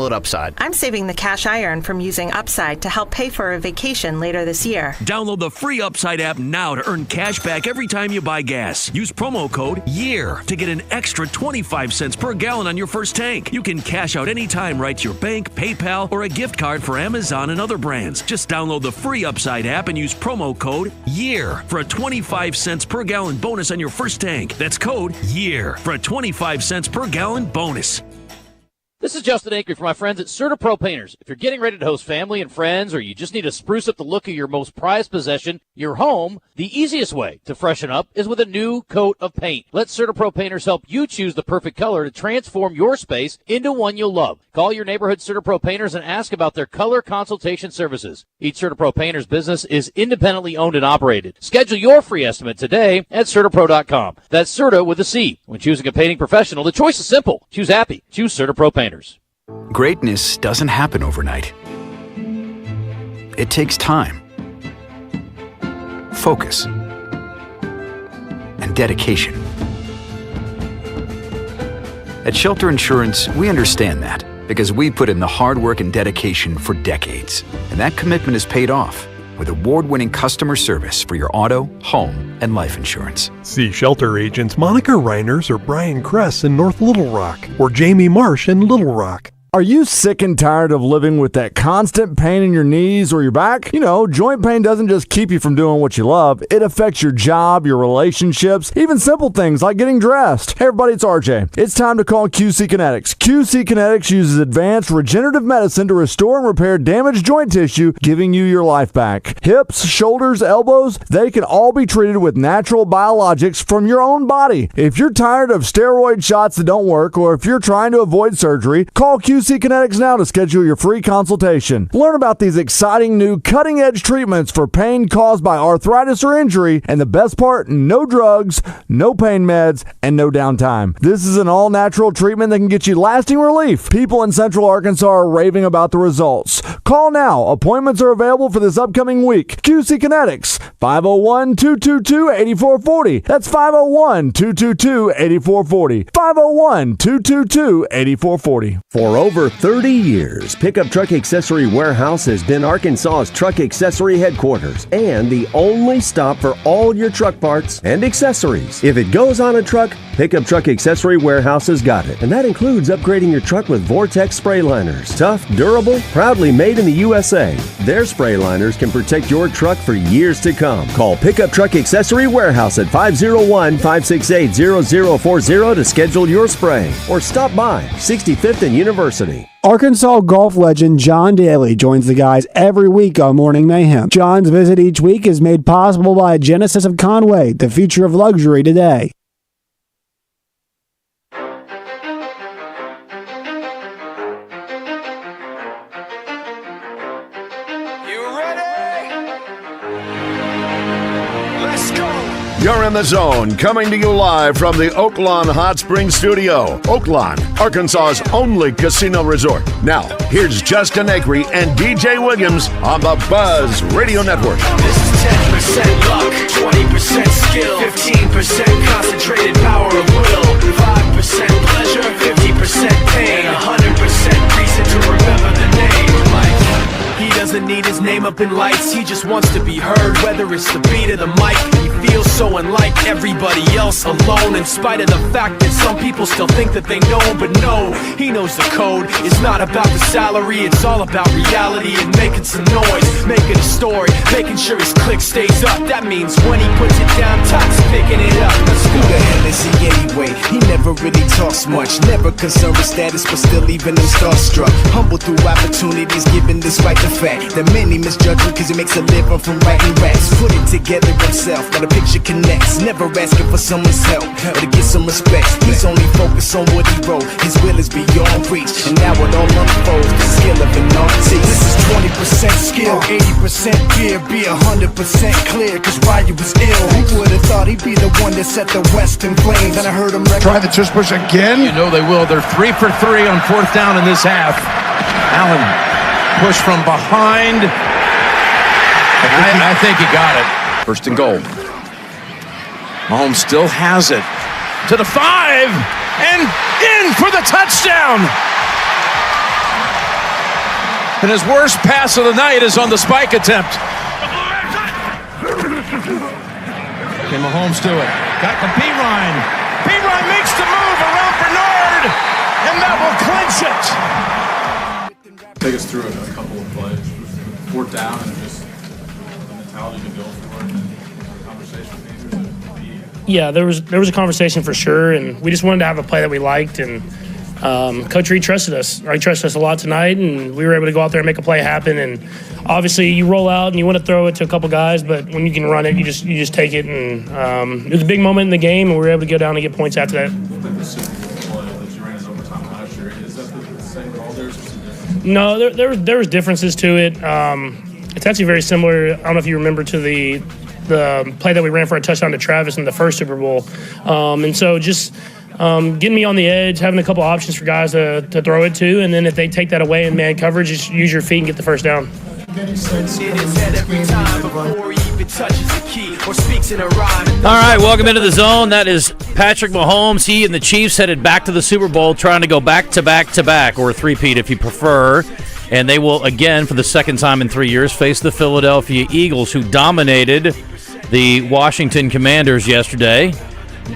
download Upside. I'm saving the cash I earn from using Upside to help pay for a vacation later this year. Download the free Upside app now to earn cash back every time you buy gas. Use promo code YEAR to get an extra 25 cents per gallon on your first tank. You can cash out anytime right to your bank, PayPal, or a gift card for Amazon and other brands. Just download the free Upside app and use promo code YEAR for a 25 cents per gallon bonus on your first tank. That's code YEAR for a 25 cents per gallon bonus. This is Justin Acri for my friends at CertaPro Painters. If you're getting ready to host family and friends, or you just need to spruce up the look of your most prized possession, your home, the easiest way to freshen up is with a new coat of paint. Let CertaPro Painters help you choose the perfect color to transform your space into one you'll love. Call your neighborhood CertaPro Painters and ask about their color consultation services. Each CertaPro Painters business is independently owned and operated. Schedule your free estimate today at CertaPro.com. That's Certa with a C. When choosing a painting professional, the choice is simple. Choose happy. Choose CertaPro Painters. Greatness doesn't happen overnight. It takes time, focus, and dedication. At Shelter Insurance, we understand that because we put in the hard work and dedication for decades. And that commitment is paid off with award-winning customer service for your auto, home, and life insurance. See Shelter agents Monica Reiners or Brian Kress in North Little Rock or Jamie Marsh in Little Rock. Are you sick and tired of living with that constant pain in your knees or your back? You know, joint pain doesn't just keep you from doing what you love. It affects your job, your relationships, even simple things like getting dressed. Hey everybody, it's RJ. It's time to call QC Kinetics. QC Kinetics uses advanced regenerative medicine to restore and repair damaged joint tissue, giving you your life back. Hips, shoulders, elbows, they can all be treated with natural biologics from your own body. If you're tired of steroid shots that don't work, or if you're trying to avoid surgery, call QC Kinetics now to schedule your free consultation. Learn about these exciting new cutting-edge treatments for pain caused by arthritis or injury, and the best part, no drugs, no pain meds, and no downtime. This is an all-natural treatment that can get you lasting relief. People in Central Arkansas are raving about the results. Call now. Appointments are available for this upcoming week. QC Kinetics, 501-222-8440. That's 501-222-8440. 501-222-8440. For over 30 years, Pickup Truck Accessory Warehouse has been Arkansas's truck accessory headquarters and the only stop for all your truck parts and accessories. If it goes on a truck, Pickup Truck Accessory Warehouse has got it. And that includes upgrading your truck with Vortex spray liners. Tough, durable, proudly made in the USA. Their spray liners can protect your truck for years to come. Call Pickup Truck Accessory Warehouse at 501-568-0040 to schedule your spray. Or stop by 65th and University. Arkansas golf legend John Daly joins the guys every week on Morning Mayhem. John's visit each week is made possible by Genesis of Conway, the future of luxury today. You're in the zone, coming to you live from the Oaklawn Hot Springs Studio. Oaklawn, Arkansas's only casino resort. Now, here's Justin Acri and DJ Williams on the Buzz Radio Network. This is 10% luck, 20% skill, 15% concentrated power of will, 5% pleasure, 50% pain, 100% reason to remember the name. He doesn't need his name up in lights, he just wants to be heard, whether it's the beat of the mic. He feels so unlike everybody else, alone, in spite of the fact that some people still think that they know him. But no, he knows the code. It's not about the salary, it's all about reality and making some noise, making a story, making sure his click stays up. That means when he puts it down, Todd's picking it up. Let's go. Who the hell is he anyway? He never really talks much, never concerned with status, but still leaving him starstruck. Humble through opportunities, given despite the fact that many misjudge him cause he makes a living from writing raps. Put it together himself, now the picture connects. Never asking for someone's help or to get some respect. He's only focused on what he wrote. His will is beyond reach, and now it all unfolds. The skill of an artist. This is 20% skill, 80% fear. Be 100% clear, cause Ryu was ill. Who would've thought he'd be the one that set the West in flames? And I heard him try the tush push again. You know they will. They're 3 for 3 on 4th down in this half. Allen push from behind. I think he got it. 1st and goal. Mahomes still has it. To the 5 and in for the touchdown. And his worst pass of the night is on the spike attempt. Okay, Mahomes do it. Got the P-Ryan. P-Ryan makes the move around Bernard, and that will clinch it. Take us through a couple of plays. Fourth down and just the mentality to go for it and conversation with Andrews. Yeah, there was a conversation for sure, and we just wanted to have a play that we liked, and Coach Reed trusted us. He trusted us a lot tonight, and we were able to go out there and make a play happen. And obviously, you roll out and you want to throw it to a couple guys, but when you can run it, you just take it. And it was a big moment in the game, and we were able to go down and get points after that. The Super Bowl play that you ran in overtime last year, is that the same call there? No, there was differences to it. It's actually very similar. I don't know if you remember to the play that we ran for a touchdown to Travis in the first Super Bowl. And so just getting me on the edge, having a couple options for guys to throw it to, and then if they take that away in man coverage, just use your feet and get the first down. All right, welcome into the zone. That is Patrick Mahomes. He and the Chiefs headed back to the Super Bowl, trying to go back to back to back, or a three-peat if you prefer. And they will, again, for the second time in 3 years, face the Philadelphia Eagles, who dominated the Washington Commanders yesterday,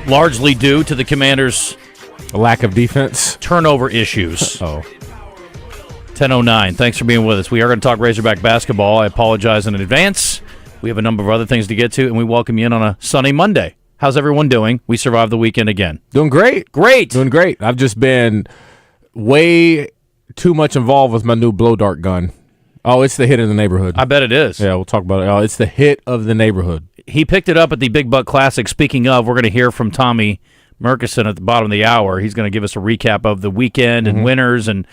largely due to the Commanders' lack of defense, turnover issues. Oh. 10:09. Thanks for being with us. We are going to talk Razorback basketball. I apologize in advance. We have a number of other things to get to, and we welcome you in on a sunny Monday. How's everyone doing? We survived the weekend again. Doing great. Great. Doing great. I've just been way too much involved with my new blow dart gun. Oh, it's the hit of the neighborhood. I bet it is. Yeah, we'll talk about it. Oh, it's the hit of the neighborhood. He picked it up at the Big Buck Classic. Speaking of, we're going to hear from Tommy Murkison at the bottom of the hour. He's going to give us a recap of the weekend and winners and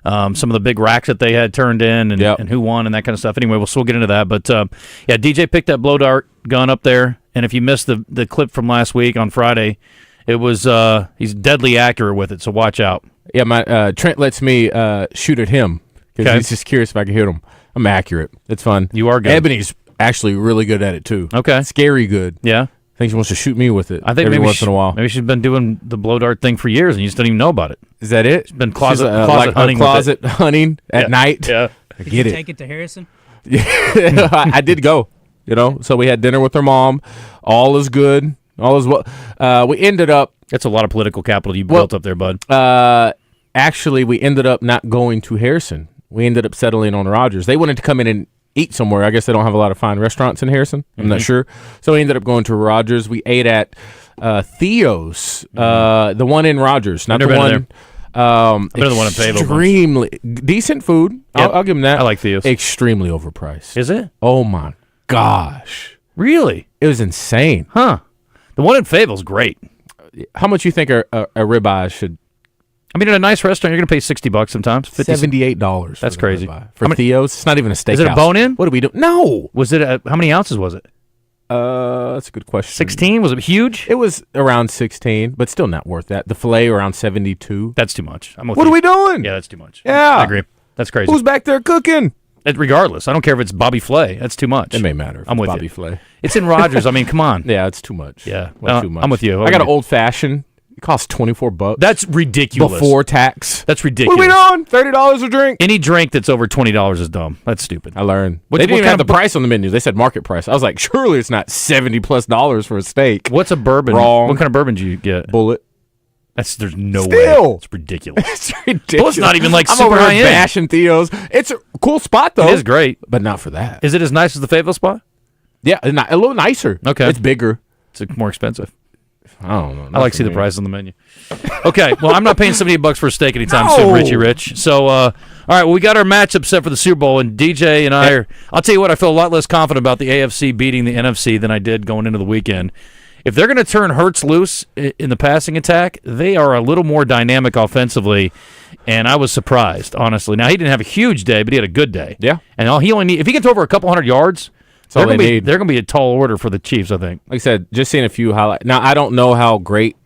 some of the big racks that they had turned in and who won and that kind of stuff. Anyway, we'll still get into that. But, yeah, DJ picked that blow dart gun up there. And if you missed the clip from last week on Friday, it was he's deadly accurate with it, so watch out. Yeah, my Trent lets me shoot at him because he's just curious if I can hit him. I'm accurate. It's fun. You are good. Ebony's actually really good at it, too. Okay. Scary good. Yeah. I think she wants to shoot me with it every once in a while. Maybe she's been doing the blow dart thing for years and you just don't even know about it. Is that it? She's been closet hunting at night. Yeah. I get Did you it. take it to Harrison? Yeah, I did go. So we had dinner with her mom. All is good. All is well. We ended up. That's a lot of political capital you built up there, bud. Actually, we ended up not going to Harrison. We ended up settling on Rogers. They wanted to come in and eat somewhere. I guess they don't have a lot of fine restaurants in Harrison. I'm not sure. So we ended up going to Rogers. We ate at Theo's, the one in Rogers, not the one. I've been to the one in Fayetteville. Extremely decent food. Yep. I'll give them that. I like Theo's. Extremely overpriced. Is it? Oh my gosh! Really? It was insane. Huh? The one in Fayetteville's great. How much you think a ribeye should? I mean, at a nice restaurant, you're going to pay $60 sometimes. $78. That's crazy. For Theo's, it's not even a steakhouse. Is it a bone-in? What do we do? No. Was it? How many ounces was it? That's a good question. 16? Was it huge? It was around 16, but still not worth that. The filet around 72. That's too much. What are we doing? Yeah, that's too much. Yeah. I agree. That's crazy. Who's back there cooking? Regardless, I don't care if it's Bobby Flay. That's too much. It may matter. If I'm with Bobby you. Flay. It's in Rogers. I mean, come on. Yeah, it's too much. Yeah, too much. I'm with you. I got an old fashioned. It costs $24. That's ridiculous. Before tax. That's ridiculous. What are we doing? $30 a drink. Any drink that's over $20 is dumb. That's stupid. I learned. They didn't even have the price on the menu. They said market price. I was like, surely it's not $70+ for a steak. What's a bourbon? Wrong. What kind of bourbon do you get? Bullet. There's no Still. way. It's ridiculous. It's ridiculous. Bullet's not even like I'm super over high here end. bashing Theo's. It's a cool spot though. It is great, but not for that. Is it as nice as the Fayetteville spot? Yeah, a little nicer. Okay, it's bigger. It's more expensive. I don't know. I like to see the price on the menu. Okay, well, I'm not paying $78 for a steak anytime soon, Richie Rich. So, all right, well, we got our matchup set for the Super Bowl, and DJ and I are, I'll tell you what, I feel a lot less confident about the AFC beating the NFC than I did going into the weekend. If they're going to turn Hurts loose in the passing attack, they are a little more dynamic offensively, and I was surprised, honestly. Now, he didn't have a huge day, but he had a good day. Yeah. And all he only need, if he gets over a couple hundred yards, they're going to be a tall order for the Chiefs, I think. Like I said, just seeing a few highlights. Now, I don't know how great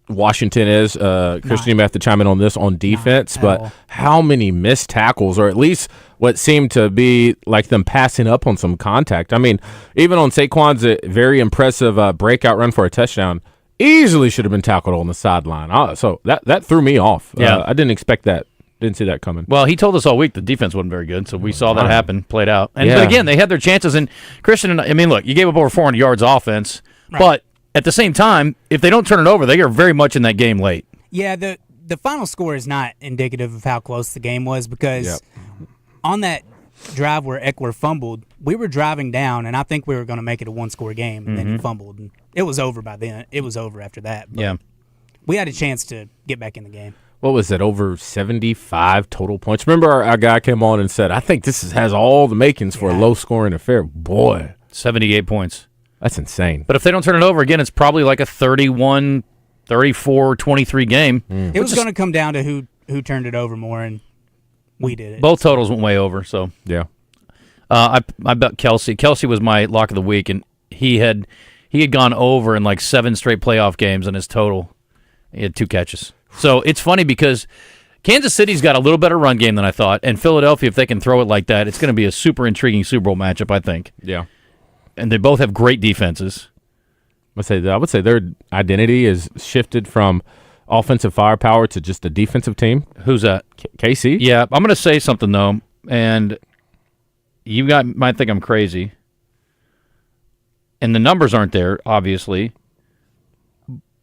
Washington is. Christian, you may have to chime in on this on defense, but how many missed tackles, or at least what seemed to be like them passing up on some contact. I mean, even on Saquon's very impressive breakout run for a touchdown, easily should have been tackled on the sideline. So that threw me off. Yeah. I didn't expect that Didn't see that coming. Well, he told us all week the defense wasn't very good, so we saw that happen, played out. And Yeah. But again, they had their chances. And Christian, I mean, look, you gave up over 400 yards offense, but at the same time, if they don't turn it over, they are very much in that game late. Yeah, the final score is not indicative of how close the game was because on that drive where Eckler fumbled, we were driving down, and I think we were going to make it a one-score game, and then he fumbled. And it was over by then. It was over after that. But we had a chance to get back in the game. What was it, over 75 total points? Remember our guy came on and said, I think this has all the makings for a low-scoring affair. Boy. 78 points. That's insane. But if they don't turn it over, again, it's probably like a 31, 34, 23 game. It was going to come down to who turned it over more, and we did it. Both totals went way over, so. Yeah. I bet Kelsey. Kelsey was my lock of the week, and he had gone over in like 7 straight playoff games on his total. He had 2 catches. So it's funny because Kansas City's got a little better run game than I thought, and Philadelphia, if they can throw it like that, it's going to be a super intriguing Super Bowl matchup, I think. Yeah. And they both have great defenses. I would say their identity is shifted from offensive firepower to just a defensive team. Who's that? KC. Yeah, I'm going to say something, though, and you might think I'm crazy. And the numbers aren't there, obviously.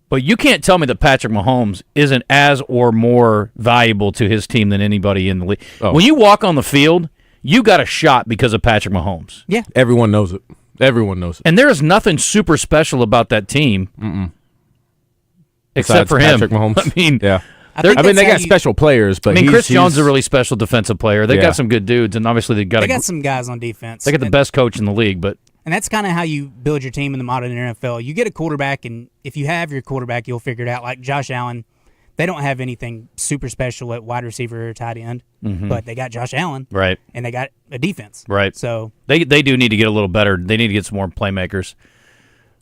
But you can't tell me that Patrick Mahomes isn't as or more valuable to his team than anybody in the league. Oh. When you walk on the field, you got a shot because of Patrick Mahomes. Yeah. Everyone knows it. Everyone knows it. And there is nothing super special about that team except for him. Patrick Mahomes. I mean, yeah. they got special players, but Chris Jones is a really special defensive player. They got some good dudes, and obviously they got some guys on defense. They got the best coach in the league, and that's kind of how you build your team in the modern NFL. You get a quarterback, and if you have your quarterback, you'll figure it out. Like Josh Allen, they don't have anything super special at wide receiver or tight end, but they got Josh Allen, right? And they got a defense, right? So they do need to get a little better. They need to get some more playmakers.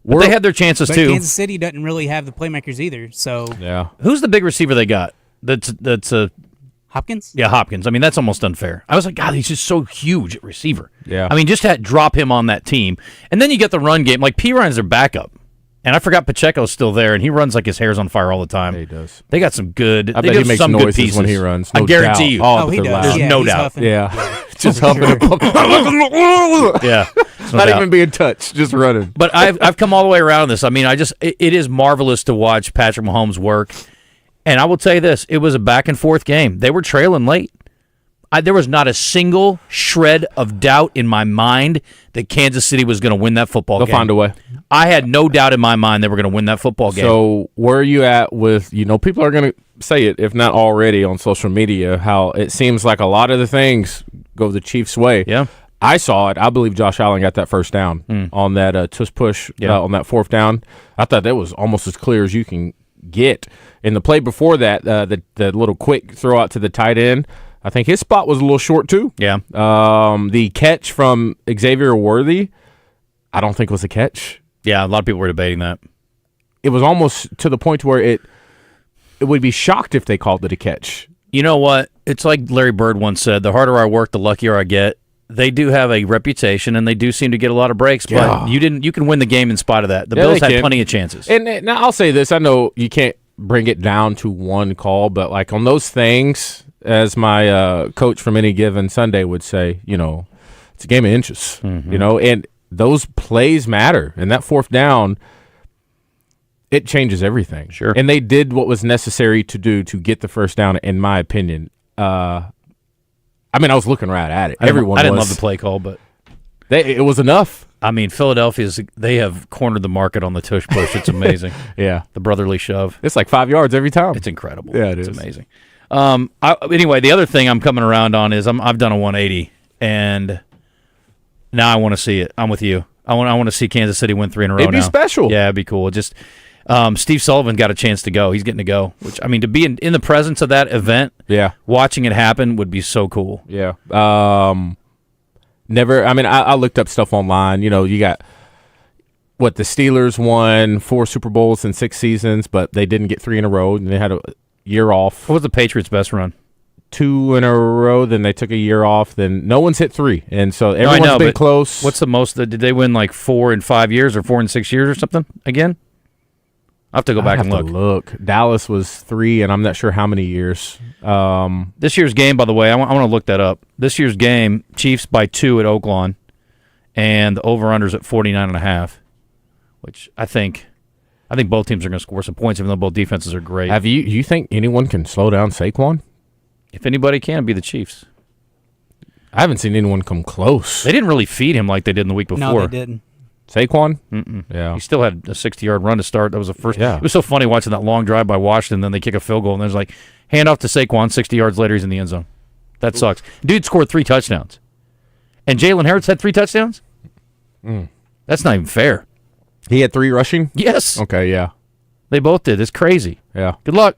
But they had their chances too. Kansas City doesn't really have the playmakers either. So who's the big receiver they got? That's Hopkins? Yeah, Hopkins. I mean, that's almost unfair. I was like, God, he's just so huge at receiver. Yeah. I mean, just drop him on that team. And then you get the run game. Like, P. Ryan's their backup. And I forgot Pacheco's still there, and he runs like his hair's on fire all the time. Yeah, he does. They got some good. I bet he makes noises when he runs. I guarantee you. Oh, he does. There's no doubt. Huffing. Yeah. Just huffing. Yeah. Not even being touched, just running. But I've come all the way around on this. I mean, it is marvelous to watch Patrick Mahomes work. And I will tell you this, it was a back-and-forth game. They were trailing late. There was not a single shred of doubt in my mind that Kansas City was going to win that football game. They'll find a way. I had no doubt in my mind they were going to win that football game. So where are you at with, people are going to say it, if not already on social media, how it seems like a lot of the things go the Chiefs' way. Yeah. I saw it. I believe Josh Allen got that first down on that tush push on that 4th down. I thought that was almost as clear as you can get. In the play before that, the little quick throw out to the tight end, I think his spot was a little short too. Yeah. The catch from Xavier Worthy, I don't think was a catch. Yeah, a lot of people were debating that. It was almost to the point where it would be shocked if they called it a catch. You know what? It's like Larry Bird once said, the harder I work, the luckier I get. They do have a reputation, and they do seem to get a lot of breaks, but you can win the game in spite of that. The Bills had plenty of chances. And now I'll say this. I know you can't bring it down to one call, but like on those things, as my coach from Any Given Sunday would say, it's a game of inches, and those plays matter. And that 4th down, it changes everything. Sure. And they did what was necessary to do to get the first down, in my opinion. I was looking right at it. I didn't love the play call, but it was enough. I mean, they have cornered the market on the tush push. It's amazing. Yeah. The brotherly shove. It's like 5 yards every time. It's incredible. Yeah, it's amazing. Anyway, the other thing I'm coming around on is I've done a 180, and now I want to see it. I'm with you. I want to see Kansas City win 3 in a row. It'd be special. Yeah, it'd be cool. Just Steve Sullivan got a chance to go. He's getting to go. Which, I mean, to be in the presence of that event, watching it happen would be so cool. Yeah. I looked up stuff online. You got the Steelers won 4 Super Bowls in 6 seasons, but they didn't get 3 in a row, and they had a year off. What was the Patriots' best run? 2 in a row, then they took a year off, then no one's hit 3, and so everyone's been close. What's the most? Did they win like 4 in 5 years or 4 in 6 years or something again? I'll have to go back and look. Dallas was 3, and I'm not sure how many years. This year's game, by the way, I want to look that up. This year's game, Chiefs by 2 at Oaklawn, and the over-under's at 49.5, which I think both teams are going to score some points, even though both defenses are great. You think anyone can slow down Saquon? If anybody can, it'd be the Chiefs. I haven't seen anyone come close. They didn't really feed him like they did in the week before. No, they didn't. Saquon? Mm-mm. Yeah. He still had a 60-yard run to start. That was the first. Yeah. It was so funny watching that long drive by Washington, then they kick a field goal, and there's like, hand off to Saquon, 60 yards later, he's in the end zone. That sucks. Dude scored 3 touchdowns. And Jalen Hurts had 3 touchdowns? That's not even fair. He had 3 rushing? Yes. Okay, yeah. They both did. It's crazy. Yeah. Good luck.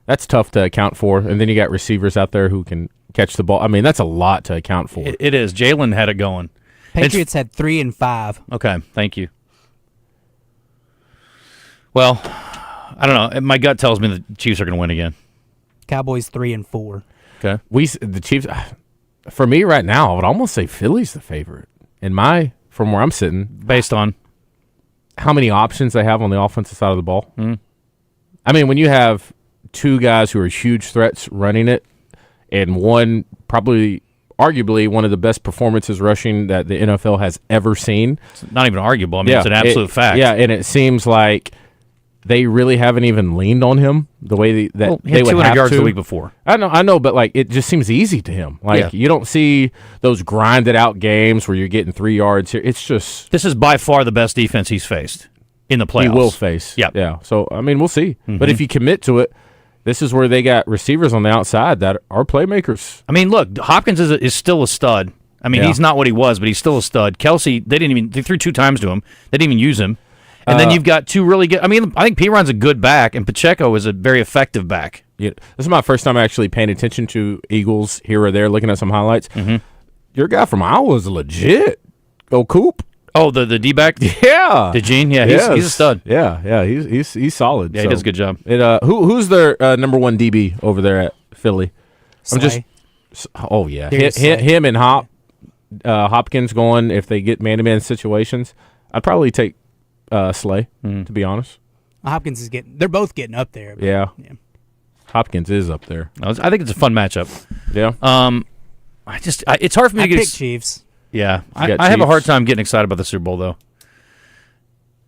That's tough to account for. And then you got receivers out there who can catch the ball. I mean, that's a lot to account for. It is. Jalen had it going. Patriots had 3 and 5. Okay, thank you. Well, I don't know. My gut tells me the Chiefs are going to win again. Cowboys 3 and 4. Okay. The Chiefs, for me right now, I would almost say Philly's the favorite. From where I'm sitting. Based on? How many options they have on the offensive side of the ball. I mean, when you have 2 guys who are huge threats running it, and one arguably one of the best performances rushing that the NFL has ever seen. It's not even arguable. I mean, it's an absolute fact. Yeah, and it seems like they really haven't even leaned on him the way he they had would 200 have yards to. the week before. I know, but like it just seems easy to him. Like you don't see those grinded out games where you're getting 3 yards here. It's just this is by far the best defense he's faced in the playoffs. He will face. Yeah. So I mean, we'll see. But if you commit to it, this is where they got receivers on the outside that are playmakers. I mean, look, Hopkins is still a stud. I mean, he's not what he was, but he's still a stud. Kelsey, they threw 2 times to him. They didn't even use him. And then you've got 2 really good. I mean, I think Piron's a good back, and Pacheco is a very effective back. Yeah, this is my first time actually paying attention to Eagles here or there, looking at some highlights. Your guy from Iowa is legit. Go Coop. Oh, the D-back? Yeah. DeGene? Yeah, he's a stud. Yeah, he's solid. Yeah, he does a good job. Who's their number 1 DB over there at Philly? Slay. Oh, yeah. Him and Hopkins going, if they get man-to-man situations, I'd probably take Slay, to be honest. Hopkins they're both getting up there. Yeah. Hopkins is up there. I think it's a fun matchup. Yeah. It's hard for me to get... pick Chiefs. Yeah, I have a hard time getting excited about the Super Bowl, though.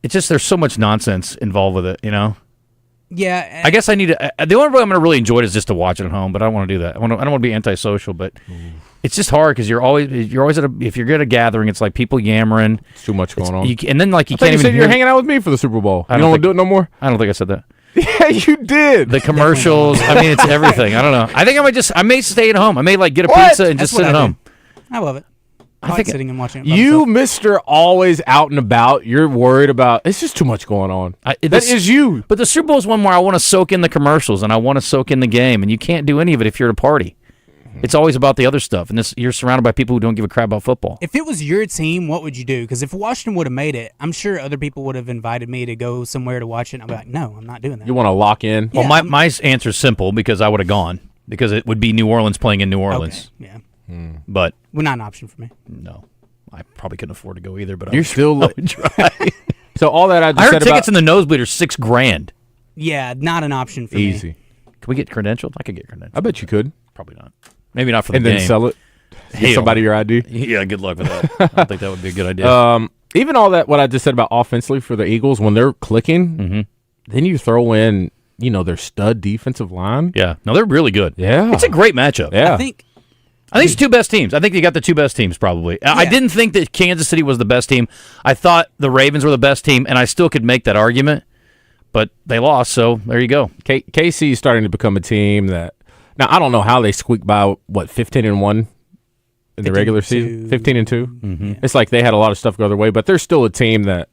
It's just there's so much nonsense involved with it, you know? Yeah. I guess I need to... The only way I'm going to really enjoy it is just to watch it at home, but I don't want to do that. I don't want to be antisocial, but it's just hard because you're always if you're at a gathering, it's like people yammering. It's too much going on. And then like you can't even said you're hanging out with me for the Super Bowl. You don't want to do it no more? I don't think I said that. Yeah, you did. The commercials. I mean, it's everything. I don't know. I think I may stay at home. I may like get a pizza and just sit at home. I love it. I like sitting and watching it. You, Mr. Always out and about, you're worried about, it's just too much going on. That is you. But the Super Bowl is one where I want to soak in the commercials and I want to soak in the game, and you can't do any of it if you're at a party. It's always about the other stuff, and you're surrounded by people who don't give a crap about football. If it was your team, what would you do? Because if Washington would have made it, I'm sure other people would have invited me to go somewhere to watch it, and I'd be like, no, I'm not doing that. You want to lock in? Well, my answer is simple, because I would have gone, because it would be New Orleans playing in New Orleans. Okay. Yeah. But well, not an option for me. No. I probably couldn't afford to go either, but you're still I would try. So all that I just heard said tickets in the nosebleed are $6,000. Yeah, not an option for Easy. me. Can we get credentialed? I could get credentialed. I bet you could. Probably not. Maybe not for the and game. then sell it. Give somebody your ID. Yeah, good luck with that. I don't think that would be a good idea. Even all that, what I just said about offensively for the Eagles, when they're clicking, then you throw in, their stud defensive line. Yeah. No, they're really good. Yeah. It's a great matchup. Yeah. I think it's 2 best teams. I think you got the 2 best teams probably. Yeah. I didn't think that Kansas City was the best team. I thought the Ravens were the best team, and I still could make that argument, but they lost, so there you go. KC is starting to become a team that now I don't know how they squeaked by 15-1 in the regular season. 15-2. It's like they had a lot of stuff go their way, but they're still a team that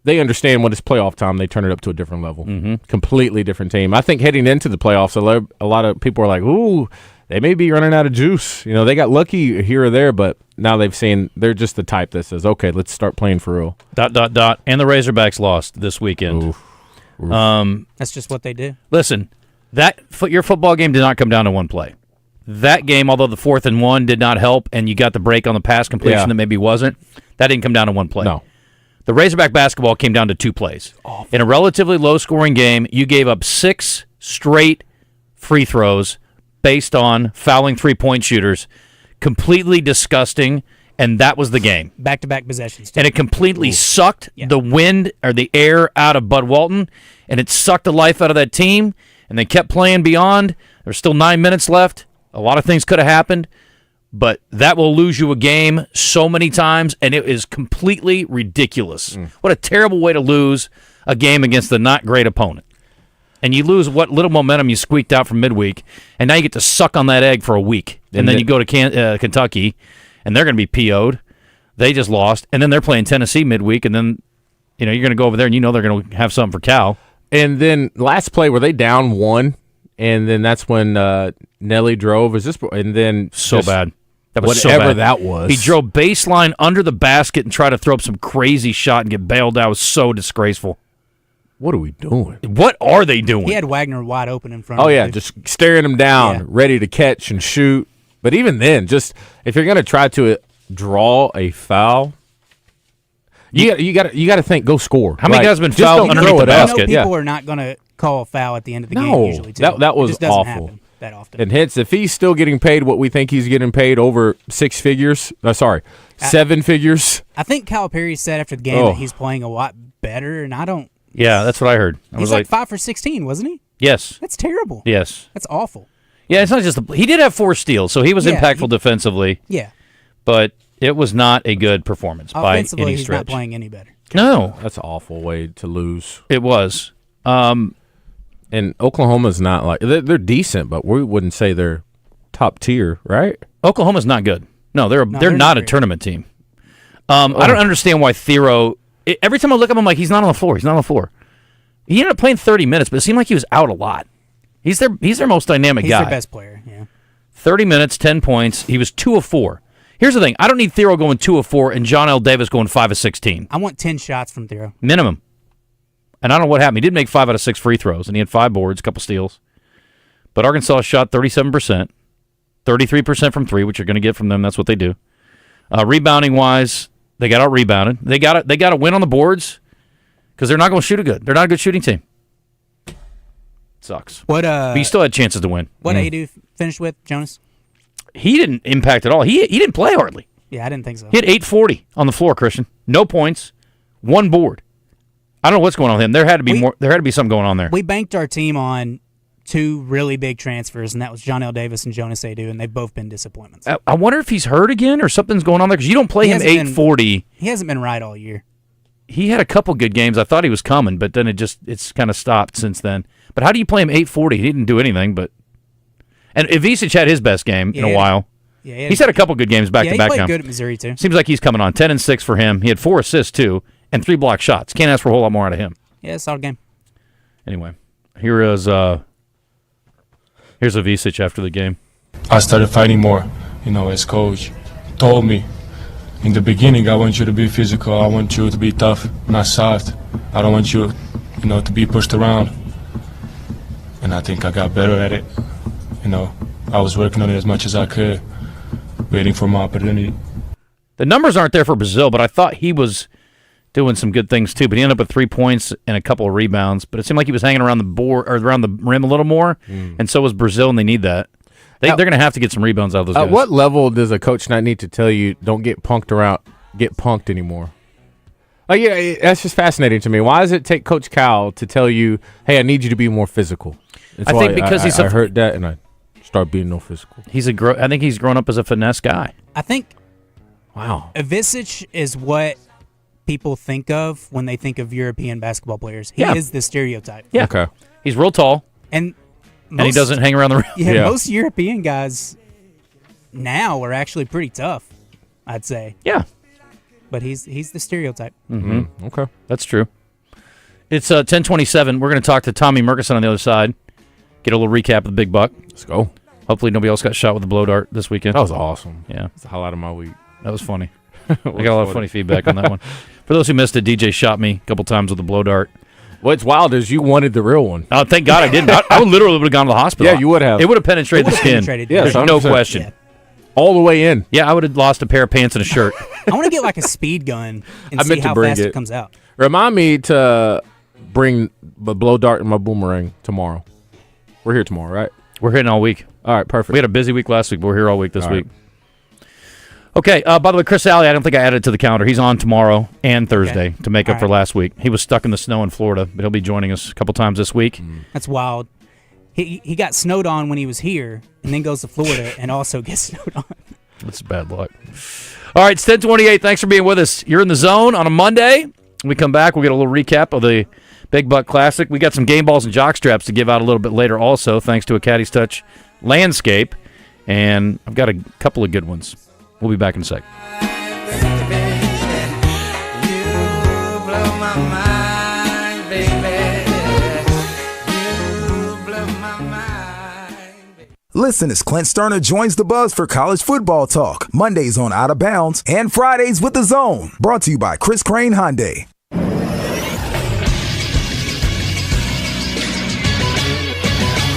they understand when it's playoff time, they turn it up to a different level. Completely different team. I think heading into the playoffs, a lot of people are like, ooh, they may be running out of juice. They got lucky here or there, but now they've seen they're just the type that says, okay, let's start playing for real. ... And the Razorbacks lost this weekend. Oof. That's just what they do. Listen, your football game did not come down to one play. That game, although the 4th and 1 did not help, and you got the break on the pass completion that maybe wasn't, that didn't come down to one play. No. The Razorback basketball came down to 2 plays. Awful. In a relatively low-scoring game, you gave up 6 straight free throws based on fouling three-point shooters. Completely disgusting, and that was the game. Back-to-back possessions, too. And it completely sucked the wind or the air out of Bud Walton, and it sucked the life out of that team, and they kept playing beyond. There's still 9 minutes left. A lot of things could have happened. But that will lose you a game so many times, and it is completely ridiculous. What a terrible way to lose a game against a not great opponent. And you lose what little momentum you squeaked out from midweek, and now you get to suck on that egg for a week. And then you go to Kentucky, and they're going to be PO'd. They just lost. And then they're playing Tennessee midweek, and then you're going to go over there, and they're going to have something for Cal. And then last play, were they down 1? And then that's when Nelly drove. And then so bad. That was whatever so bad. That was. He drove baseline under the basket and tried to throw up some crazy shot and get bailed out. It was so disgraceful. What are we doing? What are they doing? He had Wagner wide open in front of him. Oh, yeah, just staring him down, ready to catch and shoot. But even then, just if you're going to try to draw a foul, you got to think, go score. How many guys have been fouled underneath the basket? People are not going to call a foul at the end of the game usually, too. That was it just doesn't awful. happen that often. And hence, if he's still getting paid what we think he's getting paid over 6 figures, 7 figures. I think Calipari said after the game that he's playing a lot better, and I don't. Yeah, that's what I heard. He's like 5 for 16, wasn't he? Yes. That's terrible. Yes. That's awful. Yeah, it's not just he did have 4 steals, so he was impactful defensively. Yeah. But it was not a good performance by any stretch. He's not playing any better. No. That's an awful way to lose. It was. And Oklahoma's not like they're decent, but we wouldn't say they're top tier, right? Oklahoma's not good. No, they're not a tournament team. I don't understand why Thero. Every time I look at him, I'm like, he's not on the floor. He's not on the floor. He ended up playing 30 minutes, but it seemed like he was out a lot. He's their most dynamic guy. He's their best player. Yeah. 30 minutes, 10 points. He was 2 of 4. Here's the thing: I don't need Thero going 2 of 4 and John L. Davis going 5 of 16. I want 10 shots from Thero minimum. And I don't know what happened. He did make 5 out of 6 free throws, and he had 5 boards, a couple steals. But Arkansas shot 37%, 33% from 3, which you're going to get from them. That's what they do. Rebounding-wise, they got out-rebounded. They got to win on the boards because they're not going to shoot it good. They're not a good shooting team. Sucks. But you still had chances to win. What Adu finished with, Jonas? He didn't impact at all. He didn't play hardly. Yeah, I didn't think so. He had 840 on the floor, Christian. No points, 1 board. I don't know what's going on with him. There had to be more. There had to be something going on there. We banked our team on 2 really big transfers, and that was John L. Davis and Jonas Adu, and they've both been disappointments. I wonder if he's hurt again or something's going on there because you don't play him 840. He hasn't been right all year. He had a couple good games. I thought he was coming, but then it's kind of stopped since then. But how do you play him 840? He didn't do anything. And Ivisic had his best game in a while. Yeah, he's had a couple good games back to back now. He played good at Missouri too. Seems like he's coming on 10 and 6 for him. He had 4 assists too and 3 block shots. Can't ask for a whole lot more out of him. Yeah, solid game. Anyway, here's Ivisic after the game. I started fighting more, as coach told me. In the beginning, I want you to be physical. I want you to be tough, not soft. I don't want you, to be pushed around. And I think I got better at it. I was working on it as much as I could, waiting for my opportunity. The numbers aren't there for Brazil, but I thought he was doing some good things too. But he ended up with 3 points and a couple of rebounds. But it seemed like he was hanging around the board or around the rim a little more, and so was Brazil, and they need that. They're going to have to get some rebounds out of those guys. At what level does a coach not need to tell you, don't get punked anymore? Like, yeah, that's just fascinating to me. Why does it take Coach Cal to tell you, hey, I need you to be more physical? I think because I heard that and I start being no physical. I think he's grown up as a finesse guy. I think. Wow. Ivisic is what people think of when they think of European basketball players. He is the stereotype. Yeah. Okay. He's real tall. And he doesn't hang around the rim. Yeah, most European guys now are actually pretty tough, I'd say. Yeah. But he's the stereotype. Mm-hmm. Okay. That's true. It's 10:27. We're going to talk to Tommy Murkison on the other side. Get a little recap of the Big Buck. Let's go. Hopefully nobody else got shot with a blow dart this weekend. That was awesome. Yeah. It's the highlight of my week. That was funny. I got a lot of funny feedback on that one. For those who missed it, DJ shot me a couple times with a blow dart. What's wild is you wanted the real one. Oh, thank God I didn't. I literally would have gone to the hospital. Yeah, you would have. It would have penetrated the skin. Penetrated. There's no 100%. question. Yeah. all the way in. Yeah, I would have lost a pair of pants and a shirt. I want to get like a speed gun and I see meant to how bring fast it. it comes out. Remind me to bring the blow dart and my boomerang tomorrow. We're here tomorrow, right? We're hitting all week. All right, perfect. We had a busy week last week, but we're here all week this All week. right. Okay, by the way, Chris Alley, I don't think I added to the calendar. He's on tomorrow and Thursday to make up for last week. He was stuck in the snow in Florida, but he'll be joining us a couple times this week. That's wild. He got snowed on when he was here, and then goes to Florida and also gets snowed on. That's bad luck. All right, it's 10:28. Thanks for being with us. You're in the zone on a Monday. When we come back, we'll get a little recap of the Big Buck Classic. We got some game balls and jock straps to give out a little bit later also, thanks to a Caddy's Touch landscape. And I've got a couple of good ones. We'll be back in a sec. Listen as Clint Sterner joins the buzz for college football talk. Mondays on Out of Bounds and Fridays with The Zone. Brought to you by Chris Crane Hyundai.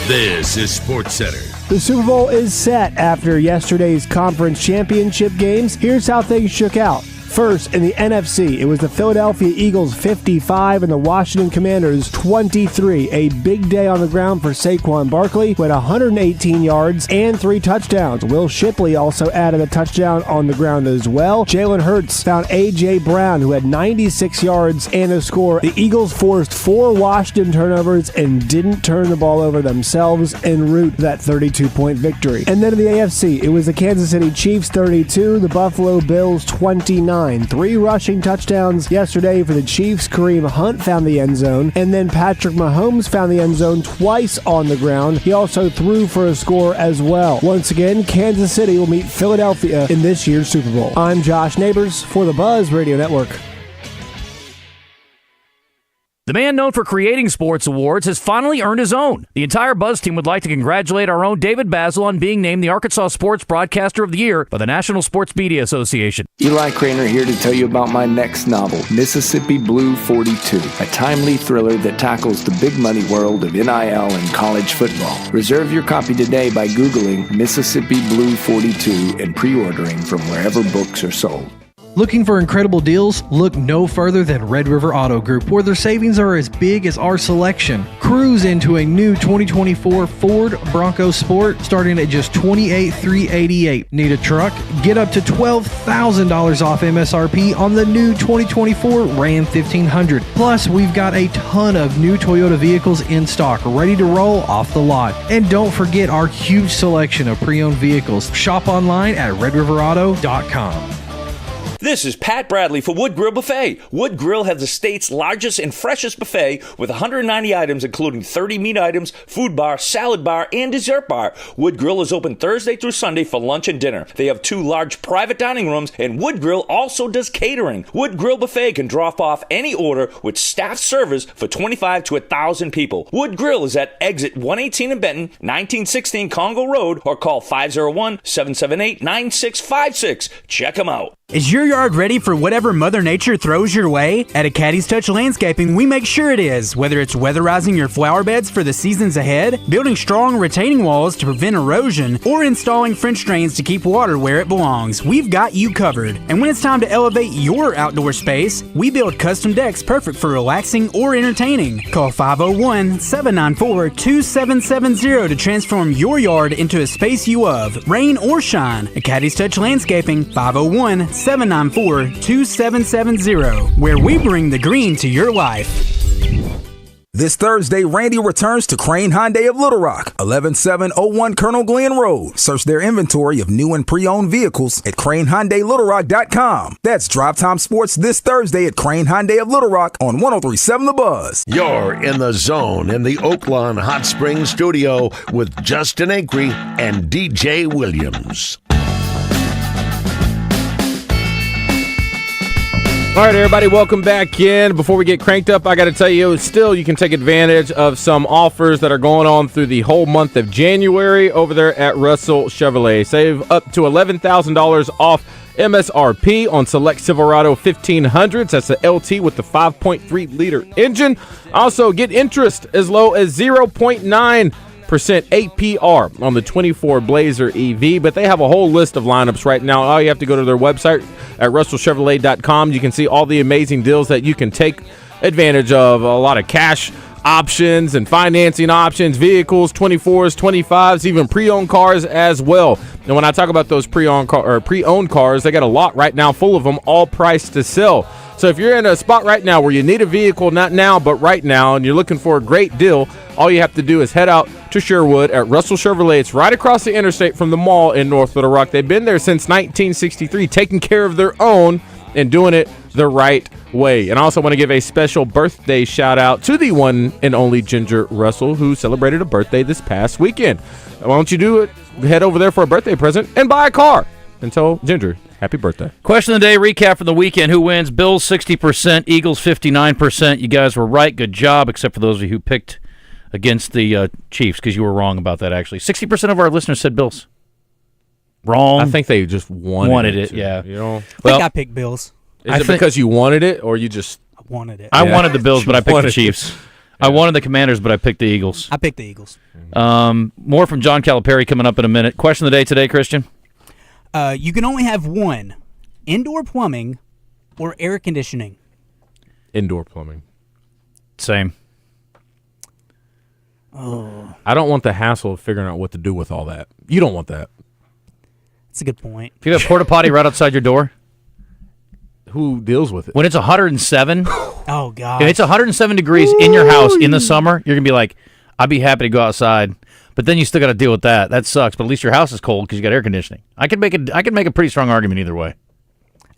This is Sports Center. The Super Bowl is set after yesterday's conference championship games. Here's how things shook out. First, in the NFC, it was the Philadelphia Eagles 55 and the Washington Commanders 23. A big day on the ground for Saquon Barkley, who had 118 yards and 3 touchdowns. Will Shipley also added a touchdown on the ground as well. Jalen Hurts found A.J. Brown, who had 96 yards and a score. The Eagles forced 4 Washington turnovers and didn't turn the ball over themselves en route to that 32-point victory. And then in the AFC, it was the Kansas City Chiefs 32, the Buffalo Bills 29. 3 rushing touchdowns yesterday for the Chiefs. Kareem Hunt found the end zone, and then Patrick Mahomes found the end zone twice on the ground. He also threw for a score as well. Once again, Kansas City will meet Philadelphia in this year's Super Bowl. I'm Josh Neighbors for the Buzz Radio Network. The man known for creating sports awards has finally earned his own. The entire Buzz team would like to congratulate our own David Basil on being named the Arkansas Sports Broadcaster of the Year by the National Sports Media Association. Eli Craner here to tell you about my next novel, Mississippi Blue 42, a timely thriller that tackles the big money world of NIL and college football. Reserve your copy today by Googling Mississippi Blue 42 and pre-ordering from wherever books are sold. Looking for incredible deals? Look no further than Red River Auto Group, where their savings are as big as our selection. Cruise into a new 2024 Ford Bronco Sport starting at just $28,388. Need a truck? Get up to $12,000 off MSRP on the new 2024 Ram 1500. Plus, we've got a ton of new Toyota vehicles in stock, ready to roll off the lot. And don't forget our huge selection of pre-owned vehicles. Shop online at redriverauto.com. This is Pat Bradley for Wood Grill Buffet. Wood Grill has the state's largest and freshest buffet with 190 items, including 30 meat items, food bar, salad bar, and dessert bar. Wood Grill is open Thursday through Sunday for lunch and dinner. They have 2 large private dining rooms, and Wood Grill also does catering. Wood Grill Buffet can drop off any order with staff service for 25 to 1,000 people. Wood Grill is at exit 118 in Benton, 1916 Congo Road, or call 501-778-9656. Check them out. Is your yard ready for whatever Mother Nature throws your way? At a Caddy's Touch Landscaping, we make sure it is. Whether it's weatherizing your flower beds for the seasons ahead, building strong retaining walls to prevent erosion, or installing French drains to keep water where it belongs, we've got you covered. And when it's time to elevate your outdoor space, we build custom decks perfect for relaxing or entertaining. Call 501-794-2770 to transform your yard into a space you love, rain or shine. A Caddy's Touch Landscaping, 501-794-2770, where we bring the green to your life. This Thursday, Randy returns to Crane Hyundai of Little Rock, 11701 Colonel Glenn Road. Search their inventory of new and pre-owned vehicles at cranehyundaiLittleRock.com. That's Drive Time Sports this Thursday at Crane Hyundai of Little Rock on 103.7 The Buzz. You're in the zone in the Oaklawn Hot Springs studio with Justin Acri and DJ Williams. All right, everybody, welcome back in. Before we get cranked up, I got to tell you, still you can take advantage of some offers that are going on through the whole month of January over there at Russell Chevrolet. Save up to $11,000 off MSRP on select Silverado 1500s. That's the LT with the 5.3-liter engine. Also, get interest as low as 0.9 APR on the 24 Blazer EV, but they have a whole list of lineups right now. All you have to go to their website at russellchevrolet.com. You can see all the amazing deals that you can take advantage of. A lot of cash options and financing options, vehicles, 24s, 25s, even pre-owned cars as well. And when I talk about those pre-owned cars, they got a lot right now full of them, all priced to sell. So if you're in a spot right now where you need a vehicle, not now, but right now, and you're looking for a great deal, all you have to do is head out to Sherwood at Russell Chevrolet. It's right across the interstate from the mall in North Little Rock. They've been there since 1963, taking care of their own and doing it the right way. And I also want to give a special birthday shout out to the one and only Ginger Russell, who celebrated a birthday this past weekend. Why don't you do it? Head over there for a birthday present and buy a car. And tell Ginger, happy birthday. Question of the day, recap from the weekend. Who wins? Bills 60%, Eagles 59%. You guys were right. Good job, except for those of you who picked against the Chiefs, because you were wrong about that, actually. 60% of our listeners said Bills. Wrong. I think they just wanted it. Yeah. You know? I think I picked Bills. Is it because you wanted it, or you just... I wanted it. I wanted the Bills, but I picked the Chiefs. I wanted the Commanders, but I picked the Eagles. I picked the Eagles. More from John Calipari coming up in a minute. Question of the day today, Christian? You can only have one: indoor plumbing or air conditioning. Indoor plumbing. Same. Oh, I don't want the hassle of figuring out what to do with all that. You don't want that. that's a good point. If you have a porta potty right outside your door, who deals with it? When it's 107, oh god, if it's 107 degrees in your house in the summer, you're gonna be like, I'd be happy to go outside. But then you still got to deal with that. That sucks. But at least your house is cold because you got air conditioning. I can make a pretty strong argument either way.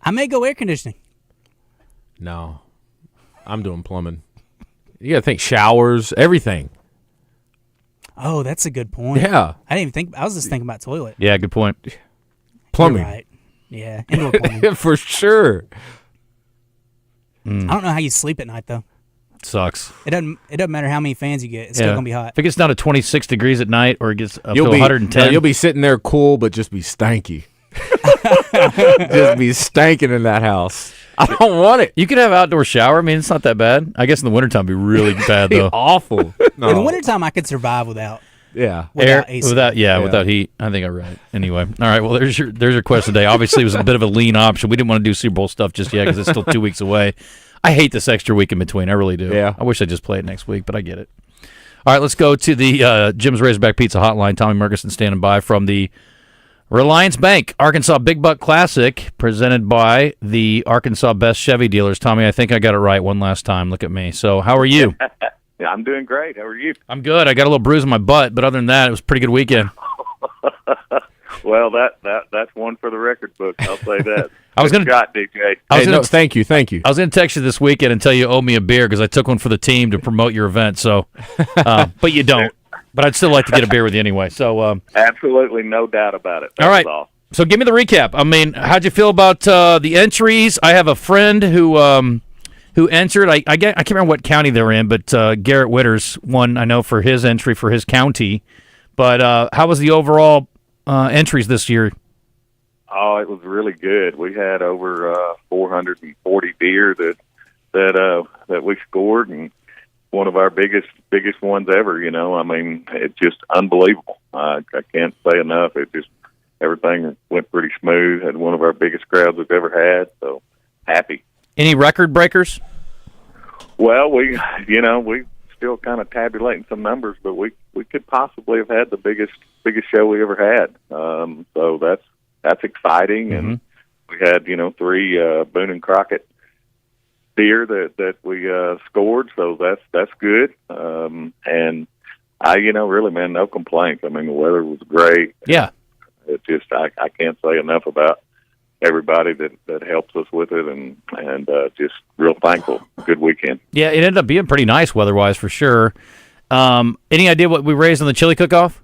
I may go air conditioning. No, I'm doing plumbing. You got to think showers, everything. Oh, that's a good point. Yeah, I didn't even think. I was just thinking about toilet. Yeah, good point. Plumbing. You're right. Yeah, indoor plumbing. For sure. I don't know how you sleep at night though. Sucks. It doesn't matter how many fans you get. It's still gonna be hot. If it gets down to 26 degrees at night, or it gets up to 110, you'll be sitting there cool, but just be stanky. Just be stanking in that house. I don't want it. You could have outdoor shower. I mean, it's not that bad. I guess in the wintertime it'd be really bad though. Awful. No. In the wintertime, I could survive without. Yeah. Without AC. Without heat. I think I'm right. Anyway, all right. Well, there's your question today. Obviously, it was a bit of a lean option. We didn't want to do Super Bowl stuff just yet because it's still 2 weeks away. I hate this extra week in between. I really do. Yeah. I wish I'd just play it next week, but I get it. All right, let's go to the Jim's Razorback Pizza Hotline. Tommy Murkison standing by from the Reliance Bank Arkansas Big Buck Classic, presented by the Arkansas Best Chevy Dealers. Tommy, I think I got it right one last time. Look at me. So, how are you? Yeah, I'm doing great. How are you? I'm good. I got a little bruise on my butt, but other than that, it was a pretty good weekend. Well, that's one for the record book. I'll say that. I was going to DJ. Thank you. I was going to text you this weekend and tell you owe me a beer because I took one for the team to promote your event. So, but you don't. But I'd still like to get a beer with you anyway. So, absolutely no doubt about it. All right. So, give me the recap. I mean, how'd you feel about the entries? I have a friend who entered. I can't remember what county they're in, but Garrett Witters won. I know for his entry for his county. But how was the overall entries this year? Oh, it was really good. We had over 440 deer that we scored, and one of our biggest ones ever. You know, I mean, it's just unbelievable. I can't say enough. It just everything went pretty smooth. Had one of our biggest crowds we've ever had. So happy. Any record breakers? Well, we still kind of tabulating some numbers, but we could possibly have had the biggest show we ever had. So that's exciting, and we had 3 Boone and Crockett deer that we scored, so that's good. And I really, man, no complaints. I mean, the weather was great. Yeah, it just I can't say enough about everybody that helps us with it, and just real thankful. Good weekend. Yeah, it ended up being pretty nice weather-wise for sure. Any idea what we raised on the chili cook-off?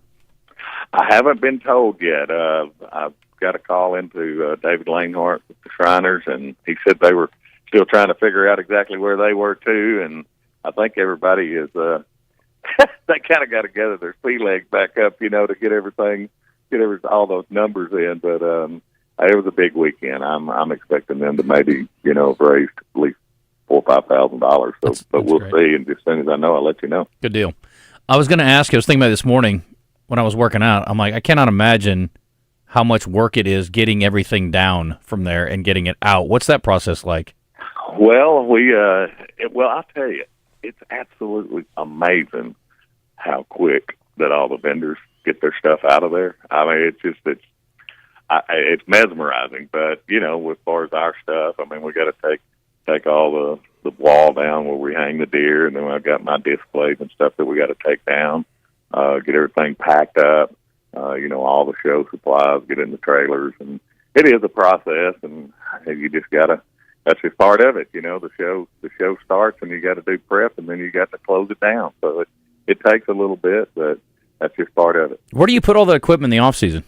I haven't been told yet. I've got a call into David Lanehart with the Shriners, and he said they were still trying to figure out exactly where they were too. And I think everybody is they kind of got to gather their sea legs back up, to get all those numbers in. But it was a big weekend. I'm expecting them to maybe have raised at least $4,000 or $5,000. So, but we'll see. And as soon as I know, I'll let you know. Good deal. I was going to ask you, I was thinking about it this morning when I was working out. I'm like, I cannot imagine how much work it is getting everything down from there and getting it out. What's that process like? Well, I'll tell you, it's absolutely amazing how quick that all the vendors get their stuff out of there. I mean, it's mesmerizing. But as far as our stuff, I mean, we got to take all the wall down where we hang the deer, and then I've got my displays and stuff that we got to take down, get everything packed up. All the show supplies, get in the trailers, and it is a process, and you just gotta. That's just part of it, The show starts, and you got to do prep, and then you got to close it down. So it takes a little bit, but that's just part of it. Where do you put all the equipment in the off season?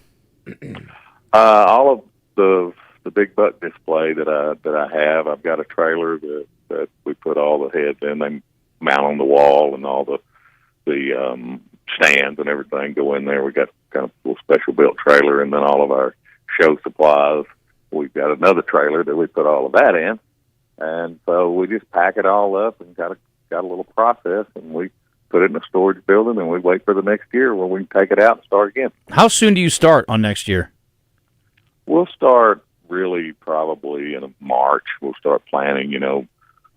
All of the big buck display that I have, I've got a trailer that we put all the heads in. They mount on the wall, and all the stands and everything go in there. We got kind of a little special built trailer, and then all of our show supplies. We've got another trailer that we put all of that in, and so we just pack it all up and got a little process, and we put it in a storage building, and we wait for the next year when we can take it out and start again. How soon do you start on next year? We'll start really probably in March. We'll start planning,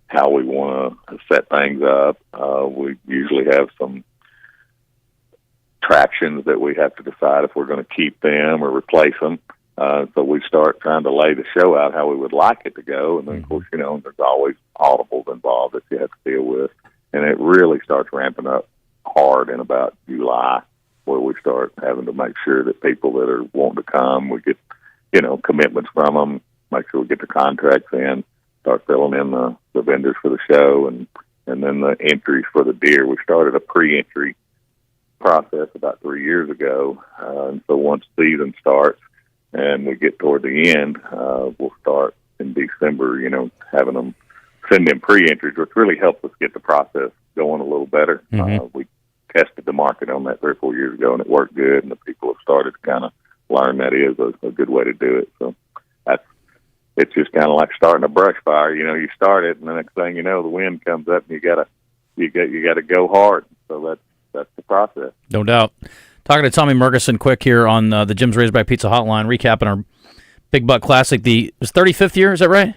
how we want to set things up. We usually have some attractions that we have to decide if we're going to keep them or replace them. So we start trying to lay the show out how we would like it to go. And then, of course, there's always audibles involved that you have to deal with. And it really starts ramping up hard in about July, where we start having to make sure that people that are wanting to come, we get, commitments from them, make sure we get the contracts in, start filling in the vendors for the show, and then the entries for the deer. We started a pre-entry process about 3 years ago. And so once season starts and we get toward the end, we'll start in December, having them send in pre-entries, which really helps us get the process going a little better. We tested the market on that 3 or 4 years ago, and it worked good, and the people have started to kind of learn that is a good way to do it. So it's just kind of like starting a brush fire. You start it, and the next thing you know, the wind comes up, and you gotta go hard. So that's the process. No doubt. Talking to Tommy Murgison quick here on the Jim's Razorback Pizza Hotline, recapping our Big Buck Classic. It was 35th year, is that right?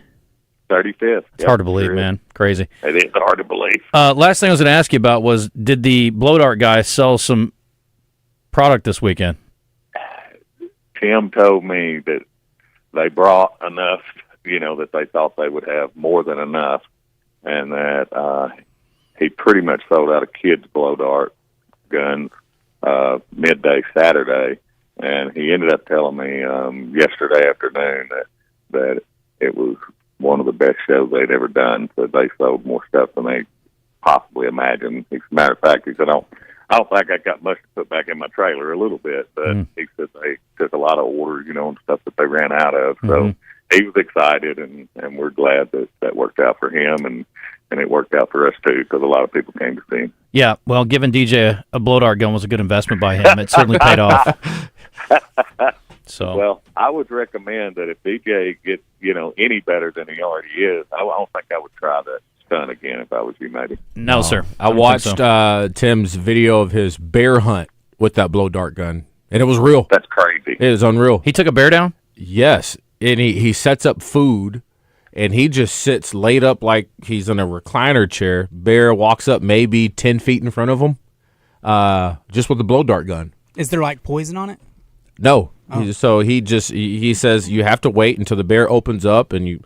35th. It's hard to believe, man. Crazy. It is hard to believe. Last thing I was going to ask you about was, did the blow dart guy sell some product this weekend? Tim told me that they brought enough, that they thought they would have more than enough, and that he pretty much sold out of kids' blow dart guns midday Saturday, and he ended up telling me yesterday afternoon that it was one of the best shows they'd ever done. So they sold more stuff than they possibly imagined. As a matter of fact, he said, I don't think I got much to put back in my trailer, a little bit, but he said they took a lot of orders, and stuff that they ran out of. So he was excited, and we're glad that worked out for him, and it worked out for us too, because a lot of people came to see him. Yeah, well, giving DJ a blow dart gun was a good investment by him. It certainly paid off. So, well, I would recommend that if DJ gets, any better than he already is, I don't think I would try that stunt again if I was you, maybe. No, sir. I watched Tim's video of his bear hunt with that blow dart gun, and it was real. That's crazy. It is unreal. He took a bear down? Yes, and he sets up food, and he just sits laid up like he's in a recliner chair. Bear walks up maybe 10 feet in front of him, just with the blow dart gun. Is there poison on it? No. So he says you have to wait until the bear opens up, and you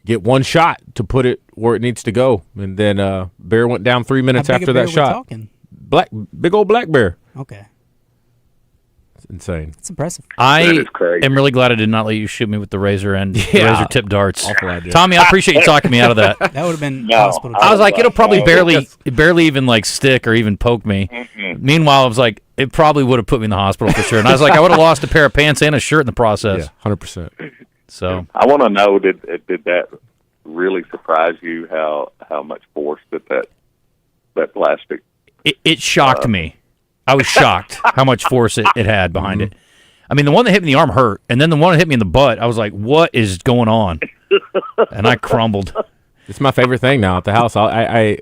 get one shot to put it where it needs to go. And then bear went down 3 minutes after that shot. Big old black bear. Okay. It's insane. It's impressive. I am really glad I did not let you shoot me with the razor and razor tip darts. Awful idea. Tommy, I appreciate you talking me out of that. That would have been hospital. I was like, it'll probably barely even stick or even poke me. Mm-hmm. Meanwhile, I was like, it probably would have put me in the hospital for sure. And I was like, I would have lost a pair of pants and a shirt in the process. Yeah, 100%. So I want to know, did that really surprise you? How much force that plastic? It shocked me. I was shocked how much force it had behind it. I mean, the one that hit me in the arm hurt, and then the one that hit me in the butt, I was like, what is going on? And I crumbled. It's my favorite thing now at the house. I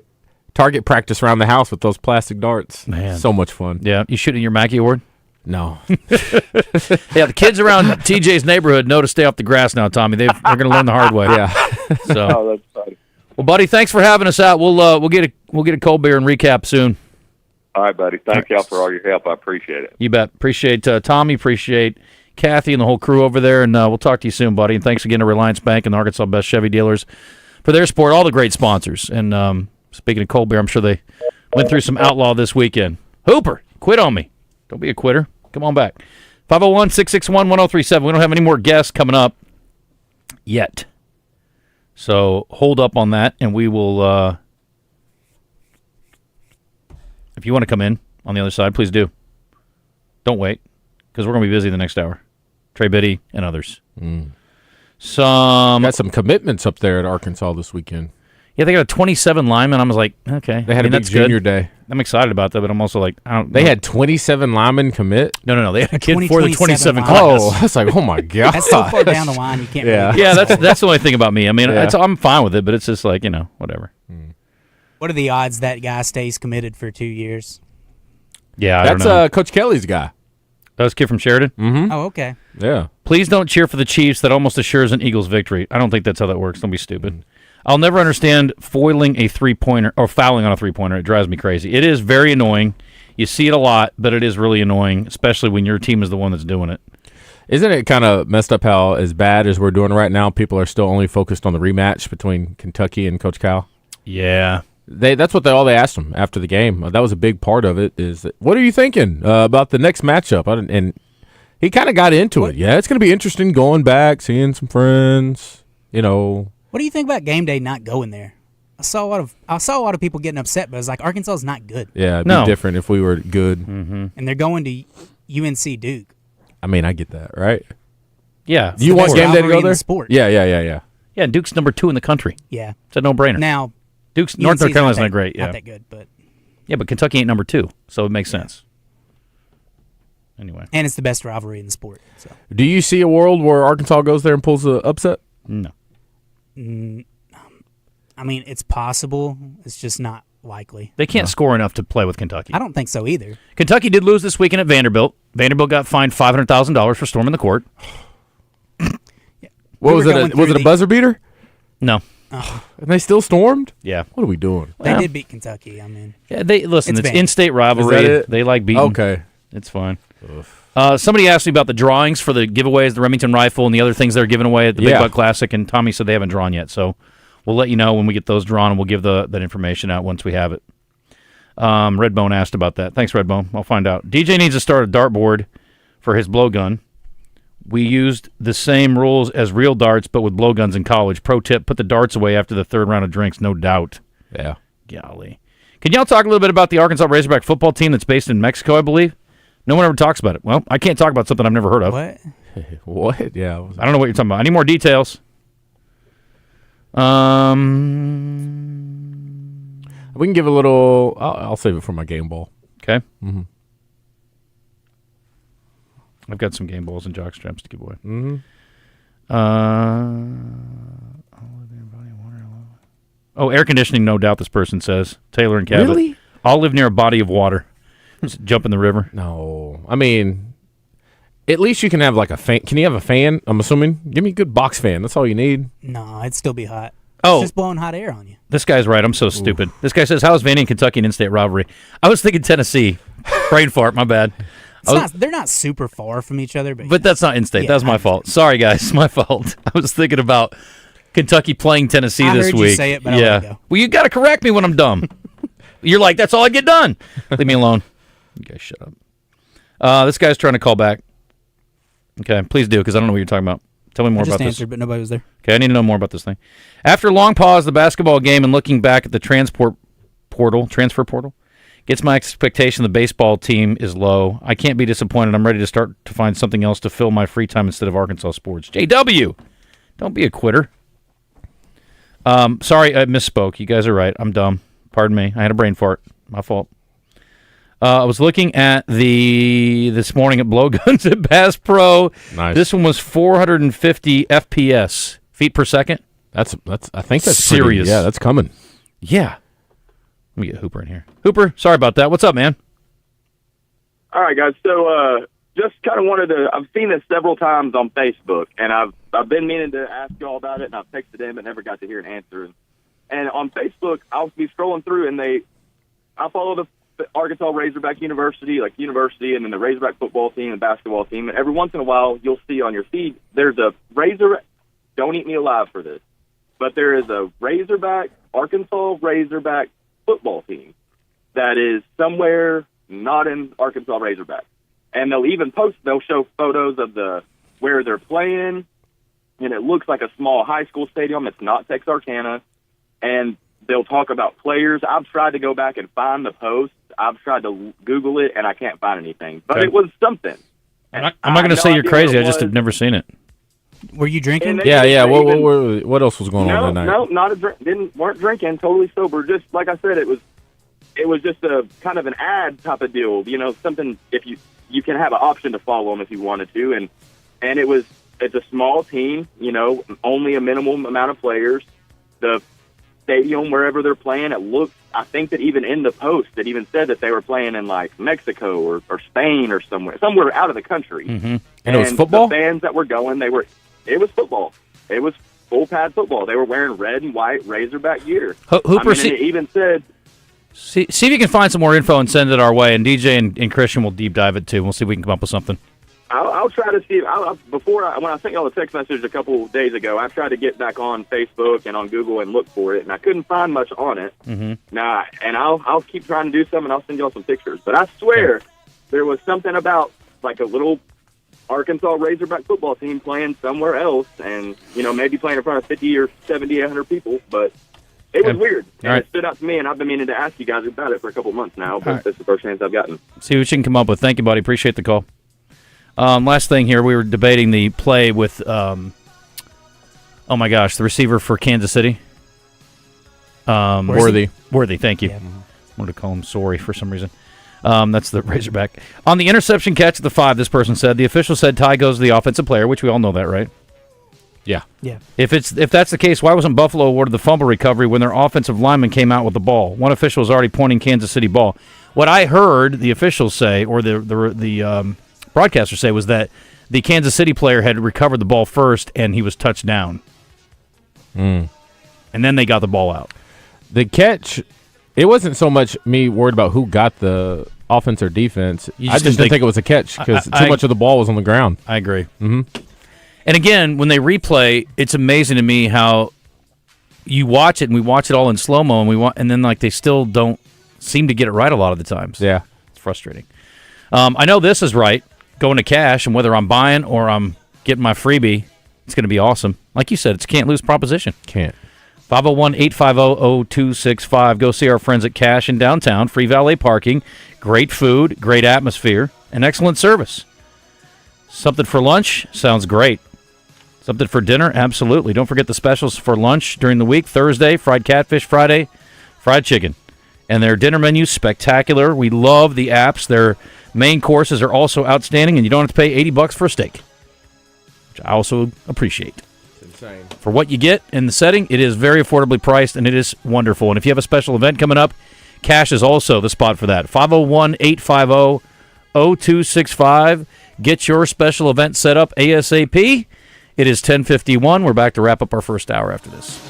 target practice around the house with those plastic darts. Man. So much fun. Yeah. You shooting your Mackey Award? No. Yeah, the kids around TJ's neighborhood know to stay off the grass now, Tommy. They're going to learn the hard way. Yeah. So. Oh, that's funny. Well, buddy, thanks for having us out. We'll get a cold beer and recap soon. All right, buddy. Thank y'all for all your help. I appreciate it. You bet. Appreciate Tommy. Appreciate Kathy and the whole crew over there. And we'll talk to you soon, buddy. And thanks again to Reliance Bank and the Arkansas Best Chevy dealers for their support. All the great sponsors. And speaking of cold beer, I'm sure they went through some outlaw this weekend. Hooper, quit on me. Don't be a quitter. Come on back. 501-661-1037. We don't have any more guests coming up yet. So hold up on that, and we will, if you want to come in on the other side, please do. Don't wait, because we're going to be busy the next hour. Trey, Biddy, and others. Got some commitments up there at Arkansas this weekend. Yeah, they got a 27 lineman. I was like, okay. They had a big junior day. I'm excited about that, but I'm also like, I don't. They had 27 linemen commit? No. They had a kid for the 27 class. Oh, I was like, oh my god. That's so far down the line, you can't. Yeah, really yeah. That's the only thing about me. I mean, I'm fine with it, but it's just like whatever. What are the odds that guy stays committed for 2 years? Yeah, I don't know. That's Coach Kelly's guy. That was a kid from Sheridan? Mm-hmm. Oh, okay. Yeah. Please don't cheer for the Chiefs. That almost assures an Eagles victory. I don't think that's how that works. Don't be stupid. I'll never understand foiling a three-pointer or fouling on a three-pointer. It drives me crazy. It is very annoying. You see it a lot, but it is really annoying, especially when your team is the one that's doing it. Isn't it kind of messed up how, as bad as we're doing right now, people are still only focused on the rematch between Kentucky and Coach Cal? Yeah. That's what they asked him after the game. That was a big part of it. Is that, what are you thinking about the next matchup? And he kind of got into it. Yeah, it's going to be interesting going back, seeing some friends. What do you think about game day not going there? I saw a lot of people getting upset, but it's like Arkansas is not good. Yeah, it'd be different if we were good. Mm-hmm. And they're going to UNC Duke. I mean, I get that, right? Yeah. Do you want game day to go there? Sport. Yeah. Yeah, Duke's number 2 in the country. Yeah. It's a no-brainer. Now, North Carolina's not great. Yeah. Not that good, but yeah, but Kentucky ain't number 2, so it makes sense. Anyway. And it's the best rivalry in the sport. So. Do you see a world where Arkansas goes there and pulls the upset? No. I mean, it's possible. It's just not likely. They can't score enough to play with Kentucky. I don't think so either. Kentucky did lose this weekend at Vanderbilt. Vanderbilt got fined $500,000 for storming the court. What was it? Was it a buzzer beater? No. Oh. And they still stormed? Yeah. What are we doing? They did beat Kentucky. I mean, yeah, it's banned. in-state rivalry. Is that it? They like beating. Okay. It's fine. Somebody asked me about the drawings for the giveaways, the Remington rifle, and the other things they're giving away at the Big Buck Classic, and Tommy said they haven't drawn yet. So we'll let you know when we get those drawn, and we'll give that information out once we have it. Redbone asked about that. Thanks, Redbone. I'll find out. DJ needs to start a dartboard for his blowgun. We used the same rules as real darts, but with blowguns in college. Pro tip, put the darts away after the third round of drinks, no doubt. Yeah. Golly. Can y'all talk a little bit about the Arkansas Razorback football team that's based in Mexico, I believe? No one ever talks about it. Well, I can't talk about something I've never heard of. what? What? Yeah. I don't know what you're talking about. I need more details. We can give a little. I'll save it for my game ball. Okay. Mm-hmm. I've got some game balls and jock straps to give away. Mm-hmm. Air conditioning, no doubt, this person says. Taylor and Cabot. Really? I'll live near a body of water. Just jump in the river. No. I mean, at least you can have like a fan. Can you have a fan? I'm assuming. Give me a good box fan. That's all you need. No, it'd still be hot. Oh. It's just blowing hot air on you. This guy's right. I'm so stupid. This guy says, how is Vandy and Kentucky an in-state rivalry? I was thinking Tennessee. Brain fart, my bad. They're not super far from each other. But that's not in-state. Yeah, That was my fault. Sorry, guys. My fault. I was thinking about Kentucky playing Tennessee I this heard week. you say it, but I'll let it go. Well, you got to correct me when I'm dumb. You're like, that's all I get done. Leave me alone. You guys shut up. This guy's trying to call back. Okay, please do, because I don't know what you're talking about. Tell me more about this. I just answered, but nobody was there. Okay, I need to know more about this thing. After a long pause, the basketball game, and looking back at the transfer portal, gets my expectation the baseball team is low. I can't be disappointed. I'm ready to start to find something else to fill my free time instead of Arkansas sports. JW, don't be a quitter. Sorry, I misspoke. You guys are right. I'm dumb. Pardon me. I had a brain fart. My fault. I was looking at this morning at blowguns at Bass Pro. Nice. This one was 450 FPS, feet per second. That's. I think that's serious. Yeah, that's coming. Yeah. Let me get Hooper in here. Hooper, sorry about that. What's up, man? All right, guys. So just kind of wanted to – I've seen this several times on Facebook, and I've been meaning to ask you all about it, and I've texted them but never got to hear an answer. And on Facebook, I'll be scrolling through, and I follow the Arkansas Razorback University, and then the Razorback football team and basketball team. And every once in a while, you'll see on your feed, there's a Razorback – don't eat me alive for this, but there is a Arkansas Razorback football team that is somewhere not in Arkansas Razorback. And they'll show photos of where they're playing, and it looks like a small high school stadium. It's not Texarkana. And they'll talk about players. I've tried to go back and find the post. I've tried to Google it, and I can't find anything. But It was something. I'm not going to say you're crazy. I just have never seen it. Were you drinking? Yeah. What else was going on that night? No, not a drink. Weren't drinking. Totally sober. Just like I said, it was just a kind of an ad type of deal. Something if you can have an option to follow them if you wanted to, and it's a small team. Only a minimum amount of players. The stadium wherever they're playing, it looks. I think that even in the post, it even said that they were playing in like Mexico or Spain or somewhere out of the country. Mm-hmm. And it was football. The fans that were going, it was football. It was full pad football. They were wearing red and white Razorback gear. Hooper, and it even said. See if you can find some more info and send it our way, and DJ and Christian will deep dive it too. We'll see if we can come up with something. I'll try to see. When I sent y'all a text message a couple days ago, I tried to get back on Facebook and on Google and look for it, and I couldn't find much on it. Mm-hmm. Nah, and I'll keep trying to do some, and I'll send y'all some pictures. But I swear there was something about like a little Arkansas Razorback football team playing somewhere else, and maybe playing in front of 50 or 70, 100 people, but. It was weird, and It stood out to me, and I've been meaning to ask you guys about it for a couple months now, but this is the first chance I've gotten. See what you can come up with. Thank you, buddy. Appreciate the call. Last thing here, we were debating the play with, the receiver for Kansas City. Worthy, thank you. Yeah. I wanted to call him Sorry for some reason. That's the Razorback. On the interception catch at the 5, this person said, the official said Ty goes to the offensive player, which we all know that, right? Yeah. If that's the case, why wasn't Buffalo awarded the fumble recovery when their offensive lineman came out with the ball? One official was already pointing Kansas City ball. What I heard the officials say, or the broadcaster say, was that the Kansas City player had recovered the ball first and he was touched down. And then they got the ball out. The catch, it wasn't so much me worried about who got the offense or defense. I just didn't think it was a catch because too much of the ball was on the ground. I agree. Mm-hmm. And again, when they replay, it's amazing to me how you watch it, and we watch it all in slow-mo, and then like they still don't seem to get it right a lot of the times. Yeah. It's frustrating. I know this is right, going to cash, and whether I'm buying or I'm getting my freebie, it's going to be awesome. Like you said, it's a can't-lose proposition. Can't. 501-850-0265. Go see our friends at Cash in downtown. Free valet parking, great food, great atmosphere, and excellent service. Something for lunch? Sounds great. Something for dinner? Absolutely. Don't forget the specials for lunch during the week. Thursday, fried catfish. Friday, fried chicken. And their dinner menu's spectacular. We love the apps. Their main courses are also outstanding, and you don't have to pay $80 for a steak, which I also appreciate. It's insane. For what you get in the setting, it is very affordably priced, and it is wonderful. And if you have a special event coming up, Cash is also the spot for that. 501-850-0265. Get your special event set up ASAP. It is 10:51. We're back to wrap up our first hour after this.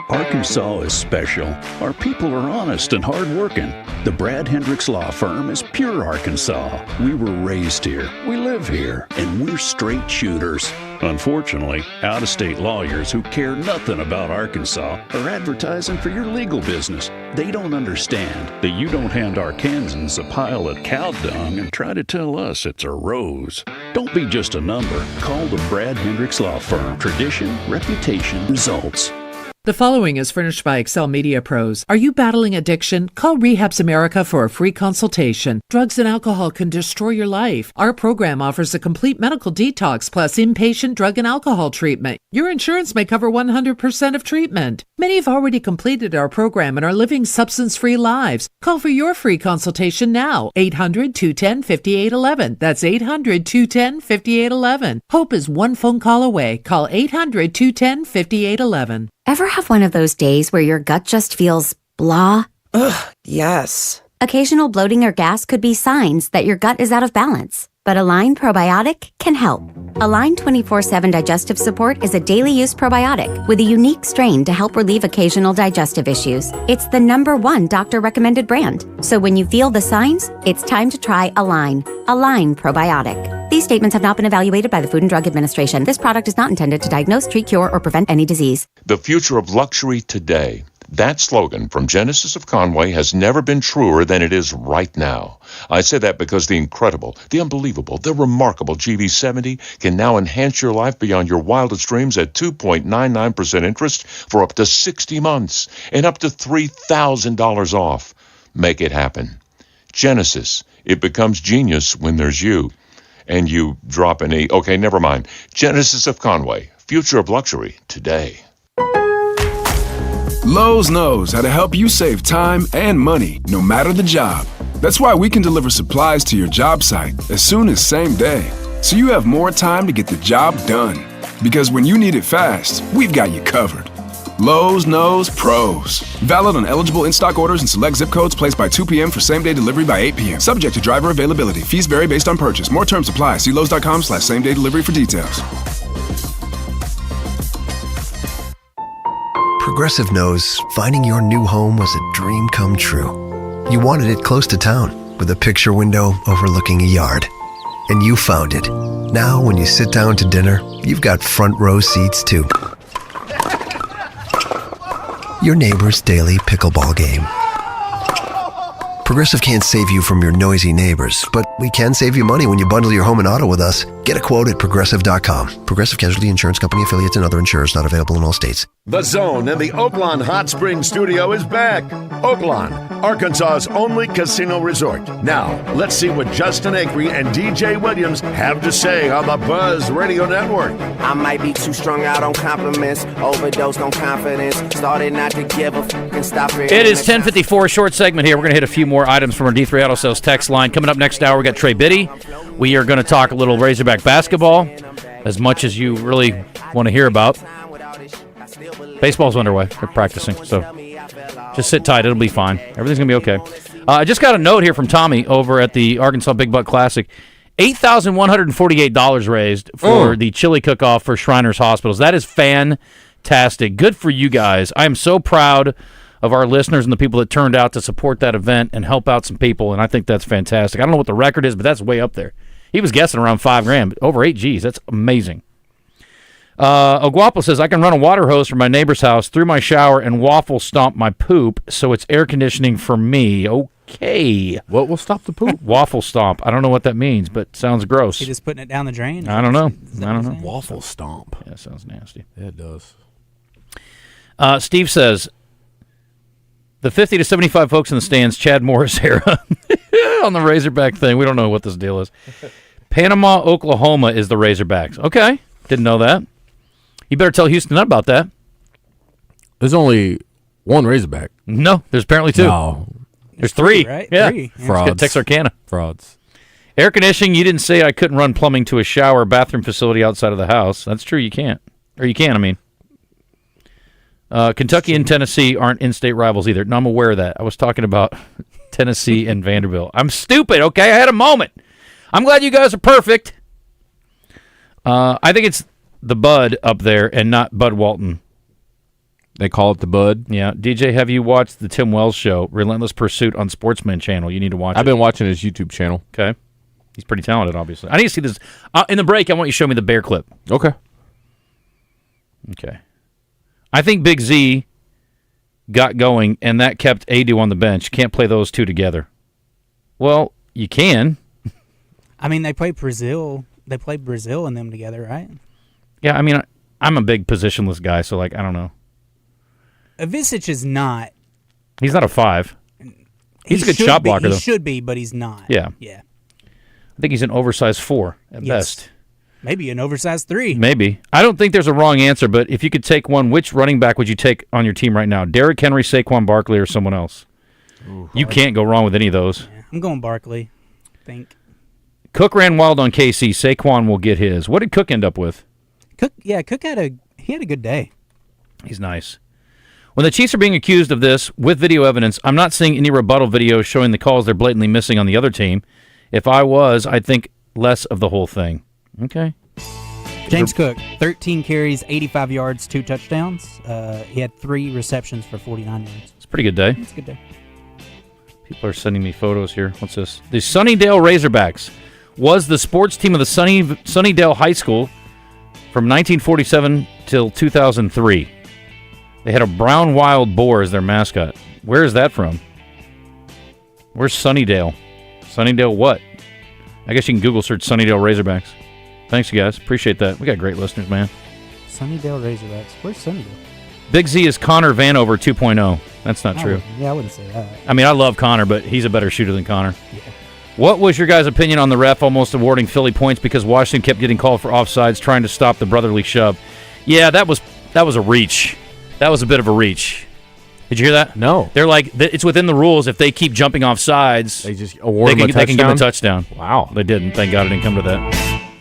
Arkansas is special. Our people are honest and hardworking. The Brad Hendricks Law Firm is pure Arkansas. We were raised here, we live here, and we're straight shooters. Unfortunately, out-of-state lawyers who care nothing about Arkansas are advertising for your legal business. They don't understand that you don't hand Arkansans a pile of cow dung and try to tell us it's a rose. Don't be just a number. Call the Brad Hendricks Law Firm. Tradition, reputation, results. The following is furnished by Excel Media Pros. Are you battling addiction? Call Rehabs America for a free consultation. Drugs and alcohol can destroy your life. Our program offers a complete medical detox plus inpatient drug and alcohol treatment. Your insurance may cover 100% of treatment. Many have already completed our program and are living substance-free lives. Call for your free consultation now. 800-210-5811. That's 800-210-5811. Hope is one phone call away. Call 800-210-5811. Ever have one of those days where your gut just feels blah? Ugh, yes. Occasional bloating or gas could be signs that your gut is out of balance. But Align Probiotic can help. Align 24/7 Digestive Support is a daily use probiotic with a unique strain to help relieve occasional digestive issues. It's the #1 doctor-recommended brand. So when you feel the signs, it's time to try Align. Align Probiotic. These statements have not been evaluated by the Food and Drug Administration. This product is not intended to diagnose, treat, cure, or prevent any disease. The future of luxury today. That slogan from Genesis of Conway has never been truer than it is right now. I say that because the incredible, the unbelievable, the remarkable GV70 can now enhance your life beyond your wildest dreams at 2.99% interest for up to 60 months and up to $3,000 off. Make it happen. Genesis, it becomes genius when there's you. And you drop an E. Okay, never mind. Genesis of Conway, future of luxury today. Lowe's knows how to help you save time and money, no matter the job. That's why we can deliver supplies to your job site as soon as same day, so you have more time to get the job done. Because when you need it fast, we've got you covered. Lowe's knows pros. Valid on eligible in-stock orders and select zip codes placed by 2 p.m. for same-day delivery by 8 p.m. Subject to driver availability. Fees vary based on purchase. More terms apply. See Lowe's.com/same-day delivery for details. Progressive knows finding your new home was a dream come true. You wanted it close to town, with a picture window overlooking a yard. And you found it. Now, when you sit down to dinner, you've got front row seats too. Your neighbor's daily pickleball game. Progressive can't save you from your noisy neighbors, but we can save you money when you bundle your home and auto with us. Get a quote at Progressive.com. Progressive Casualty Insurance Company affiliates and other insurers not available in all states. The Zone in the Oaklawn Hot Springs studio is back. Oaklawn, Arkansas's only casino resort. Now, let's see what Justin Acri and DJ Williams have to say on the Buzz Radio Network. I might be too strung out on compliments, overdosed on confidence, started not to give a f*** and stop it. It is 10:54, short segment here. We're going to hit a few more items from our D3 Auto Sales text line. Coming up next hour, we got Trey Biddy. We are going to talk a little Razorback basketball, as much as you really want to hear about. Baseball's underway. They're practicing, so just sit tight. It'll be fine. Everything's going to be okay. I just got a note here from Tommy over at the Arkansas Big Buck Classic. $8,148 raised for the chili cook-off for Shriners Hospitals. That is fantastic. Good for you guys. I am so proud of our listeners and the people that turned out to support that event and help out some people, and I think that's fantastic. I don't know what the record is, but that's way up there. He was guessing around $5,000, but over 8 G's. That's amazing. Oguapo says, I can run a water hose from my neighbor's house through my shower and waffle stomp my poop, so it's air conditioning for me. Okay. What will stop the poop? Waffle stomp. I don't know what that means, but sounds gross. You just putting it down the drain? I don't know. Waffle stomp. Yeah, sounds nasty. Yeah, it does. Steve says, the 50 to 75 folks in the stands, Chad Morris era on the Razorback thing. We don't know what this deal is. Panama, Oklahoma is the Razorbacks. Okay. Didn't know that. You better tell Houston about that. There's only one Razorback. No, there's apparently two. No. There's three. Right? Yeah. Three. Frauds. Texarkana. Frauds. Air conditioning, you didn't say I couldn't run plumbing to a shower or bathroom facility outside of the house. That's true, you can't. Or you can, I mean. Kentucky and Tennessee aren't in-state rivals either. No, I'm aware of that. I was talking about Tennessee and Vanderbilt. I'm stupid, okay? I had a moment. I'm glad you guys are perfect. I think it's the Bud up there and not Bud Walton. They call it the Bud? Yeah. DJ, have you watched the Tim Wells show, Relentless Pursuit on Sportsman Channel? You need to watch it. I've been watching his YouTube channel. Okay. He's pretty talented, obviously. I need to see this. In the break, I want you to show me the bear clip. Okay. Okay. I think Big Z got going, and that kept Adu on the bench. Can't play those two together. Well, you can. I mean, they played Brazil. They played Brazil and them together, right? Yeah, I mean, I'm a big positionless guy, so, I don't know. Ivicic is not. He's not a 5. He's a good shot blocker, though. He should be, but he's not. Yeah. Yeah. I think he's an oversized 4 at best. Maybe an oversized 3. Maybe. I don't think there's a wrong answer, but if you could take one, which running back would you take on your team right now? Derrick Henry, Saquon Barkley, or someone else? Ooh, you can't go wrong with any of those. Yeah, I'm going Barkley, I think. Cook ran wild on KC. Saquon will get his. What did Cook end up with? Cook had a good day. He's nice. When the Chiefs are being accused of this with video evidence, I'm not seeing any rebuttal videos showing the calls they're blatantly missing on the other team. If I was, I'd think less of the whole thing. Okay. James Cook, 13 carries, 85 yards, 2 touchdowns. He had 3 receptions for 49 yards. It's a pretty good day. It's a good day. People are sending me photos here. What's this? The Sunnydale Razorbacks was the sports team of the Sunnydale High School from 1947 till 2003. They had a brown wild boar as their mascot. Where is that from? Where's Sunnydale? Sunnydale what? I guess you can Google search Sunnydale Razorbacks. Thanks, you guys. Appreciate that. We got great listeners, man. Sunnydale Razorbacks. Where's Sunnydale? Big Z is Connor Vanover 2.0. That's not true. I wouldn't say that. I mean, I love Connor, but he's a better shooter than Connor. Yeah. What was your guys' opinion on the ref almost awarding Philly points because Washington kept getting called for offsides trying to stop the brotherly shove? Yeah, that was a reach. That was a bit of a reach. Did you hear that? No. They're like, it's within the rules. If they keep jumping off sides, they just award them a touchdown? They can give them a touchdown. Wow. They didn't. Thank God it didn't come to that.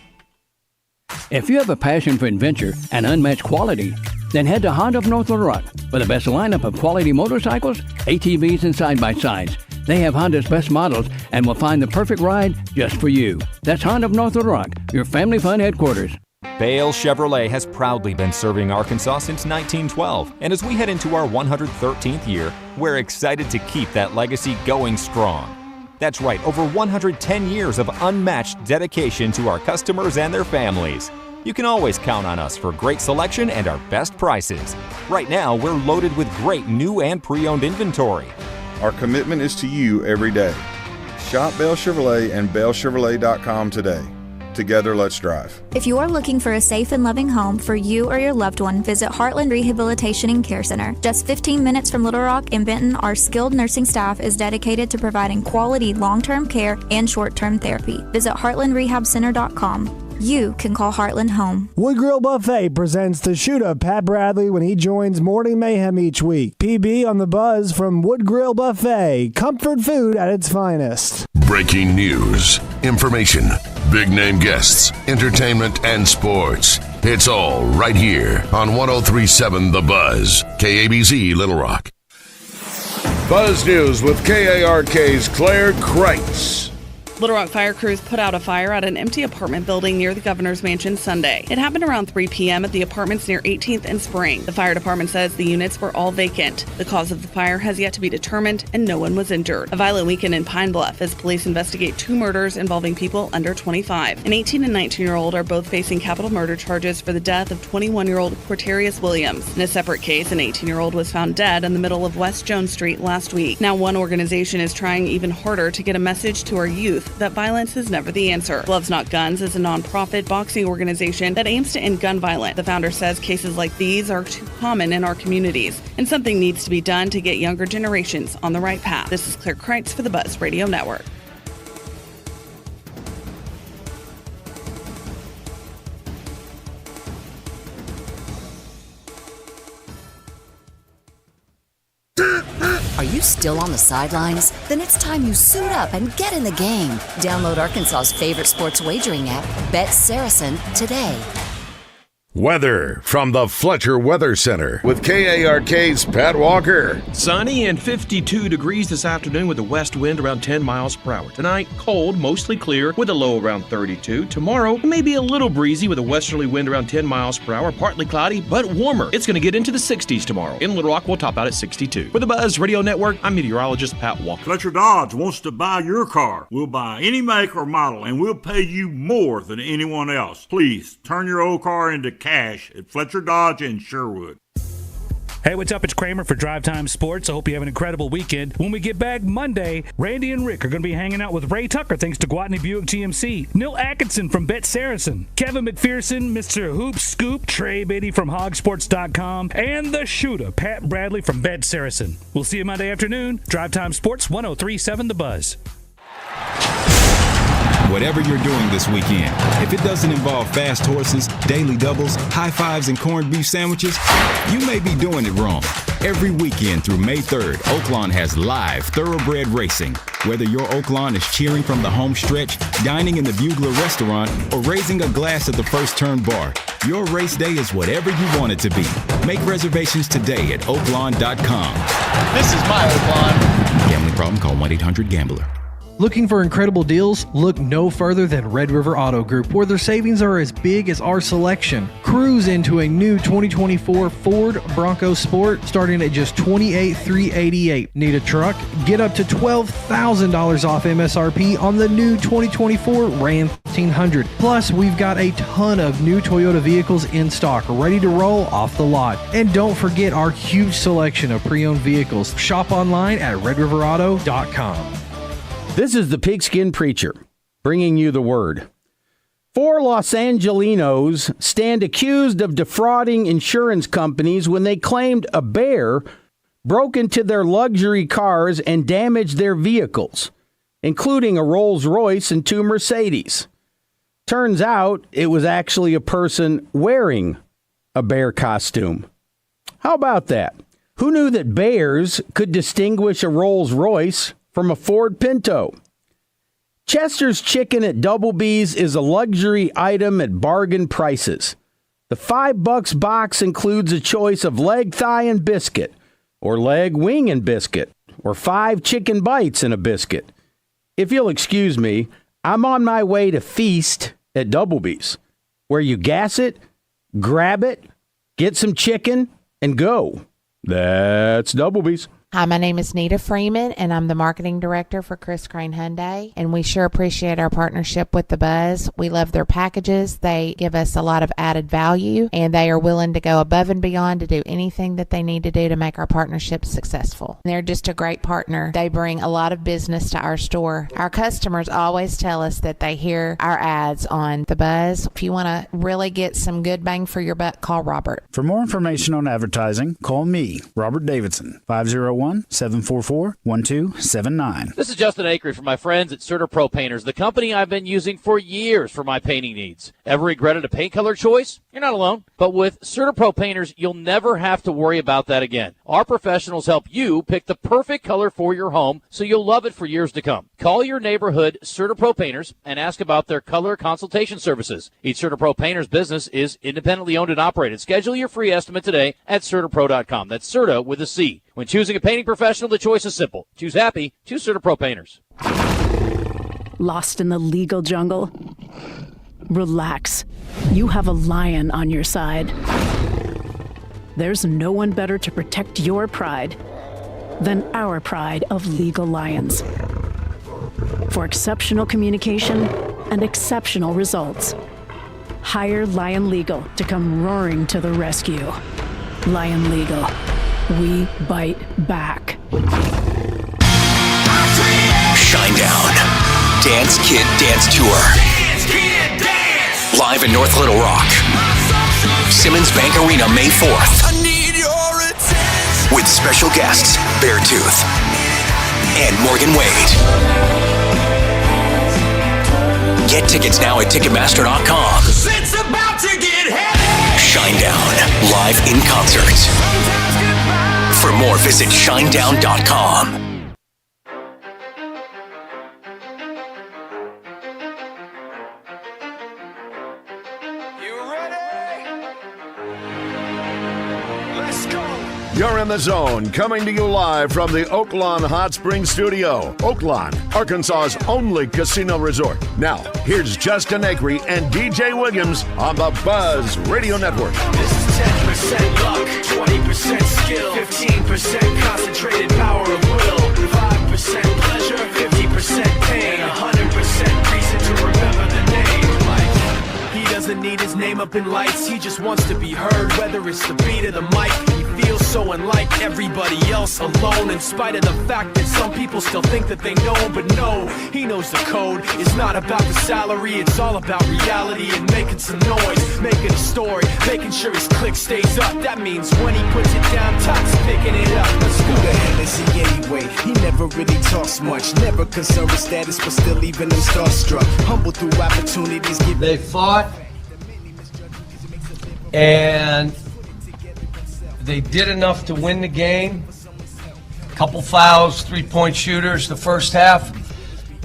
If you have a passion for adventure and unmatched quality, then head to Honda of North Little Rock for the best lineup of quality motorcycles, ATVs, and side-by-sides. They have Honda's best models and will find the perfect ride just for you. That's Honda of North Little Rock, your family fun headquarters. Bale Chevrolet has proudly been serving Arkansas since 1912, and as we head into our 113th year, we're excited to keep that legacy going strong. That's right, over 110 years of unmatched dedication to our customers and their families. You can always count on us for great selection and our best prices. Right now, we're loaded with great new and pre-owned inventory. Our commitment is to you every day. Shop Bale Chevrolet and BaleChevrolet.com today. Together, let's drive. If you are looking for a safe and loving home for you or your loved one, visit Heartland Rehabilitation and Care Center. Just 15 minutes from Little Rock and Benton, our skilled nursing staff is dedicated to providing quality long-term care and short-term therapy. Visit heartlandrehabcenter.com. You can call Heartland home. Wood Grill Buffet presents the shoot-up Pat Bradley when he joins Morning Mayhem each week. PB on the buzz from Wood Grill Buffet. Comfort food at its finest. Breaking news, information, big-name guests, entertainment, and sports. It's all right here on 103.7 The Buzz, KABZ Little Rock. Buzz News with KARK's Claire Kreitz. Little Rock fire crews put out a fire at an empty apartment building near the governor's mansion Sunday. It happened around 3 p.m. at the apartments near 18th and Spring. The fire department says the units were all vacant. The cause of the fire has yet to be determined, and no one was injured. A violent weekend in Pine Bluff as police investigate 2 murders involving people under 25. An 18 and 19-year-old are both facing capital murder charges for the death of 21-year-old Quarterius Williams. In a separate case, an 18-year-old was found dead in the middle of West Jones Street last week. Now one organization is trying even harder to get a message to our youth that violence is never the answer. Gloves Not Guns is a nonprofit boxing organization that aims to end gun violence. The founder says cases like these are too common in our communities, and something needs to be done to get younger generations on the right path. This is Claire Kreitz for the Buzz Radio Network. Are you still on the sidelines? Then it's time you suit up and get in the game. Download Arkansas's favorite sports wagering app, Bet Saracen, today. Weather from the Fletcher Weather Center with KARK's Pat Walker. Sunny and 52 degrees this afternoon with a west wind around 10 miles per hour. Tonight, cold, mostly clear with a low around 32. Tomorrow, maybe a little breezy with a westerly wind around 10 miles per hour. Partly cloudy, but warmer. It's going to get into the 60s tomorrow. In Little Rock, we'll top out at 62. For the Buzz Radio Network, I'm meteorologist Pat Walker. Fletcher Dodge wants to buy your car. We'll buy any make or model, and we'll pay you more than anyone else. Please, turn your old car into cash at Fletcher Dodge in Sherwood. Hey, what's up? It's Kramer for Drive Time Sports. I hope you have an incredible weekend. When we get back Monday, Randy and Rick are going to be hanging out with Ray Tucker thanks to Gwatney Buick GMC, Neil Atkinson from Bet Saracen, Kevin McPherson, Mr. Hoop Scoop, Trey Biddy from hogsports.com, and the shooter, Pat Bradley from Bet Saracen. We'll see you Monday afternoon. Drive Time Sports, 103.7 The Buzz. Whatever you're doing this weekend, if it doesn't involve fast horses, daily doubles, high fives, and corned beef sandwiches, you may be doing it wrong. Every weekend through May 3rd, Oaklawn has live thoroughbred racing. Whether your Oaklawn is cheering from the home stretch, dining in the Bugler restaurant, or raising a glass at the First Turn bar, your race day is whatever you want it to be. Make reservations today at oaklawn.com. This is my Oaklawn. Gambling problem? Call 1-800-GAMBLER. Looking for incredible deals? Look no further than Red River Auto Group, where their savings are as big as our selection. Cruise into a new 2024 Ford Bronco Sport starting at just $28,388. Need a truck? Get up to $12,000 off MSRP on the new 2024 Ram 1500. Plus, we've got a ton of new Toyota vehicles in stock, ready to roll off the lot. And don't forget our huge selection of pre-owned vehicles. Shop online at redriverauto.com. This is the Pigskin Preacher, bringing you the word. 4 Los Angelinos stand accused of defrauding insurance companies when they claimed a bear broke into their luxury cars and damaged their vehicles, including a Rolls-Royce and 2 Mercedes. Turns out it was actually a person wearing a bear costume. How about that? Who knew that bears could distinguish a Rolls-Royce from a Ford Pinto? Chester's Chicken at Double B's is a luxury item at bargain prices. The $5 box includes a choice of leg, thigh, and biscuit, or leg, wing, and biscuit, or 5 chicken bites and a biscuit. If you'll excuse me, I'm on my way to Feast at Double B's, where you gas it, grab it, get some chicken, and go. That's Double B's. Hi, my name is Nita Freeman, and I'm the marketing director for Chris Crane Hyundai, and we sure appreciate our partnership with The Buzz. We love their packages. They give us a lot of added value, and they are willing to go above and beyond to do anything that they need to do to make our partnership successful. They're just a great partner. They bring a lot of business to our store. Our customers always tell us that they hear our ads on The Buzz. If you want to really get some good bang for your buck, call Robert. For more information on advertising, call me, Robert Davidson, 501-744-1279. This is Justin Acri from my friends at CertaPro Painters, the company I've been using for years for my painting needs. Ever regretted a paint color choice? You're not alone. But with CertaPro Painters, you'll never have to worry about that again. Our professionals help you pick the perfect color for your home so you'll love it for years to come. Call your neighborhood CertaPro Painters and ask about their color consultation services. Each CertaPro Painters business is independently owned and operated. Schedule your free estimate today at CertaPro.com. That's Certa with a C. When choosing a painting professional, the choice is simple. Choose happy. Choose CertaPro Painters. Lost in the legal jungle? Relax. You have a lion on your side. There's no one better to protect your pride than our pride of Legal Lions. For exceptional communication and exceptional results, hire Lion Legal to come roaring to the rescue. Lion Legal. We bite back. Shinedown. Dance Kid Dance Tour. Live in North Little Rock. Simmons Bank Arena, May 4th. With special guests, Beartooth and Morgan Wade. Get tickets now at Ticketmaster.com. It's about to get heavy. Shinedown, live in concert. For more, visit Shinedown.com. You're in the zone, coming to you live from the Oaklawn Hot Springs Studio. Oaklawn, Arkansas's only casino resort. Now, here's Justin Acri and DJ Williams on the Buzz Radio Network. This is 10% luck, 20% skill, 15% concentrated power of will, 5% pleasure, 50% pain, 100% reason to remember the name. He doesn't need his name up in lights, he just wants to be heard, whether it's the beat or the mic. He feels so unlike everybody else, alone, in spite of the fact that some people still think that they know, but no, he he knows the code. It's not about the salary, it's all about reality and making some noise, making a story, making sure his click stays up. That means when he puts it down, Todd's picking it up. Let's go. Who the hell is he anyway? He never really talks much, never concerned with status, but still leaving them starstruck. Humble through opportunities. They fought, and they did enough to win the game. Couple fouls, three-point shooters the first half.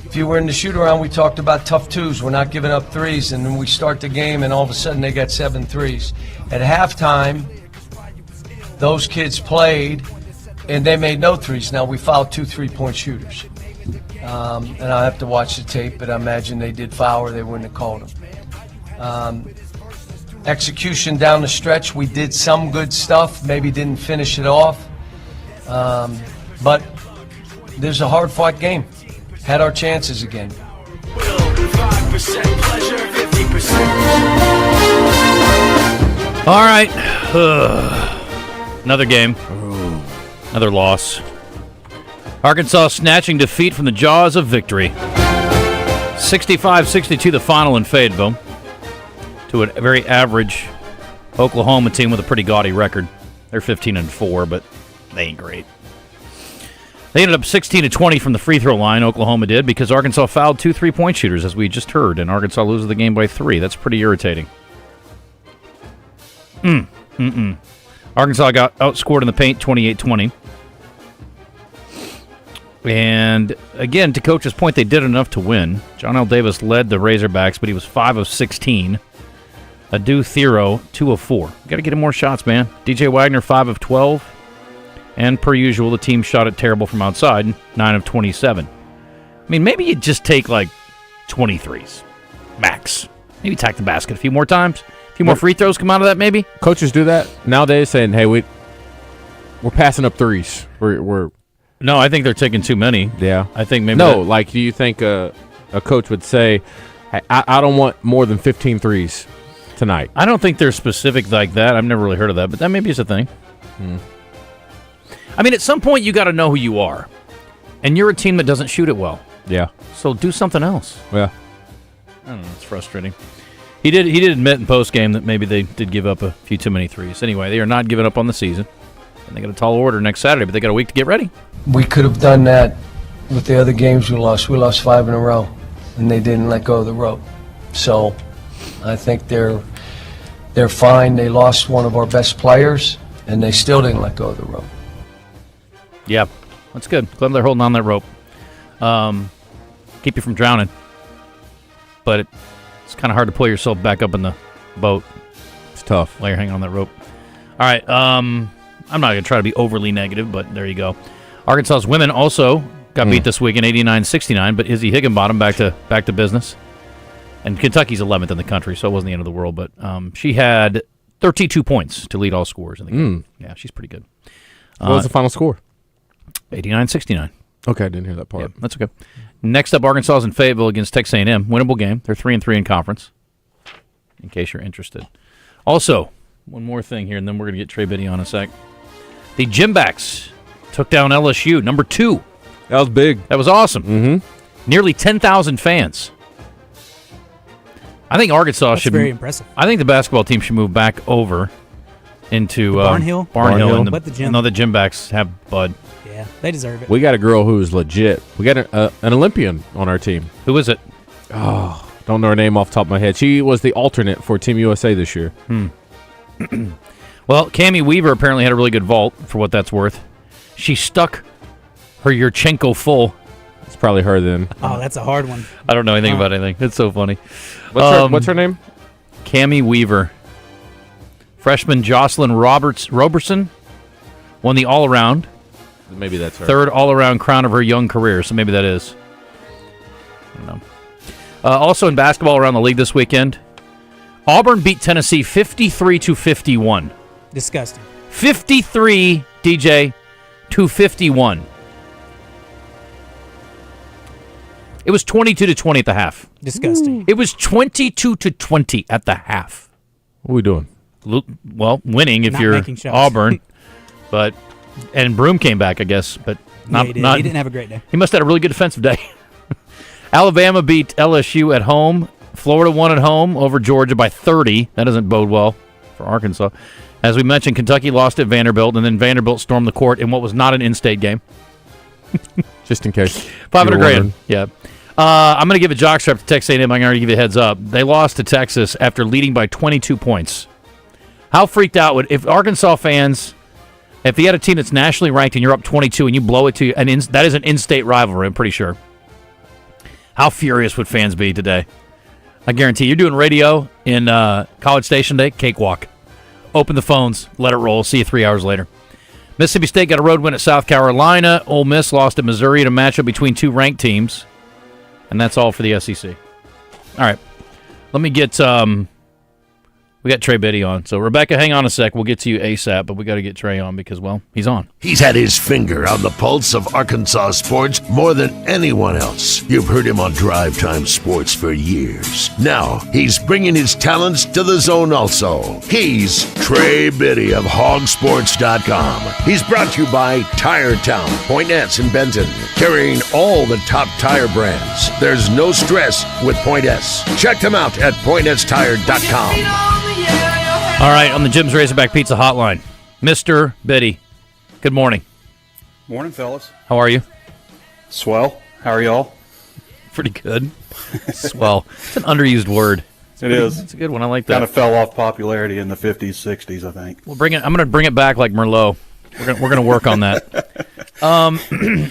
If you were in the shoot-around, we talked about tough twos. We're not giving up threes, and then we start the game, and all of a sudden they got 7 threes. At halftime, those kids played, and they made no threes. Now, we fouled 2 3-point shooters. And I'll have to watch the tape, but I imagine they did foul or they wouldn't have called them. Execution down the stretch, we did some good stuff, maybe didn't finish it off. But there's a hard-fought game. Had our chances again. 5% pleasure, 50%. All right. Another game. Another loss. Arkansas snatching defeat from the jaws of victory. 65-62 the final in Fayetteville. To a very average Oklahoma team with a pretty gaudy record. They're 15-4, but they ain't great. They ended up 16-20 from the free throw line, Oklahoma did, because Arkansas fouled 2 3-point shooters, as we just heard, and Arkansas loses the game by 3. That's pretty irritating. Arkansas got outscored in the paint 28-20. And, again, to Coach's point, they did enough to win. John L. Davis led the Razorbacks, but he was 5 of 16. Adu Thero, 2 of 4. Got to get him more shots, man. DJ Wagner, 5 of 12. And, per usual, the team shot it terrible from outside, 9 of 27. I mean, maybe you just take, 23s. Max. Maybe attack the basket a few more times. A few more free throws come out of that, maybe. Coaches do that nowadays, saying, hey, we're passing up threes. No, I think they're taking too many. Yeah. I think maybe. No, do you think a coach would say, hey, I don't want more than 15 threes tonight? I don't think they're specific like that. I've never really heard of that, but that maybe is a thing. I mean, at some point, you got to know who you are. And you're a team that doesn't shoot it well. Yeah. So do something else. Yeah. I don't know. It's frustrating. He did admit in postgame that maybe they did give up a few too many threes. Anyway, they are not giving up on the season. And they got a tall order next Saturday, but they got a week to get ready. We could have done that with the other games we lost. We lost 5 in a row, and they didn't let go of the rope. So I think they're fine. They lost one of our best players, and they still didn't let go of the rope. Yeah, that's good. Glad they're holding on that rope. Keep you from drowning. But it's kind of hard to pull yourself back up in the boat. It's tough. While you're hanging on that rope. All right, I'm not going to try to be overly negative, but there you go. Arkansas's women also got beat this week in 89-69, but Izzy Higginbottom back to business. And Kentucky's 11th in the country, so it wasn't the end of the world, but she had 32 points to lead all scorers in the game. Yeah, she's pretty good. What was the final score? 89-69. Okay, I didn't hear that part. Yeah, that's okay. Next up, Arkansas is in Fayetteville against Texas A&M. Winnable game. They're 3-3 in conference, in case you're interested. Also, one more thing here, and then we're going to get Trey Biddy on in a sec. The Gymbacks took down LSU, number 2. That was big. That was awesome. Nearly 10,000 fans. I think Arkansas That's should. Very impressive. I think the basketball team should move back over into Barnhill. And Let the gym. the Gymbacks have Bud. Yeah, they deserve it. We got a girl who is legit. We got an Olympian on our team. Who is it? Oh, don't know her name off the top of my head. She was the alternate for Team USA this year. Well, Cammie Weaver apparently had a really good vault, for what that's worth. She stuck her Yurchenko full. It's probably her then. Oh, that's a hard one. I don't know anything about anything. It's so funny. What's her name? Cammie Weaver. Freshman Jocelyn Robertson won the all-around. Maybe that's her. Third all-around crown of her young career, so maybe that is. I don't know. Also in basketball around the league this weekend, Auburn beat Tennessee 53-51. Disgusting. 53, DJ, to 51. It was 22-20 at the half. Disgusting. It was 22-20 at the half. What are we doing? Well, winning if Not you're making shots. Auburn, and Broom came back, I guess, but not. He did. Not, He didn't have a great day. He must have had a really good defensive day. Alabama beat LSU at home. Florida won at home over Georgia by 30. That doesn't bode well for Arkansas. As we mentioned, Kentucky lost at Vanderbilt, and then Vanderbilt stormed the court in what was not an in-state game. Just in case. $500,000. Yeah. I'm going to give a jockstrap to Texas A&M. I'm going to give you a heads up. They lost to Texas after leading by 22 points. How freaked out would if Arkansas fans, if they had a team that's nationally ranked and you're up 22 and you blow it to that is an in-state rivalry, I'm pretty sure. How furious would fans be today? I guarantee you're doing radio in College Station Day, cakewalk. Open the phones, let it roll. See you 3 hours later. Mississippi State got a road win at South Carolina. Ole Miss lost at Missouri in a matchup between two ranked teams. And that's all for the SEC. All right. Let me get we got Trey Biddy on. So, Rebecca, hang on a sec. We'll get to you ASAP, but we got to get Trey on because, well, he's on. He's had his finger on the pulse of Arkansas sports more than anyone else. You've heard him on Drive Time Sports for years. Now, he's bringing his talents to the zone also. He's Trey Biddy of Hogsports.com. He's brought to you by Tire Town, Point S in Benton, carrying all the top tire brands. There's no stress with Point S. Check them out at pointstire.com. All right, on the Jim's Razorback Pizza Hotline, Mr. Biddy. Good morning. Morning, fellas. How are you? Swell. How are y'all? Pretty good. Swell. It's an underused word. It is. It's a good one. I like that. Kind of fell off popularity in the 50s, 60s, I think. We'll bring it. I'm going to bring it back like Merlot. We're going to work on that. All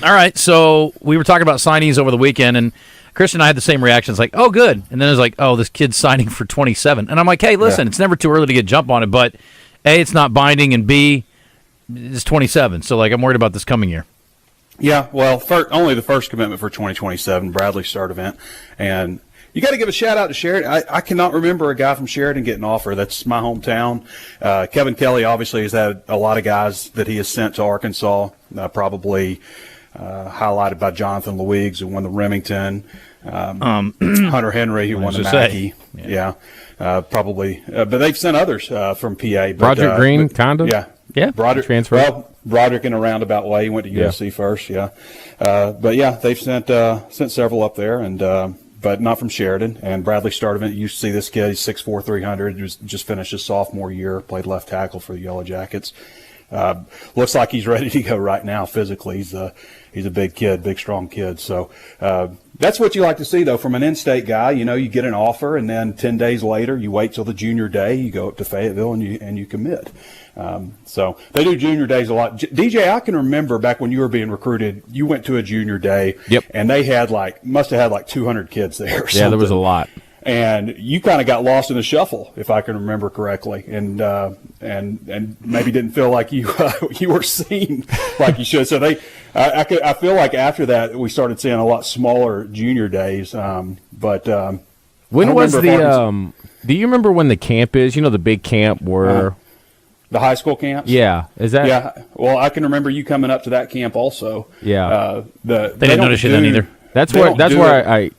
right, so we were talking about signees over the weekend, and Chris and I had the same reactions, like, oh, good. And then it was like, oh, this kid's signing for 27. And I'm like, hey, listen, It's never too early to get jump on it, but A, it's not binding, and B, it's 27. So, like, I'm worried about this coming year. Yeah, well, only the first commitment for 2027, Bradley Start event. And you got to give a shout-out to Sheridan. I cannot remember a guy from Sheridan getting an offer. That's my hometown. Kevin Kelly obviously has had a lot of guys that he has sent to Arkansas, probably highlighted by Jonathan Lewigs, who won the Remington. Hunter Henry, who won the Mackey. Probably. But they've sent others from PA. But, Broderick Green, kind of? Yeah. Broderick transfer. Well, Broderick in a roundabout way. He went to USC first, but, yeah, they've sent several up there, and but not from Sheridan. And Bradley Start event, you see this kid, he's 6'4", 300, just finished his sophomore year, played left tackle for the Yellow Jackets. Looks like he's ready to go right now physically. He's a big kid, big, strong kid. So that's what you like to see, though, from an in-state guy. You know, you get an offer, and then 10 days later, you wait till the junior day, you go up to Fayetteville, and you commit. So they do junior days a lot. DJ, I can remember back when you were being recruited, you went to a junior day, and they had must have had 200 kids there. Or yeah, there was a lot. And you kind of got lost in the shuffle, if I can remember correctly, and maybe didn't feel like you were seen like you should. So I feel like after that we started seeing a lot smaller junior days. When was the? Do you remember when the camp is? You know, the big camp where the high school camps. Yeah, is that? Yeah. Well, I can remember you coming up to that camp also. Yeah. They didn't notice you then either. That's where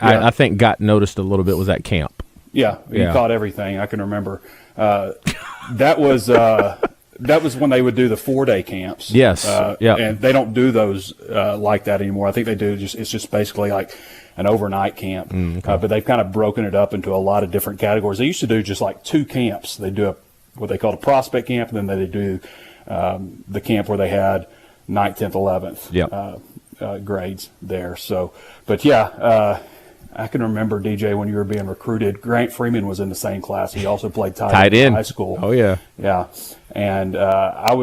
I think got noticed a little bit was that camp. Yeah, you caught everything. I can remember. That was when they would do the 4-day camps. Yes. And they don't do those like that anymore. I think they do it's just basically like an overnight camp. But they've kind of broken it up into a lot of different categories. They used to do just like 2 camps. They do what they called a prospect camp, and then they do the camp where they had 9th, 10th, 11th grades there. So, but I can remember, DJ, when you were being recruited, Grant Freeman was in the same class. He also played tight end in high school. Oh, yeah. Yeah. And I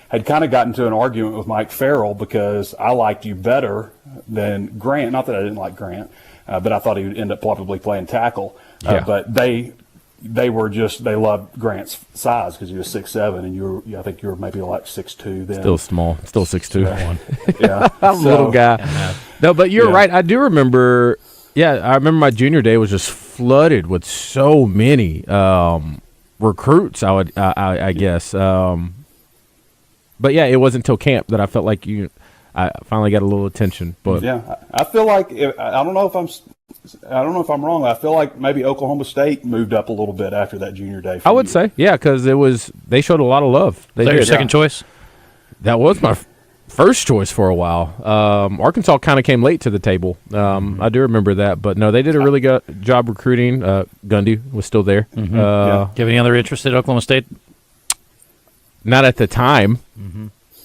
had kind of gotten into an argument with Mike Farrell because I liked you better than Grant. Not that I didn't like Grant, but I thought he would end up probably playing tackle. But they loved Grant's size because he was 6'7", and I think you were maybe like 6'2" then. Still small. Still 6'2". Yeah. I'm a little guy. No, but you're right. I do remember – I remember my junior day was just flooded with so many recruits, I guess. But, yeah, it wasn't until camp that I felt like I finally got a little attention. But yeah, I feel like I don't know if I'm wrong. I feel like maybe Oklahoma State moved up a little bit after that junior day. I would say, because they showed a lot of love. Is that your second choice? That was my first choice for a while. Arkansas kind of came late to the table. I do remember that, but no, they did a really good job recruiting. Gundy was still there. Do you have any other interest at Oklahoma State? Not at the time,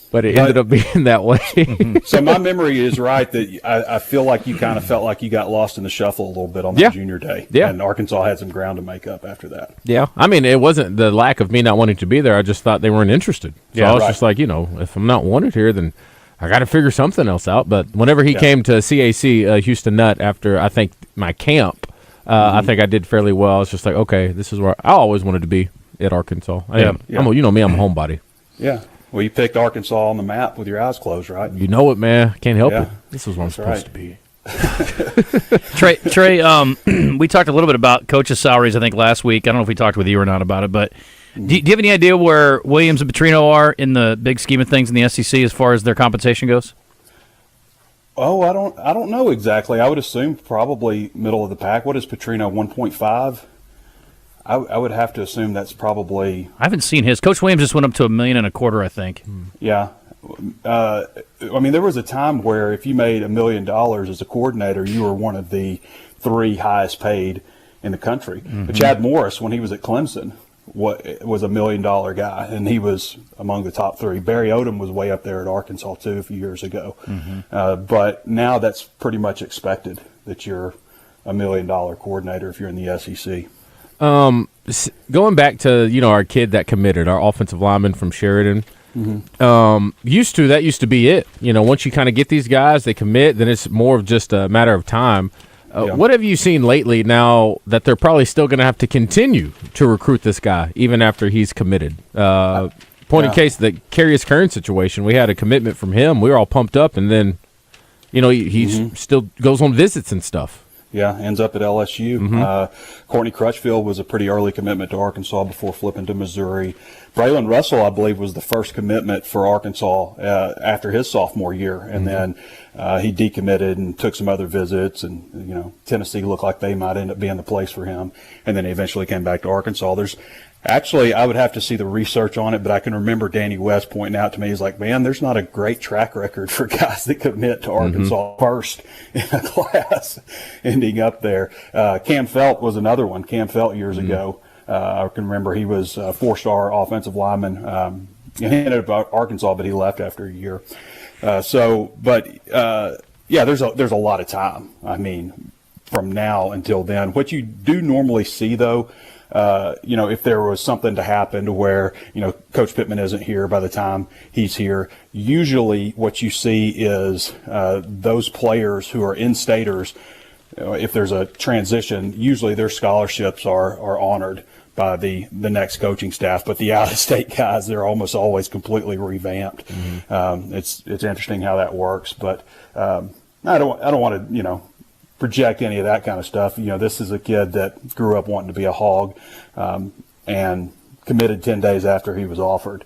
but it ended up being that way. So my memory is right that I feel like you kind of felt like you got lost in the shuffle a little bit on that junior day. Yeah. And Arkansas had some ground to make up after that. Yeah. I mean, it wasn't the lack of me not wanting to be there. I just thought they weren't interested. So I was just like, if I'm not wanted here, then I got to figure something else out. But whenever he came to CAC, Houston Nutt, after I think my camp, I think I did fairly well. It's just like, okay, this is where I always wanted to be at Arkansas. I'm a homebody. Yeah. Well, you picked Arkansas on the map with your eyes closed, right? You know it, man. Can't help it. This is what I'm supposed to be. Trey, we talked a little bit about coaches' salaries, I think, last week. I don't know if we talked with you or not about it, but do you have any idea where Williams and Petrino are in the big scheme of things in the SEC as far as their compensation goes? Oh, I don't know exactly. I would assume probably middle of the pack. What is Petrino, 1.5? I would have to assume that's probably. I haven't seen his. Coach Williams just went up to $1.25 million, I think. Yeah. I mean, there was a time where if you made $1 million as a coordinator, you were one of the 3 highest paid in the country. But Chad Morris, when he was at Clemson, was $1 million guy, and he was among the top 3. Barry Odom was way up there at Arkansas too a few years ago. But now that's pretty much expected that you're $1 million coordinator if you're in the SEC. Going back to our kid that committed, our offensive lineman from Sheridan. Used to be it. Once you kind of get these guys, they commit, then it's more of just a matter of time. What have you seen lately now that they're probably still going to have to continue to recruit this guy even after he's committed? Point in case, the Carius Kern situation, we had a commitment from him. We were all pumped up, and then he still goes on visits and stuff. Yeah, ends up at LSU. Courtney Crutchfield was a pretty early commitment to Arkansas before flipping to Missouri. Braylon Russell, I believe, was the first commitment for Arkansas after his sophomore year, and then he decommitted and took some other visits, and Tennessee looked like they might end up being the place for him, and then he eventually came back to Arkansas. Actually, I would have to see the research on it, but I can remember Danny West pointing out to me, he's like, man, there's not a great track record for guys that commit to Arkansas first in a class ending up there. Cam Felt was another one. Cam Felt years ago. I can remember he was a 4-star offensive lineman. He ended up at Arkansas, but he left after a year. There's a lot of time. I mean, from now until then. What you do normally see, though, if there was something to happen to where, Coach Pittman isn't here by the time he's here, usually what you see is those players who are in-staters, if there's a transition, usually their scholarships are honored by the next coaching staff. But the out-of-state guys, they're almost always completely revamped. It's interesting how that works. But I don't want to, project any of that kind of stuff. This is a kid that grew up wanting to be a Hog and committed 10 days after he was offered,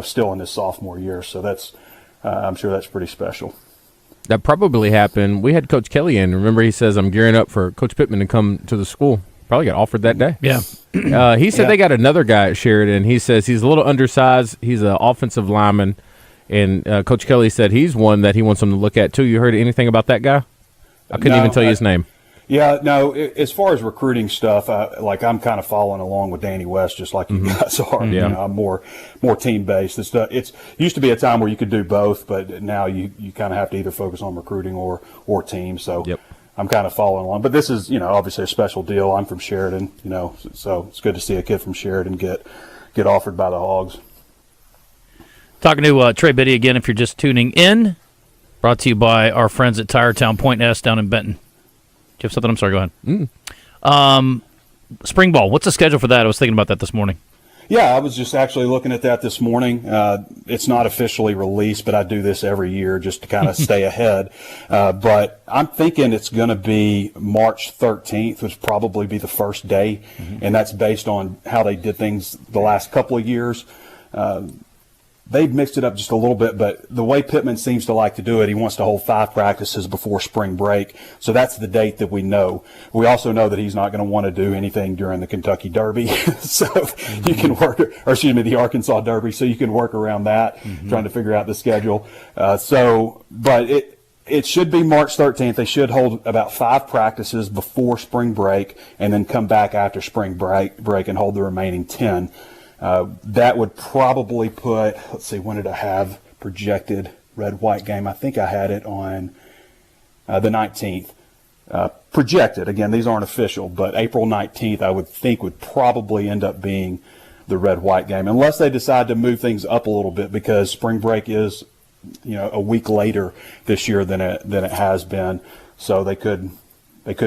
still in his sophomore year. So that's, I'm sure that's pretty special. That probably happened. We had Coach Kelly in. Remember, he says, I'm gearing up for Coach Pittman to come to the school. Probably got offered that day. Yeah. He said they got another guy at Sheridan. He says he's a little undersized. He's an offensive lineman. And Coach Kelly said he's one that he wants them to look at, too. You heard anything about that guy? I couldn't even tell you his name. Yeah, no, as far as recruiting stuff, I'm kind of following along with Danny West, just like you guys are. Yeah. I'm more team-based. It's used to be a time where you could do both, but now you kind of have to either focus on recruiting or team. So I'm kind of following along. But this is, obviously a special deal. I'm from Sheridan, so it's good to see a kid from Sheridan get offered by the Hogs. Talking to Trey Biddy again, if you're just tuning in. Brought to you by our friends at Tire Town Point S down in Benton. Do you have something? I'm sorry, go ahead. Spring ball, what's the schedule for that? I was thinking about that this morning. Yeah, I was just actually looking at that this morning. It's not officially released, but I do this every year just to kind of stay ahead. But I'm thinking it's going to be March 13th, which probably be the first day, and that's based on how they did things the last couple of years. they've mixed it up just a little bit, but the way Pittman seems to like to do it, he wants to hold 5 practices before spring break. So that's the date that we know. We also know that he's not going to want to do anything during the Kentucky Derby. So you can work, or excuse me, the Arkansas Derby. So you can work around that, trying to figure out the schedule. But it should be March 13th. They should hold about 5 practices before spring break and then come back after spring break and hold the remaining 10. That would probably put, let's see, when did I have projected red-white game? I think I had it on the 19th. Projected, again, these aren't official, but April 19th I would think would probably end up being the red-white game, unless they decide to move things up a little bit, because spring break is, a week later this year than it has been. So they could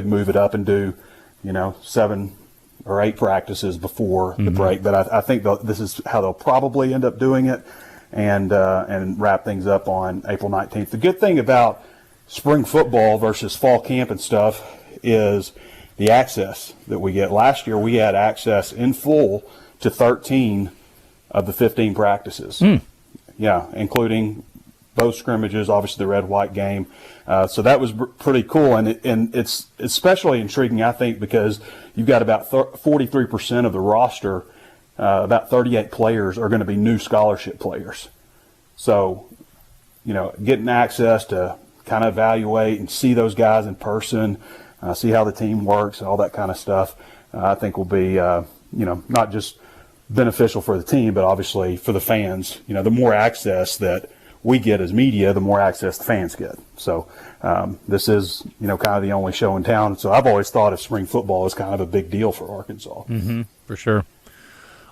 move it up and do, 7 or 8 practices before the break. But I think this is how they'll probably end up doing it, and wrap things up on April 19th. The good thing about spring football versus fall camp and stuff is the access that we get. Last year we had access in full to 13 of the 15 practices. Yeah, including both scrimmages, obviously the red-white game. So that was pretty cool, and it's especially intriguing, I think, because you've got about 43% of the roster, about 38 players are going to be new scholarship players. So, getting access to kind of evaluate and see those guys in person, see how the team works, all that kind of stuff, I think will be, not just beneficial for the team, but obviously for the fans. The more access that we get as media, the more access the fans get. So this is, kind of the only show in town. So I've always thought of spring football as kind of a big deal for Arkansas. For sure.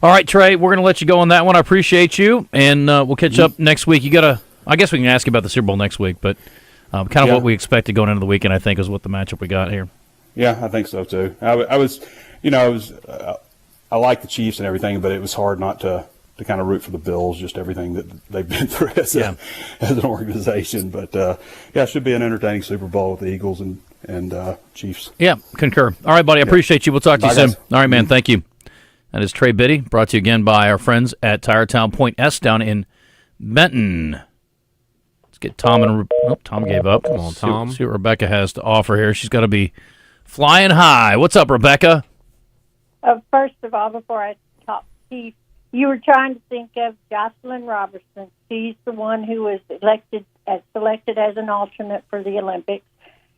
All right, Trey, we're going to let you go on that one. I appreciate you, and we'll catch up next week. I guess we can ask you about the Super Bowl next week, but kind of what we expected going into the weekend, I think, is what the matchup we got here. Yeah, I think so too. I like the Chiefs and everything, but it was hard not to kind of root for the Bills, just everything that they've been through as an organization. But it should be an entertaining Super Bowl with the Eagles and Chiefs. Yeah, concur. All right, buddy, I appreciate you. We'll talk to you soon. Guys. All right, man, thank you. That is Trey Biddy, brought to you again by our friends at Tiretown Point S down in Benton. Let's get Tom and Tom gave up. Come on, Tom. See what Rebecca has to offer here. She's got to be flying high. What's up, Rebecca? First of all, before I talk to you, you were trying to think of Jocelyn Robertson. She's the one who was selected as an alternate for the Olympics.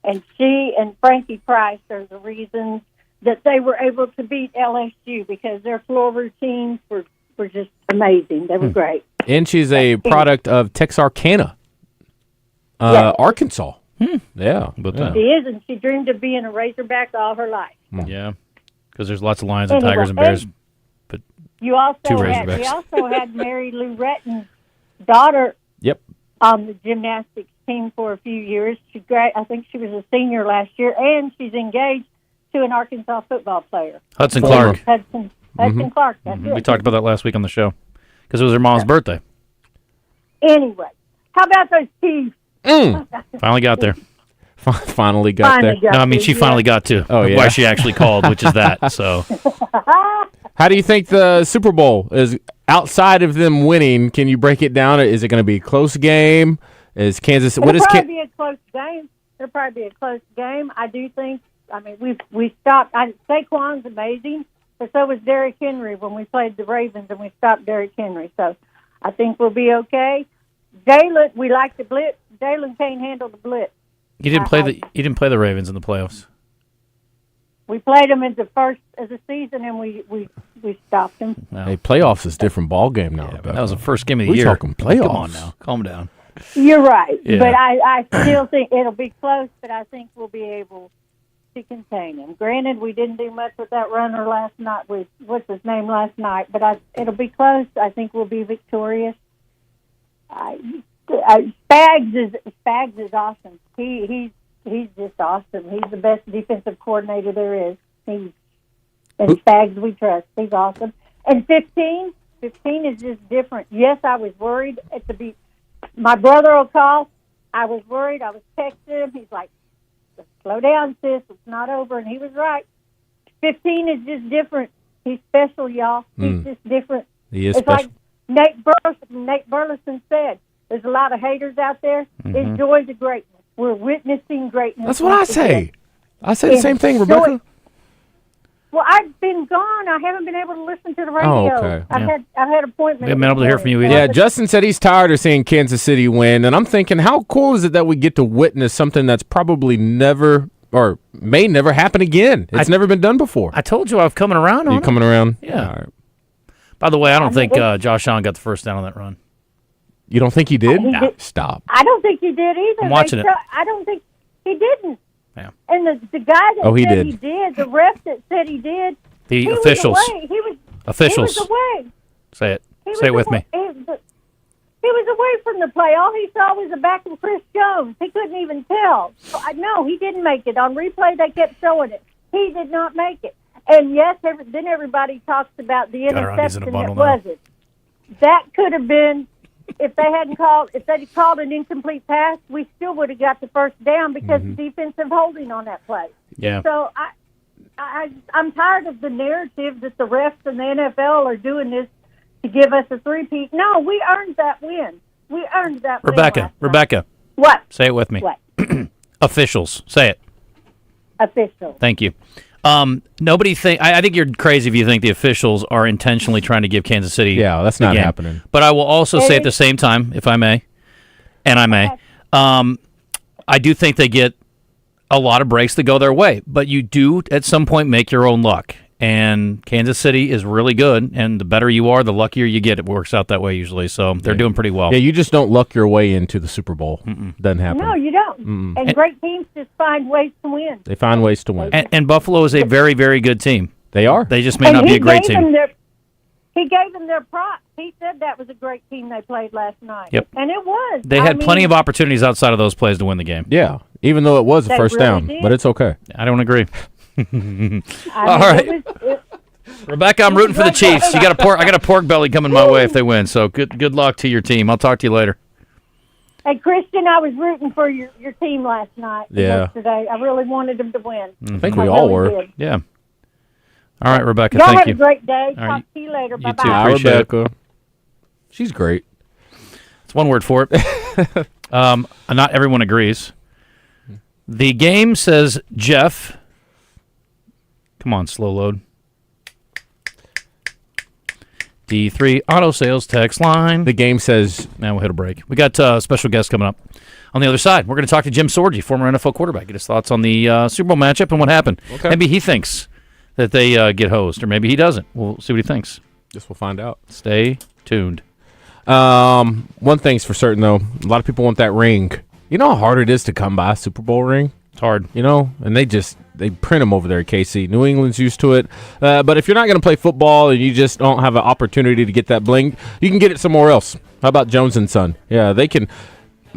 And she and Frankie Price are the reasons that they were able to beat LSU, because their floor routines were just amazing. They were great. And she's a product of Texarkana, Arkansas. Yeah. She is, and she dreamed of being a Razorback all her life. Yeah, because there's lots of lions and tigers and bears. But we also had Mary Lou Retton's daughter on the gymnastics team for a few years. I think she was a senior last year, and she's engaged to an Arkansas football player. Hudson Clark. Hudson Clark, that's it. We talked about that last week on the show because it was her mom's birthday. Anyway, how about those Chiefs? Finally got there. Finally got there. No, I mean, she finally got to why she actually called, which is that. So, how do you think the Super Bowl is outside of them winning? Can you break it down? Is it going to be a close game? Is Kansas? It'll probably be a close game. It'll probably be a close game. I do think. I mean, we stopped. Saquon's amazing, but so was Derrick Henry when we played the Ravens, and we stopped Derrick Henry. So I think we'll be okay. Jalen, we like the blitz. Jalen can't handle the blitz. You didn't play the Ravens in the playoffs. We played them in the first of the season, and we stopped them. No. Hey, playoffs is a different ball game now. That was the first game of the year. We're talking playoffs. Come on now, calm down. You're right, but I still think it'll be close. But I think we'll be able to contain him. Granted, we didn't do much with that runner last night. With what's his name last night, but it'll be close. I think we'll be victorious. Spags is awesome. He's just awesome. He's the best defensive coordinator there is. And Spags we trust. He's awesome. And 15 is just different. Yes, I was worried at the beat. My brother will call. I was worried. I was texting him. He's like, slow down, sis. It's not over. And he was right. 15 is just different. He's special, y'all. He's just different. He is it's special. Like Nate Burleson said, there's a lot of haters out there. Enjoy the greatness. We're witnessing greatness. That's what I say. I say the same thing, Rebecca. Well, I've been gone. I haven't been able to listen to the radio. Oh, okay. I've had appointments. We haven't been able to hear from you either. Yeah, Justin said he's tired of seeing Kansas City win, and I'm thinking, how cool is it that we get to witness something that's probably never or may never happen again? It's never been done before. I told you I was coming around on You it. coming around? Yeah. All right. By the way, I don't think Josh Allen got the first down on that run. You don't think he did? He did. Stop. I don't think he did either. I'm watching it. I don't think he didn't. Yeah. And the guy that Oh, he said did. he did, the ref that said he did, The he officials. was away. Officials. He was away. Say it. He Say it was with me. away. He was away from the play. All he saw was the back of Chris Jones. He couldn't even tell. So, no, he didn't make it. On replay, they kept showing it. He did not make it. And yes, then everybody talks about the interception that wasn't. That could have been, if they'd called an incomplete pass, we still would have got the first down because of defensive holding on that play. Yeah. So I'm tired of the narrative that the refs and the NFL are doing this to give us a three-peat. No, we earned that win. We earned that win. Rebecca. What? Say it with me. What? Officials. Say it. Officials. Thank you. Nobody think. I think you're crazy if you think the officials are intentionally trying to give Kansas City. Yeah, that's not happening. But I will also say at the same time, if I may, I do think they get a lot of breaks that go their way. But you do at some point make your own luck. And Kansas City is really good, and the better you are, the luckier you get. It works out that way usually, so they're doing pretty well. Yeah, you just don't luck your way into the Super Bowl. Doesn't happen. No, you don't. And great teams just find ways to win. They find ways to win. And Buffalo is a very, very good team. They are. They just may not be a great team. He gave them their props. He said that was a great team they played last night. Yep. And it was. They had plenty of opportunities outside of those plays to win the game. Yeah, even though it was a first down, but it's okay. I don't agree. All right. Rebecca, I'm rooting for the Chiefs. I got a pork belly coming my way if they win. So good luck to your team. I'll talk to you later. Hey, Christian, I was rooting for your team last night. Yeah. Yesterday. I really wanted them to win. I think we all were. Did. Yeah. All right, Rebecca, Y'all thank have you. a great day. All right, Talk to you later. You Bye-bye. too. Appreciate Rebecca. She's great. It's one word for it. Not everyone agrees. The game says Jeff. Come on, slow load. D3 Auto Sales text line. The game says... Now we'll hit a break. We got a special guest coming up. On the other side, we're going to talk to Jim Sorgi, former NFL quarterback, get his thoughts on the Super Bowl matchup and what happened. Okay. Maybe he thinks that they get hosed, or maybe he doesn't. We'll see what he thinks. Guess we'll find out. Stay tuned. One thing's for certain, though. A lot of people want that ring. You know how hard it is to come by a Super Bowl ring? It's hard. You know? And they print them over there at KC. New England's used to it. But if you're not going to play football and you just don't have an opportunity to get that bling, you can get it somewhere else. How about Jones & Son? Yeah, they can...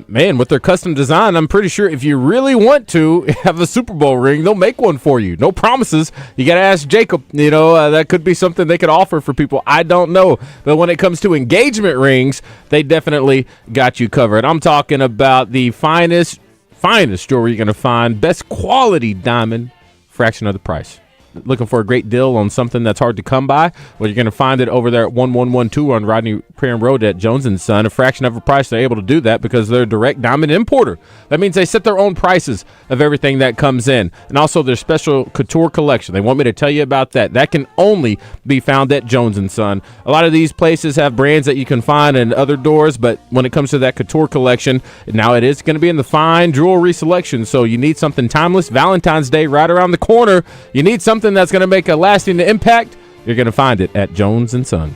Man, with their custom design, I'm pretty sure if you really want to have a Super Bowl ring, they'll make one for you. No promises. You got to ask Jacob. You know, that could be something they could offer for people. I don't know. But when it comes to engagement rings, they definitely got you covered. I'm talking about the finest jewelry you're going to find. Best quality diamond, fraction of the price. Looking for a great deal on something that's hard to come by? Well, you're going to find it over there at 1112 on Rodney Perrin Road at Jones & Son. A fraction of a price. They're able to do that because they're a direct diamond importer. That means they set their own prices of everything that comes in. And also their special couture collection. They want me to tell you about that. That can only be found at Jones & Son. A lot of these places have brands that you can find in other doors, but when it comes to that couture collection, now it is going to be in the fine jewelry selection. So you need something timeless. Valentine's Day right around the corner. You need something that's going to make a lasting impact. You're going to find it at Jones & Son.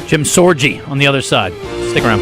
Jim Sorgi on the other side. Stick around.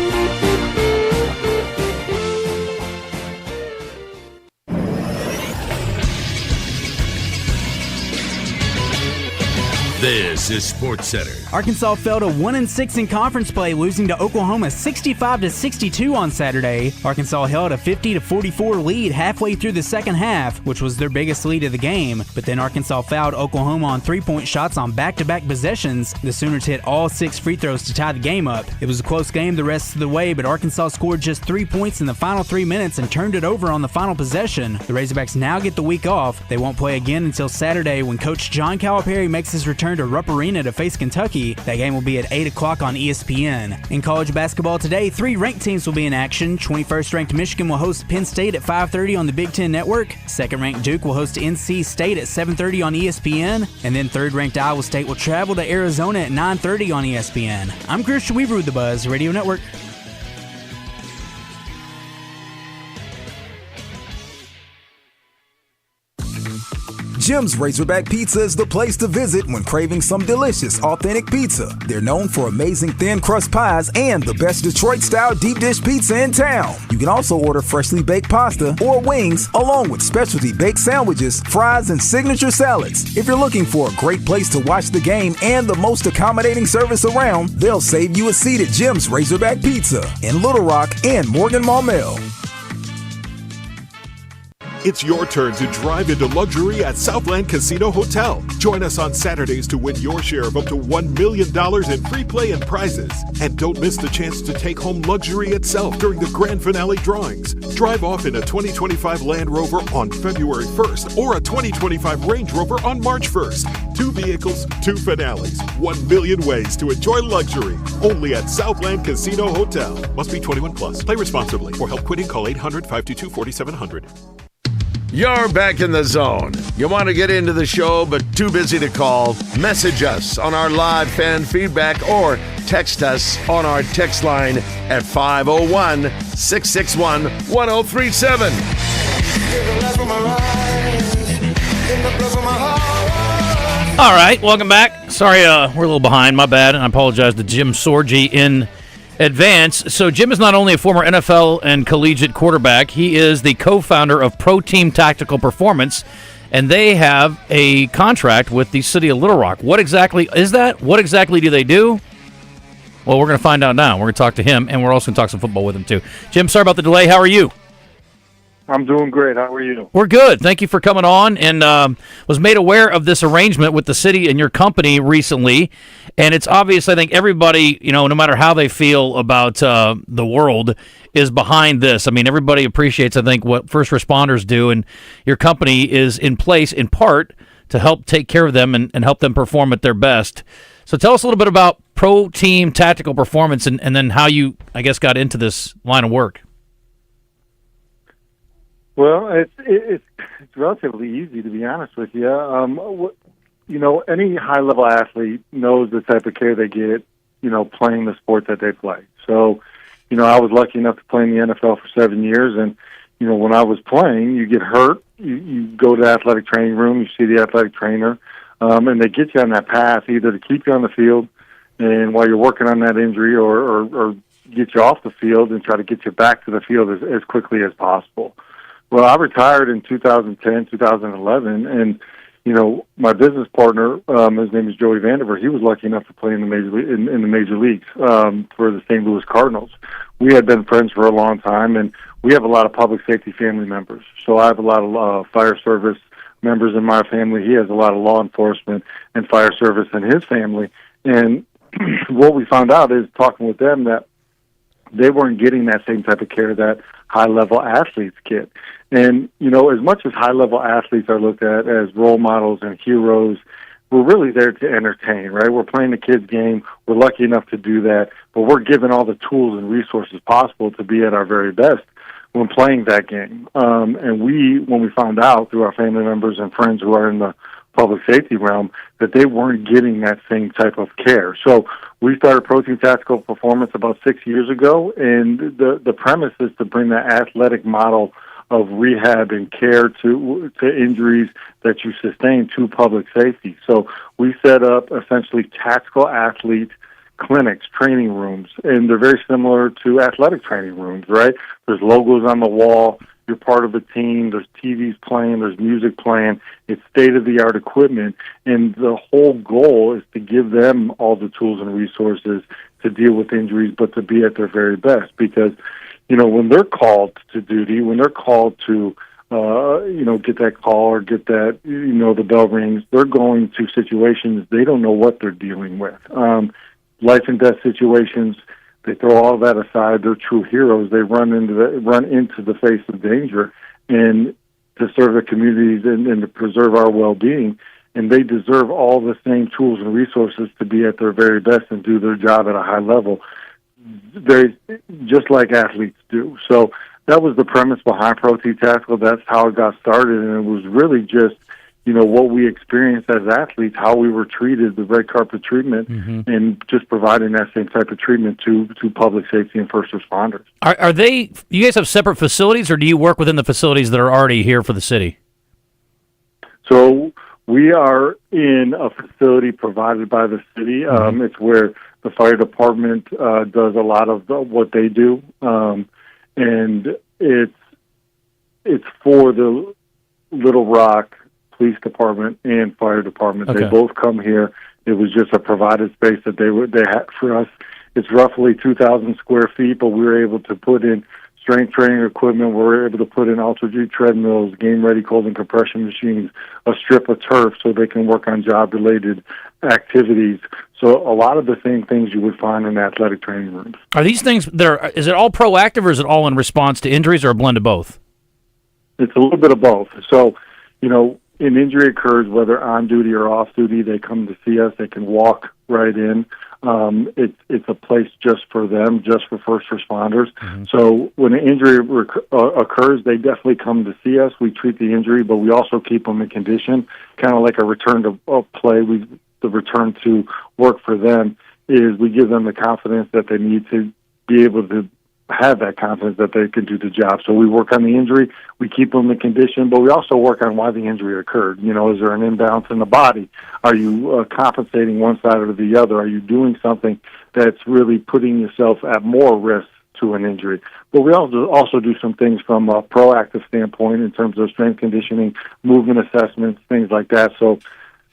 This is Sports Center. Arkansas fell to 1-6 in conference play, losing to Oklahoma 65-62 on Saturday. Arkansas held a 50-44 lead halfway through the second half, which was their biggest lead of the game. But then Arkansas fouled Oklahoma on three-point shots on back-to-back possessions. The Sooners hit all 6 free throws to tie the game up. It was a close game the rest of the way, but Arkansas scored just 3 points in the final 3 minutes and turned it over on the final possession. The Razorbacks now get the week off. They won't play again until Saturday when Coach John Calipari makes his return return to Rupp Arena to face Kentucky. That game will be at 8 o'clock on ESPN. In college basketball today, 3 ranked teams will be in action. 21st ranked Michigan will host Penn State at 5:30 on the Big Ten Network. 2nd ranked Duke will host NC State at 7:30 on ESPN. And then 3rd ranked Iowa State will travel to Arizona at 9:30 on ESPN. I'm Christian Weaver with the Buzz Radio Network. Jim's Razorback Pizza is the place to visit when craving some delicious, authentic pizza. They're known for amazing thin crust pies and the best Detroit-style deep dish pizza in town. You can also order freshly baked pasta or wings, along with specialty baked sandwiches, fries, and signature salads. If you're looking for a great place to watch the game and the most accommodating service around, they'll save you a seat at Jim's Razorback Pizza in Little Rock and Morgan Maumelle. It's your turn to drive into luxury at Southland Casino Hotel. Join us on Saturdays to win your share of up to $1 million in free play and prizes. And don't miss the chance to take home luxury itself during the grand finale drawings. Drive off in a 2025 Land Rover on February 1st or a 2025 Range Rover on March 1st. 2 vehicles, 2 finales, 1 million ways to enjoy luxury. Only at Southland Casino Hotel. Must be 21 plus. Play responsibly. For help quitting, call 800-522-4700. You're back in the zone. You want to get into the show but too busy to call? Message us on our live fan feedback or text us on our text line at 501-661-1037. All right, welcome back. Sorry, we're a little behind. My bad. And I apologize to Jim Sorgi in advance. So Jim is not only a former NFL and collegiate quarterback, he is the co-founder of Pro Team Tactical Performance, and they have a contract with the city of Little Rock. What exactly is that? What exactly do they do? Well, we're going to find out now. We're going to talk to him, and we're also going to talk some football with him, too. Jim, sorry about the delay. How are you? I'm doing great. How are you? We're good. Thank you for coming on, and was made aware of this arrangement with the city and your company recently. And it's obvious, I think, everybody, no matter how they feel about the world, is behind this. I mean, everybody appreciates, I think, what first responders do, and your company is in place, in part, to help take care of them and help them perform at their best. So tell us a little bit about Pro Team Tactical Performance and then how you, I guess, got into this line of work. Well, it's relatively easy, to be honest with you. Any high-level athlete knows the type of care they get, playing the sport that they play. So, I was lucky enough to play in the NFL for 7 years, and, when I was playing, you get hurt, you go to the athletic training room, you see the athletic trainer, and they get you on that path either to keep you on the field and while you're working on that injury or get you off the field and try to get you back to the field as quickly as possible. Well, I retired in 2010, 2011, and my business partner, his name is Joey Vandiver. He was lucky enough to play in the major leagues for the St. Louis Cardinals. We had been friends for a long time, and we have a lot of public safety family members. So I have a lot of fire service members in my family. He has a lot of law enforcement and fire service in his family. And what we found out is talking with them that they weren't getting that same type of care that high-level athletes get. And, as much as high-level athletes are looked at as role models and heroes, we're really there to entertain, right? We're playing the kids' game. We're lucky enough to do that, but we're given all the tools and resources possible to be at our very best when playing that game. And when we found out through our family members and friends who are in the public safety realm, that they weren't getting that same type of care. So we started Pro Team Tactical Performance about 6 years ago, and the premise is to bring that athletic model of rehab and care to injuries that you sustain to public safety. So we set up essentially tactical athlete clinics, training rooms, and they're very similar to athletic training rooms, right? There's logos on the wall. You're part of a team. There's TVs playing. There's music playing. It's state-of-the-art equipment. And the whole goal is to give them all the tools and resources to deal with injuries, but to be at their very best. Because, when they're called to duty, when they're called to, get that call or get that, the bell rings, they're going to situations they don't know what they're dealing with. Life and death situations, they throw all that aside. They're true heroes. They run into the face of danger, and to serve the communities and to preserve our well-being. and they deserve all the same tools and resources to be at their very best and do their job at a high level. They just like athletes do. So that was the premise behind Pro Team Tactical. That's how it got started, and it was really just, what we experienced as athletes, how we were treated, the red carpet treatment, and just providing that same type of treatment to public safety and first responders. Are they? You guys have separate facilities, or do you work within the facilities that are already here for the city? So we are in a facility provided by the city. It's where the fire department does a lot of what they do, and it's for the Little Rock Police Department and Fire Department. Okay. They both come here. It was just a provided space that they had for us. It's roughly 2,000 square feet, but we were able to put in strength training equipment. We were able to put in Ultra-G treadmills, game-ready cold and compression machines, a strip of turf so they can work on job-related activities. So a lot of the same things you would find in athletic training rooms. Are these things is it all proactive, or is it all in response to injuries, or a blend of both? It's a little bit of both. So, an injury occurs, whether on duty or off duty, they come to see us. They can walk right in. It's a place just for them, just for first responders. So when an injury occurs, they definitely come to see us. We treat the injury, but we also keep them in condition, kind of like a return to play. The return to work for them is we give them the confidence that they need to be able to have that confidence that they can do the job. So we work on the injury, we keep them in condition, but we also work on why the injury occurred. Is there an imbalance in the body? Are you compensating one side or the other? Are you doing something that's really putting yourself at more risk to an injury? But we also do some things from a proactive standpoint in terms of strength conditioning, movement assessments, things like that. So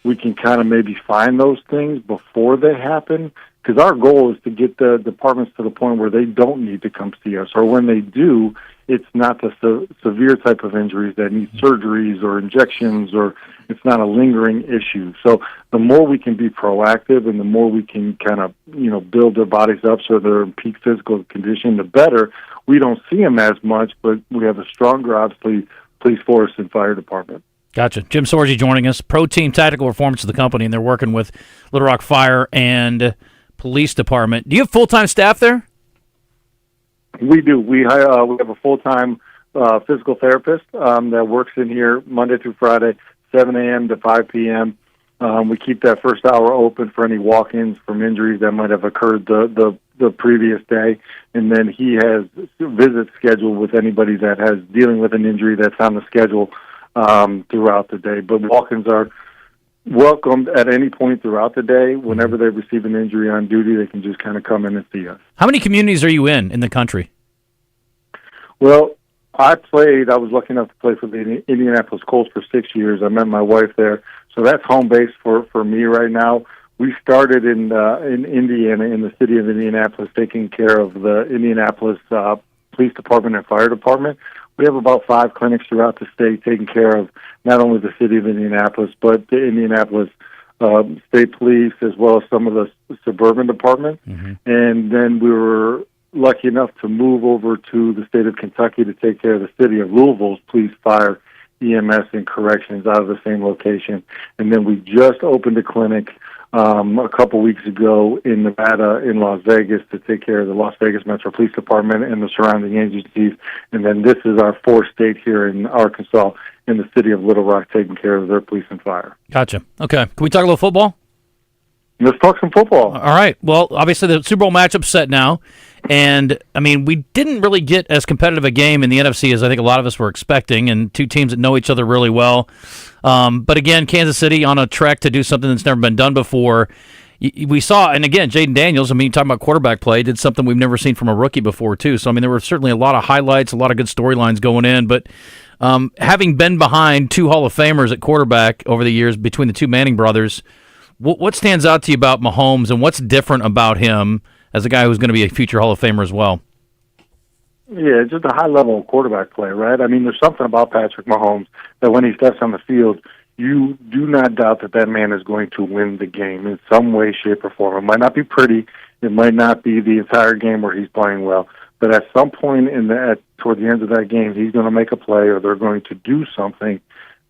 we can kind of maybe find those things before they happen, because our goal is to get the departments to the point where they don't need to come see us, or when they do, it's not the severe type of injuries that need surgeries or injections, or it's not a lingering issue. So the more we can be proactive and the more we can kind of, build their bodies up so they're in peak physical condition, the better. We don't see them as much, but we have a stronger, obviously, police force and fire department. Gotcha. Jim Sorgi joining us. Pro Team Tactical Performance of the company, and they're working with Little Rock Fire and Police Department. Do you have full-time staff there? We do. We have a full-time physical therapist that works in here Monday through Friday, 7 a.m. to 5 p.m. We keep that first hour open for any walk-ins from injuries that might have occurred the previous day, and then he has visits scheduled with anybody that has dealing with an injury that's on the schedule throughout the day. But walk-ins are welcomed at any point throughout the day. Whenever they receive an injury on duty, they can just kind of come in and see us. How many communities are you in the country? Well, I was lucky enough to play for the Indianapolis Colts for 6 years. I met my wife there. So that's home base for me right now. We started in Indiana, in the city of Indianapolis, taking care of the Indianapolis Police Department and Fire Department. We have about 5 clinics throughout the state taking care of not only the city of Indianapolis, but the Indianapolis State Police, as well as some of the suburban departments. And then we were lucky enough to move over to the state of Kentucky to take care of the city of Louisville's police, fire, EMS, and corrections out of the same location. And then we just opened a clinic a couple weeks ago in Nevada, in Las Vegas, to take care of the Las Vegas Metro Police Department and the surrounding agencies. And then this is our 4th state here in Arkansas, in the city of Little Rock, taking care of their police and fire. Gotcha. Okay. Can we talk a little football? Let's talk some football. All right. Well, obviously the Super Bowl matchup's set now. And, we didn't really get as competitive a game in the NFC as I think a lot of us were expecting, and two teams that know each other really well. But again, Kansas City on a trek to do something that's never been done before. We saw, and again, Jaden Daniels, talking about quarterback play, did something we've never seen from a rookie before, too. So, there were certainly a lot of highlights, a lot of good storylines going in. But having been behind 2 Hall of Famers at quarterback over the years between the 2 Manning brothers, what stands out to you about Mahomes, and what's different about him as a guy who's going to be a future Hall of Famer as well? Yeah, just a high level of quarterback play, right? There's something about Patrick Mahomes that when he steps on the field, you do not doubt that man is going to win the game in some way, shape, or form. It might not be pretty. It might not be the entire game where he's playing well. But at some point toward the end of that game, he's going to make a play, or they're going to do something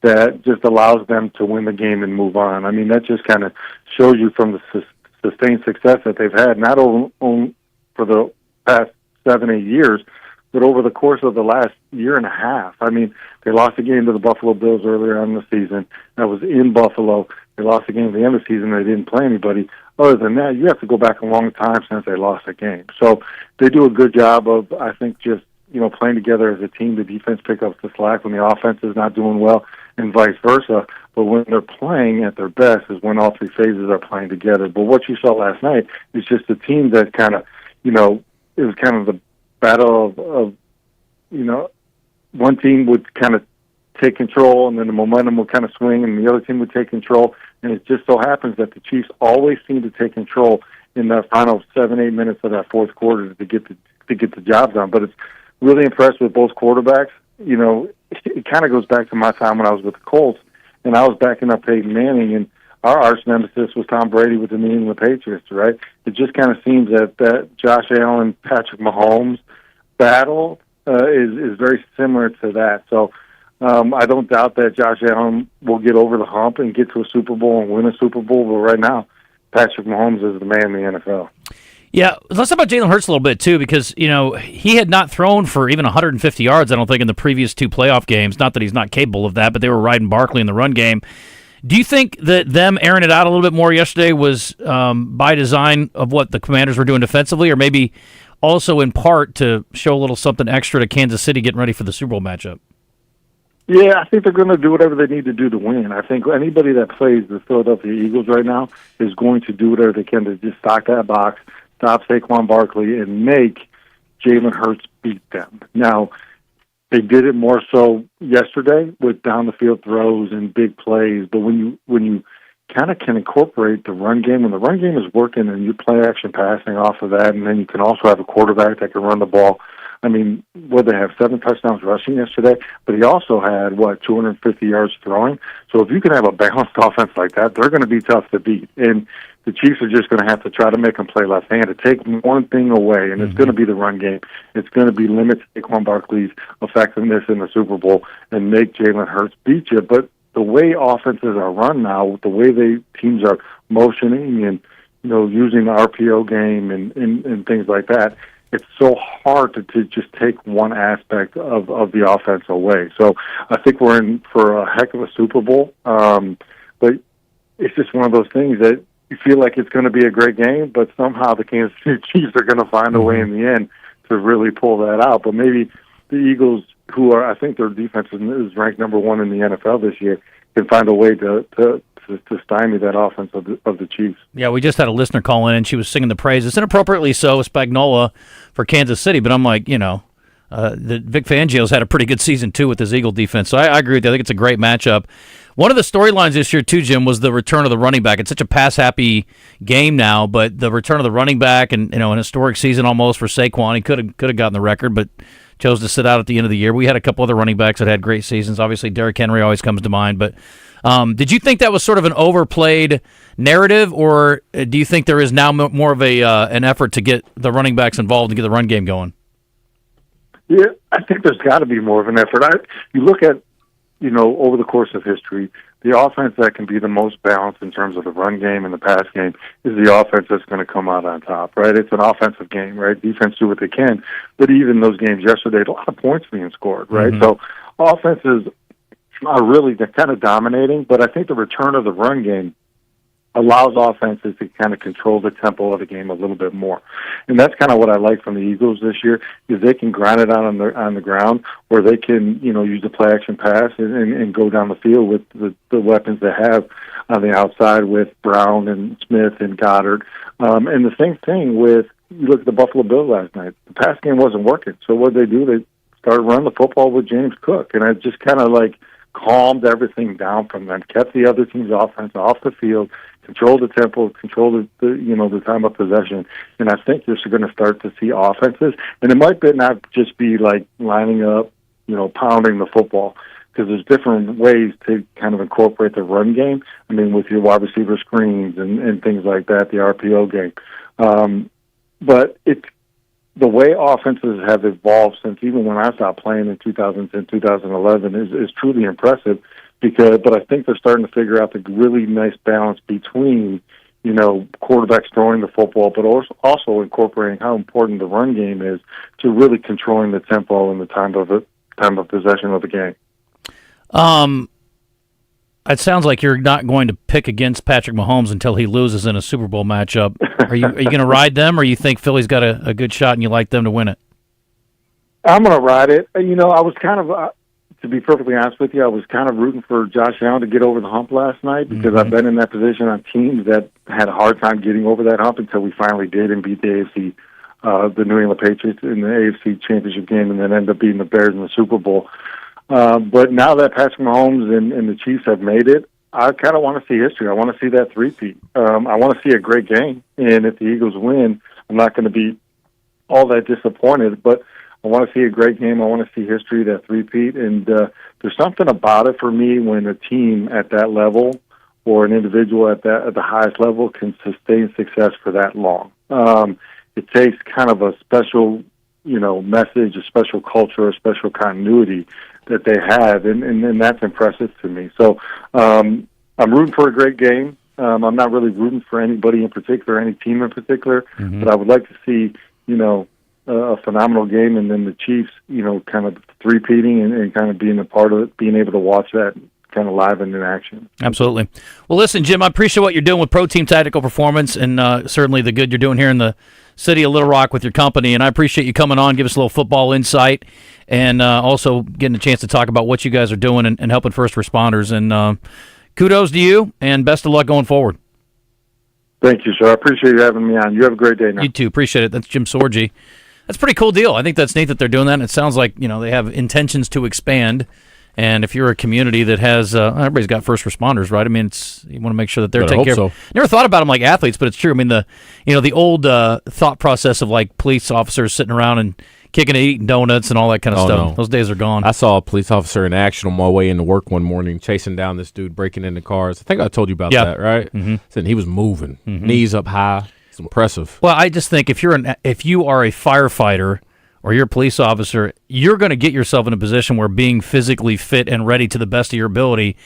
that just allows them to win the game and move on. I mean, that just kind of shows you from the sustained success that they've had, not only for the past 7-8 years, but over the course of the last year and a half. I mean, they lost a game to the Buffalo Bills earlier on in the season. That was in Buffalo. They lost a game at the end of the season. They didn't play anybody. Other than that, you have to go back a long time since they lost a game. So they do a good job of, I think, just, playing together as a team. The defense picks up the slack when the offense is not doing well, and vice versa. But when they're playing at their best is when all three phases are playing together. But what you saw last night is just a team that kind of, it was kind of the battle of one team would kind of take control, and then the momentum would kind of swing, and the other team would take control. And it just so happens that the Chiefs always seem to take control in the final 7-8 minutes of that fourth quarter to get the job done. But it's really impressed with both quarterbacks. It kind of goes back to my time when I was with the Colts, and I was backing up Peyton Manning, and our arch nemesis was Tom Brady with the New England Patriots, right? It just kind of seems that Josh Allen, Patrick Mahomes battle is very similar to that. So I don't doubt that Josh Allen will get over the hump and get to a Super Bowl and win a Super Bowl, but right now, Patrick Mahomes is the man in the NFL. Yeah, let's talk about Jalen Hurts a little bit, too, because, he had not thrown for even 150 yards, I don't think, in the previous two playoff games. Not that he's not capable of that, but they were riding Barkley in the run game. Do you think that them airing it out a little bit more yesterday was by design of what the Commanders were doing defensively, or maybe also in part to show a little something extra to Kansas City getting ready for the Super Bowl matchup? Yeah, I think they're going to do whatever they need to do to win. I think anybody that plays the Philadelphia Eagles right now is going to do whatever they can to just stock that box, stop Saquon Barkley, and make Jalen Hurts beat them. Now, they did it more so yesterday with down-the-field throws and big plays, but when you kind of can incorporate the run game, when the run game is working and you play action passing off of that, and then you can also have a quarterback that can run the ball. I mean, they have 7 touchdowns rushing yesterday, but he also had, 250 yards throwing? So if you can have a balanced offense like that, they're going to be tough to beat. And the Chiefs are just going to have to try to make them play left-handed, take one thing away, and it's going to be the run game. It's going to be limit Saquon Barkley's effectiveness in the Super Bowl and make Jalen Hurts beat you. But the way offenses are run now, the way teams are motioning and using the RPO game and things like that, it's so hard to just take one aspect of the offense away. So I think we're in for a heck of a Super Bowl, but it's just one of those things that you feel like it's going to be a great game, but somehow the Kansas City Chiefs are going to find a way in the end to really pull that out. But maybe the Eagles, I think their defense is ranked number 1 in the NFL this year, can find a way to stymie that offense of the Chiefs. Yeah, we just had a listener call in, and she was singing the praises, inappropriately so, Spagnuolo for Kansas City. But I'm like, the Vic Fangio's had a pretty good season, too, with his Eagle defense. So I agree with you. I think it's a great matchup. One of the storylines this year, too, Jim, was the return of the running back. It's such a pass-happy game now, but the return of the running back and, an historic season almost for Saquon. He could have gotten the record, but chose to sit out at the end of the year. We had a couple other running backs that had great seasons. Obviously, Derrick Henry always comes to mind, but did you think that was sort of an overplayed narrative, or do you think there is now more of an effort to get the running backs involved and get the run game going? Yeah, I think there's got to be more of an effort. You look at, over the course of history, the offense that can be the most balanced in terms of the run game and the pass game is the offense that's going to come out on top, right? It's an offensive game, right? Defense do what they can, but even those games yesterday, a lot of points being scored, right? Mm-hmm. So offenses are really kind of dominating, but I think the return of the run game allows offenses to kind of control the tempo of the game a little bit more. And that's kind of what I like from the Eagles this year, is they can grind it out on the ground, where they can, use the play action pass and go down the field with the weapons they have on the outside with Brown and Smith and Goddard. And the same thing with, you look at the Buffalo Bills last night. The pass game wasn't working. So what they do, they started running the football with James Cook. And it just kind of calmed everything down from them, kept the other team's offense off the field, control the tempo, control the time of possession. And I think you're going to start to see offenses, and it might not just be lining up, pounding the football, because there's different ways to kind of incorporate the run game. I mean, with your wide receiver screens and things like that, the RPO game. But the way offenses have evolved since even when I stopped playing in 2010, 2011 is truly impressive, but I think they're starting to figure out the really nice balance between, quarterbacks throwing the football, but also incorporating how important the run game is to really controlling the tempo and the time of possession of the game. It sounds like you're not going to pick against Patrick Mahomes until he loses in a Super Bowl matchup. Are you going to ride them, or you think Philly's got a good shot and you like them to win it? I'm going to ride it. I was kind of, to be perfectly honest with you, I was kind of rooting for Josh Allen to get over the hump last night because I've been in that position on teams that had a hard time getting over that hump until we finally did and beat the AFC, the New England Patriots in the AFC Championship game, and then ended up beating the Bears in the Super Bowl. But now that Patrick Mahomes and the Chiefs have made it, I kind of want to see history. I want to see that three-peat. I want to see a great game, and if the Eagles win, I'm not going to be all that disappointed, but I want to see a great game. I want to see history, that three-peat, and there's something about it for me when a team at that level or an individual at the highest level can sustain success for that long. It takes kind of a special, message, a special culture, a special continuity that they have, and that's impressive to me. So I'm rooting for a great game. I'm not really rooting for anybody in particular, any team in particular, but I would like to see, a phenomenal game, and then the Chiefs, kind of three-peating and kind of being a part of it, being able to watch that kind of live and in action. Absolutely. Well, listen, Jim, I appreciate what you're doing with Pro Team Tactical Performance and certainly the good you're doing here in the city of Little Rock with your company, and I appreciate you coming on, give us a little football insight, and also getting a chance to talk about what you guys are doing and helping first responders. And kudos to you, and best of luck going forward. Thank you, sir. I appreciate you having me on. You have a great day now. You too. Appreciate it. That's Jim Sorgi. That's a pretty cool deal. I think that's neat that they're doing that, and it sounds like they have intentions to expand. And if you're a community that has, everybody's got first responders, right? I mean, you want to make sure that they're taken care of. Never thought about them like athletes, but it's true. I mean, the old thought process of like police officers sitting around and kicking and eating donuts and all that kind of stuff. No. Those days are gone. I saw a police officer in action on my way into work one morning, chasing down this dude breaking into cars. I think I told you about that, right? Mm-hmm. Said he was moving, knees up high. It's impressive. Well, I just think if you are a firefighter or you're a police officer, you're going to get yourself in a position where being physically fit and ready to the best of your ability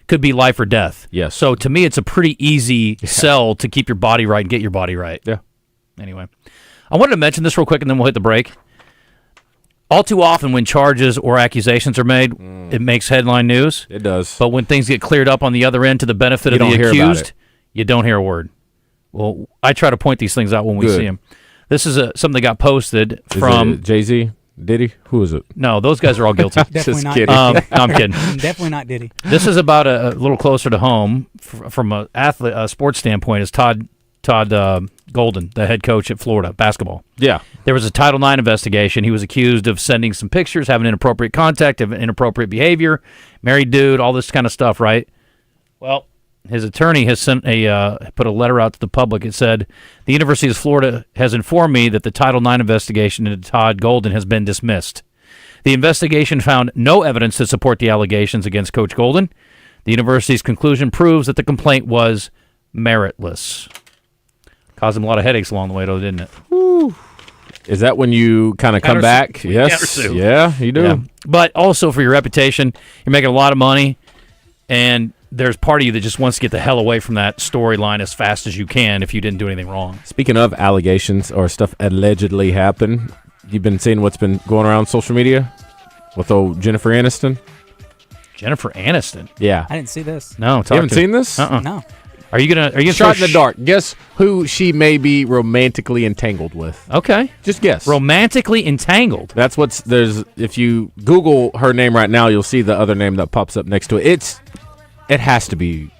could be life or death. Yes. So to me, it's a pretty easy sell to keep your body right and get your body right. Yeah. Anyway, I wanted to mention this real quick, and then we'll hit the break. All too often when charges or accusations are made, it makes headline news. It does. But when things get cleared up on the other end to the benefit of the accused, you don't hear a word. Well, I try to point these things out when we see them. This is something that got posted from Jay-Z, Diddy. Who is it? No, those guys are all guilty. Definitely not kidding. Diddy. No, I'm kidding. Definitely not Diddy. This is about a little closer to home from a sports standpoint. Is Todd Golden, the head coach at Florida basketball? Yeah. There was a Title IX investigation. He was accused of sending some pictures, having inappropriate contact, having inappropriate behavior, married dude, all this kind of stuff, right? Well, his attorney has put a letter out to the public. It said, the University of Florida has informed me that the Title IX investigation into Todd Golden has been dismissed. The investigation found no evidence to support the allegations against Coach Golden. The university's conclusion proves that the complaint was meritless. Caused him a lot of headaches along the way, though, didn't it? Woo. Is that when you kind of come back? Yes. Yeah, you do. Yeah. But also for your reputation, you're making a lot of money, and there's part of you that just wants to get the hell away from that storyline as fast as you can if you didn't do anything wrong. Speaking of allegations or stuff allegedly happened, you've been seeing what's been going around social media with old Jennifer Aniston? Jennifer Aniston? Yeah. I didn't see this. No. You haven't seen this? No. Are you gonna shot in the dark? Guess who she may be romantically entangled with. Okay. Just guess. Romantically entangled. That's there's if you Google her name right now, you'll see the other name that pops up next to it. It has to be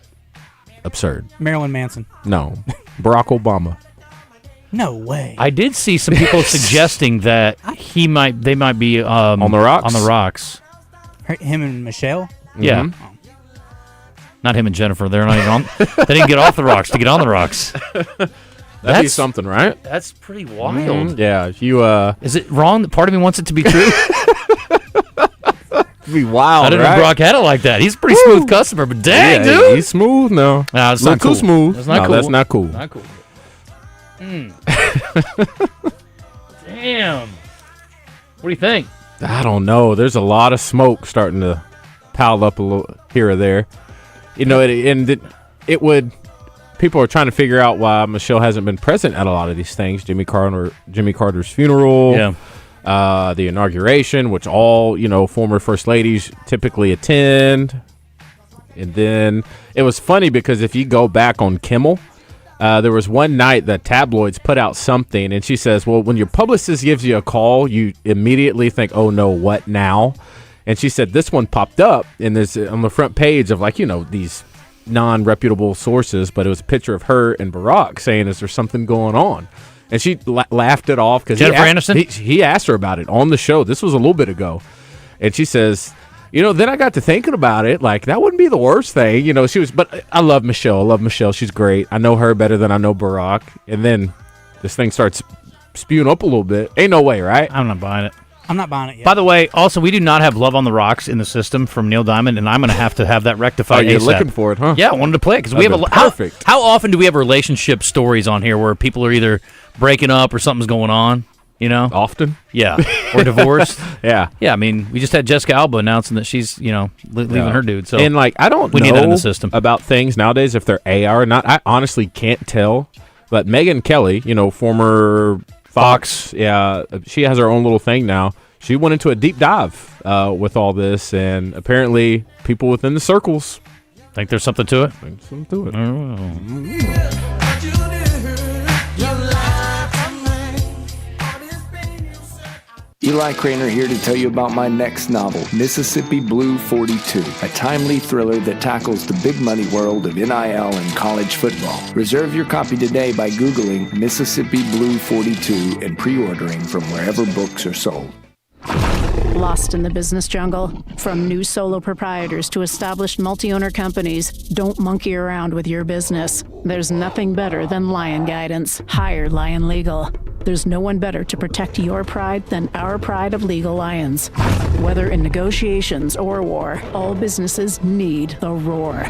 absurd. Marilyn Manson. No. Barack Obama. No way. I did see some people suggesting that they might be on the rocks. On the rocks. Him and Michelle? Yeah. Mm-hmm. Not him and Jennifer. They're not even on. They didn't get off the rocks to get on the rocks. That'd be something, right? That's pretty wild. Mm-hmm. Yeah. If you is it wrong that part of me wants it to be true? Be wild. I didn't know Brock had it like that. He's a pretty smooth customer, but dang, dude, he's smooth. No, it's not not cool. too smooth. That's not cool. That's not cool. Not cool. Damn. What do you think? I don't know. There's a lot of smoke starting to piled up a little here or there. People are trying to figure out why Michelle hasn't been present at a lot of these things. Jimmy Carter's funeral, the inauguration, which all former first ladies typically attend. And then it was funny because if you go back on Kimmel, there was one night that tabloids put out something, and she says, well, when your publicist gives you a call, you immediately think, oh no, what now? And she said this one popped up, and there's on the front page of these non-reputable sources, but it was a picture of her and Barack saying, is there something going on? And she laughed it off because Jennifer Aniston? He asked her about it on the show. This was a little bit ago. And she says, then I got to thinking about it. Like, that wouldn't be the worst thing. But I love Michelle. I love Michelle. She's great. I know her better than I know Barack. And then this thing starts spewing up a little bit. Ain't no way, right? I'm not buying it. I'm not buying it yet. By the way, also, we do not have Love on the Rocks in the system from Neil Diamond, and I'm going to have that rectified. Oh, you're ASAP. looking for it, huh? Yeah, I wanted to play it because we have perfect. How often do we have relationship stories on here where people are either breaking up or something's going on? Often. Yeah, or divorced. Yeah. I mean, we just had Jessica Alba announcing that she's leaving her dude. So and I don't we know need that in the system about things nowadays if they're AR or not. I honestly can't tell. But Megyn Kelly, former Fox, she has her own little thing now. She went into a deep dive with all this, and apparently people within the circles think there's something to it. Eli Craner here to tell you about my next novel, Mississippi Blue 42, a timely thriller that tackles the big money world of NIL and college football. Reserve your copy today by Googling Mississippi Blue 42 and pre-ordering from wherever books are sold. Lost in the business jungle? From new solo proprietors to established multi-owner companies, don't monkey around with your business. There's nothing better than Lion Guidance. Hire Lion Legal. There's no one better to protect your pride than our pride of Legal Lions. Whether in negotiations or war, all businesses need the roar.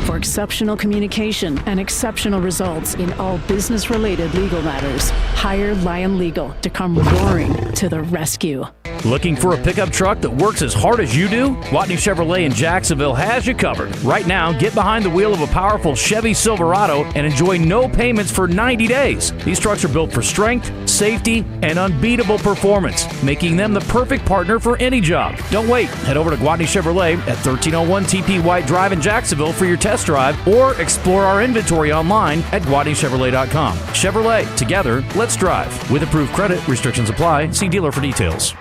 For exceptional communication and exceptional results in all business-related legal matters, hire Lion Legal to come roaring to the rescue. Looking for a pickup truck that works as hard as you do? Watney Chevrolet in Jacksonville has you covered. Right now, get behind the wheel of a powerful Chevy Silverado and enjoy no payments for 90 days. These trucks are built for strength, safety, and unbeatable performance, making them the perfect partner for any job. Don't wait. Head over to Watney Chevrolet at 1301 TP White Drive in Jacksonville for your test drive, or explore our inventory online at GuadneyChevrolet.com. Chevrolet, together, let's drive. With approved credit, restrictions apply. See dealer for details.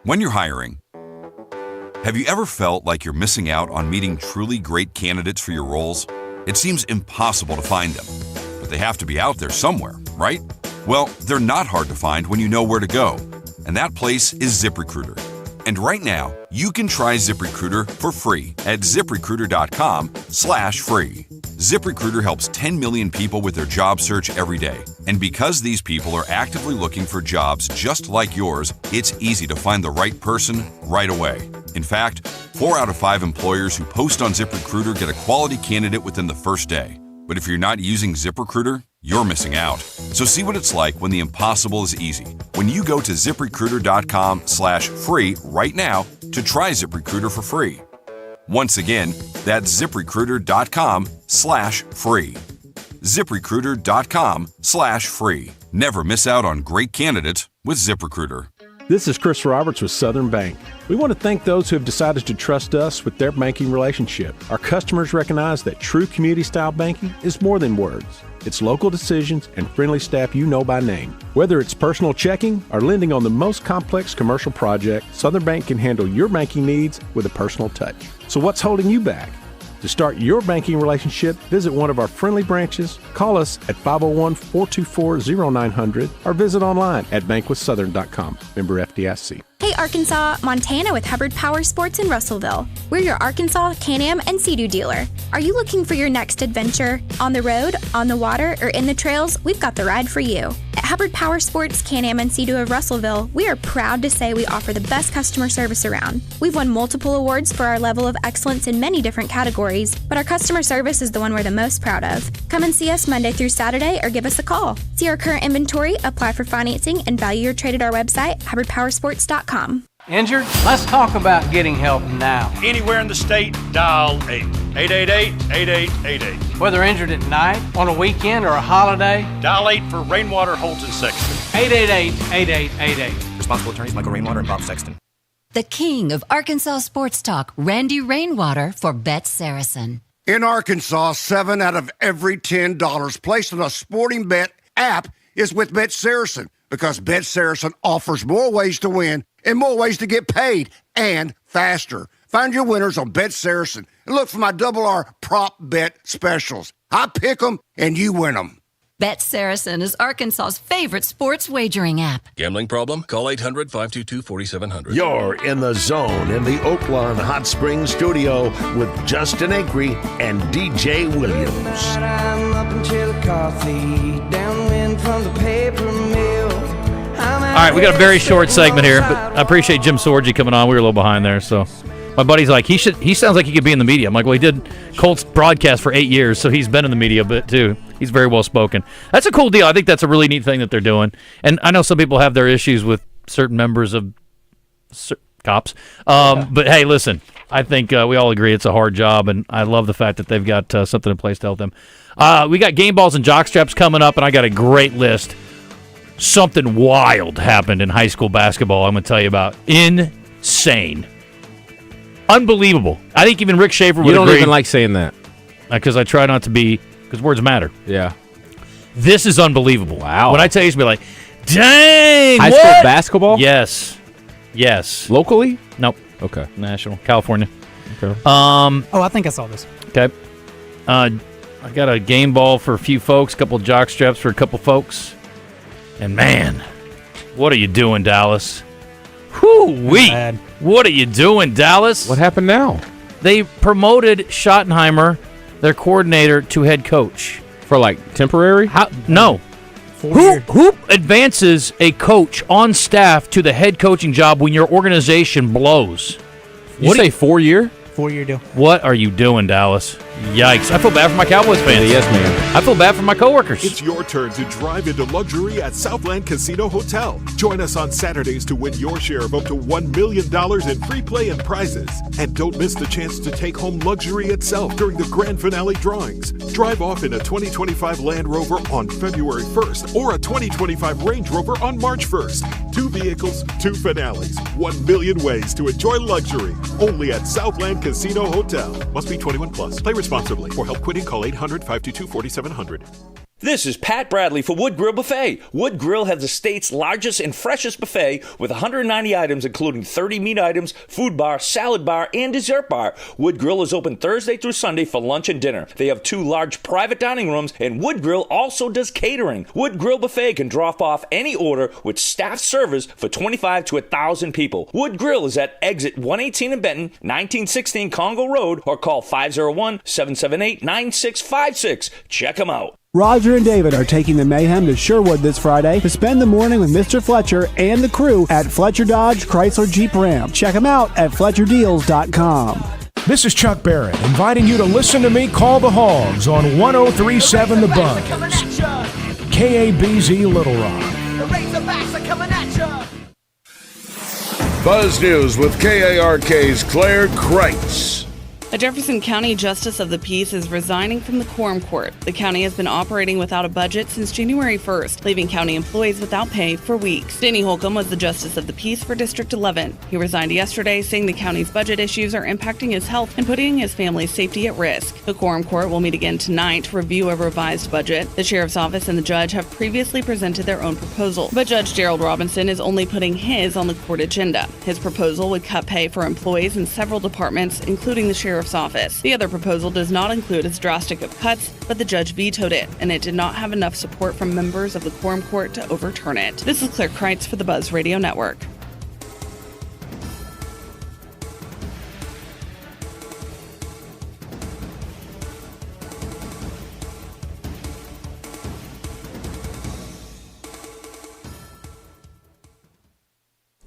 When you're hiring, have you ever felt like you're missing out on meeting truly great candidates for your roles? It seems impossible to find them, but they have to be out there somewhere, right? Well, they're not hard to find when you know where to go, and that place is ZipRecruiter. And right now, you can try ZipRecruiter for free at ZipRecruiter.com/free. ZipRecruiter helps 10 million people with their job search every day. And because these people are actively looking for jobs just like yours, it's easy to find the right person right away. In fact, 4 out of 5 employers who post on ZipRecruiter get a quality candidate within the first day. But if you're not using ZipRecruiter, you're missing out. So see what it's like when the impossible is easy. When you go to ZipRecruiter.com/free right now to try ZipRecruiter for free. Once again, that's ZipRecruiter.com/free. ZipRecruiter.com/free. Never miss out on great candidates with ZipRecruiter. This is Chris Roberts with Southern Bank. We want to thank those who have decided to trust us with their banking relationship. Our customers recognize that true community-style banking is more than words. It's local decisions and friendly staff you know by name. Whether it's personal checking or lending on the most complex commercial project, Southern Bank can handle your banking needs with a personal touch. So what's holding you back? To start your banking relationship, visit one of our friendly branches, call us at 501-424-0900, or visit online at bankwithsouthern.com. Member FDIC. Hey Arkansas, Montana with Hubbard Power Sports in Russellville. We're your Arkansas Can-Am and Sea-Doo dealer. Are you looking for your next adventure? On the road, on the water, or in the trails, we've got the ride for you. At Hubbard Power Sports, Can-Am and Sea-Doo of Russellville, we are proud to say we offer the best customer service around. We've won multiple awards for our level of excellence in many different categories, but our customer service is the one we're the most proud of. Come and see us Monday through Saturday or give us a call. See our current inventory, apply for financing, and value your trade at our website, hubbardpowersports.com. Injured? Let's talk about getting help now. Anywhere in the state, dial 888-8888. Whether injured at night, on a weekend, or a holiday, dial 8 for Rainwater Holton Sexton. 888-8888. Responsible attorneys Michael Rainwater and Bob Sexton. The king of Arkansas sports talk, Randy Rainwater for Bet Saracen. In Arkansas, 7 out of every $10 placed on a sporting bet app is with Bet Saracen, because Bet Saracen offers more ways to win and more ways to get paid, and faster. Find your winners on Bet Saracen and look for my Double R prop bet specials. I pick them and you win them. Bet Saracen is Arkansas's favorite sports wagering app. Gambling problem? Call 800-522-4700. You're in the zone in the Oaklawn Hot Springs studio with Justin Acri and DJ Williams. I'm up in Chillicothe, downwind from the paper mill. All right, we got a very short segment here, but I appreciate Jim Sorgi coming on. We were a little behind there, so my buddy's like, he sounds like he could be in the media. I'm like, well, he did Colts broadcast for 8 years, so he's been in the media a bit too. He's very well spoken. That's a cool deal. I think that's a really neat thing that they're doing. And I know some people have their issues with certain members of cops, but hey, listen, I think we all agree it's a hard job, and I love the fact that they've got something in place to help them. We got game balls and jock straps coming up, and I got a great list. Something wild happened in high school basketball I'm going to tell you about. Insane. Unbelievable. I think even Rick Schaefer would agree. You don't even like saying that. Because I try not to be, because words matter. Yeah. This is unbelievable. Wow. When I tell you, it's be like, dang, high what? school basketball? Yes. Yes. Locally? Nope. Okay. National. California. Okay. I think I saw this. Okay. I got a game ball for a few folks, a couple of jock straps for a couple folks. And man, what are you doing, Dallas? Whoo-wee. What are you doing, Dallas? What happened now? They promoted Schottenheimer, their coordinator, to head coach. For like temporary? No. Who advances a coach on staff to the head coaching job when your organization blows? You say 4-year? 4-year deal. What are you doing, Dallas? Yikes. I feel bad for my Cowboys fans. Yes, man. I feel bad for my coworkers. It's your turn to drive into luxury at Southland Casino Hotel. Join us on Saturdays to win your share of up to $1 million in free play and prizes. And don't miss the chance to take home luxury itself during the grand finale drawings. Drive off in a 2025 Land Rover on February 1st or a 2025 Range Rover on March 1st. 2 vehicles, 2 finales, 1 million ways to enjoy luxury. Only at Southland Casino Hotel. Must be 21 plus. Play responsibly. For help quitting, call 800-522-4700. This is Pat Bradley for Wood Grill Buffet. Wood Grill has the state's largest and freshest buffet with 190 items, including 30 meat items, food bar, salad bar, and dessert bar. Wood Grill is open Thursday through Sunday for lunch and dinner. They have 2 large private dining rooms, and Wood Grill also does catering. Wood Grill Buffet can drop off any order with staff service for 25 to 1,000 people. Wood Grill is at exit 118 in Benton, 1916 Congo Road, or call 501-778-9656. Check them out. Roger and David are taking the Mayhem to Sherwood this Friday to spend the morning with Mr. Fletcher and the crew at Fletcher Dodge Chrysler Jeep Ram. Check them out at FletcherDeals.com. This is Chuck Barrett inviting you to listen to me call the Hogs on 103.7 The Buzz. KABZ Little Rock. Buzz News with KARK's Claire Kreitz. A Jefferson County Justice of the Peace is resigning from the Quorum Court. The county has been operating without a budget since January 1st, leaving county employees without pay for weeks. Denny Holcomb was the Justice of the Peace for District 11. He resigned yesterday, saying the county's budget issues are impacting his health and putting his family's safety at risk. The Quorum Court will meet again tonight to review a revised budget. The Sheriff's Office and the judge have previously presented their own proposal, but Judge Gerald Robinson is only putting his on the court agenda. His proposal would cut pay for employees in several departments, including the Sheriff's Office. The other proposal does not include as drastic of cuts, but the judge vetoed it, and it did not have enough support from members of the Quorum Court to overturn it. This is Claire Kreitz for the Buzz Radio Network.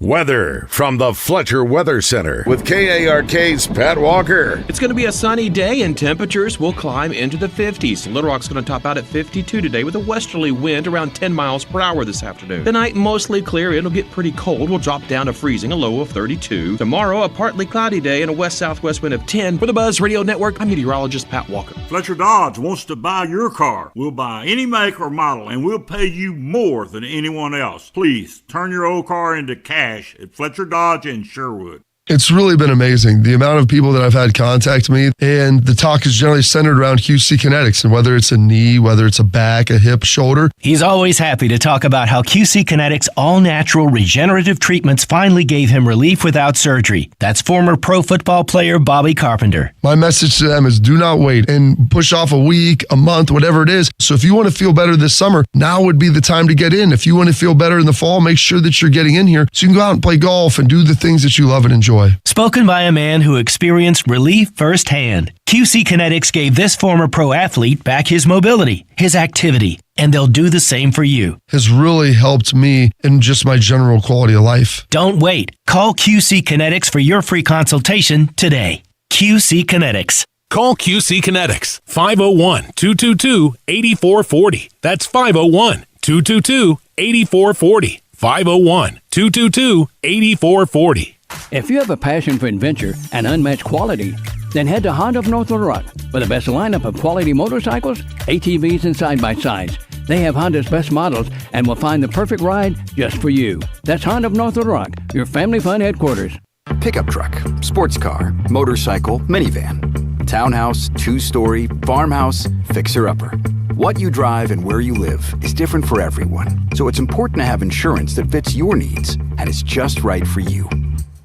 Weather from the Fletcher Weather Center with KARK's Pat Walker. It's going to be a sunny day and temperatures will climb into the 50s. Little Rock's going to top out at 52 today with a westerly wind around 10 miles per hour this afternoon. Tonight, mostly clear. It'll get pretty cold. We'll drop down to freezing, a low of 32. Tomorrow, a partly cloudy day and a west-southwest wind of 10. For the Buzz Radio Network, I'm meteorologist Pat Walker. Fletcher Dodge wants to buy your car. We'll buy any make or model, and we'll pay you more than anyone else. Please, turn your old car into cash at Fletcher Dodge in Sherwood. It's really been amazing, the amount of people that I've had contact me, and the talk is generally centered around QC Kinetics, and whether it's a knee, whether it's a back, a hip, shoulder. He's always happy to talk about how QC Kinetics all-natural regenerative treatments finally gave him relief without surgery. That's former pro football player Bobby Carpenter. My message to them is do not wait and push off a week, a month, whatever it is. So if you want to feel better this summer, now would be the time to get in. If you want to feel better in the fall, make sure that you're getting in here so you can go out and play golf and do the things that you love and enjoy. Spoken by a man who experienced relief firsthand. QC Kinetics gave this former pro athlete back his mobility, his activity, and they'll do the same for you. Has really helped me in just my general quality of life. Don't wait. Call QC Kinetics for your free consultation today. QC Kinetics. Call QC Kinetics, 501-222-8440. That's 501-222-8440. 501-222-8440. If you have a passion for adventure and unmatched quality, then head to Honda of North Little Rock for the best lineup of quality motorcycles, ATVs, and side-by-sides. They have Honda's best models and will find the perfect ride just for you. That's Honda of North Little Rock, your family fun headquarters. Pickup truck, sports car, motorcycle, minivan, townhouse, two-story, farmhouse, fixer-upper. What you drive and where you live is different for everyone, so it's important to have insurance that fits your needs and is just right for you.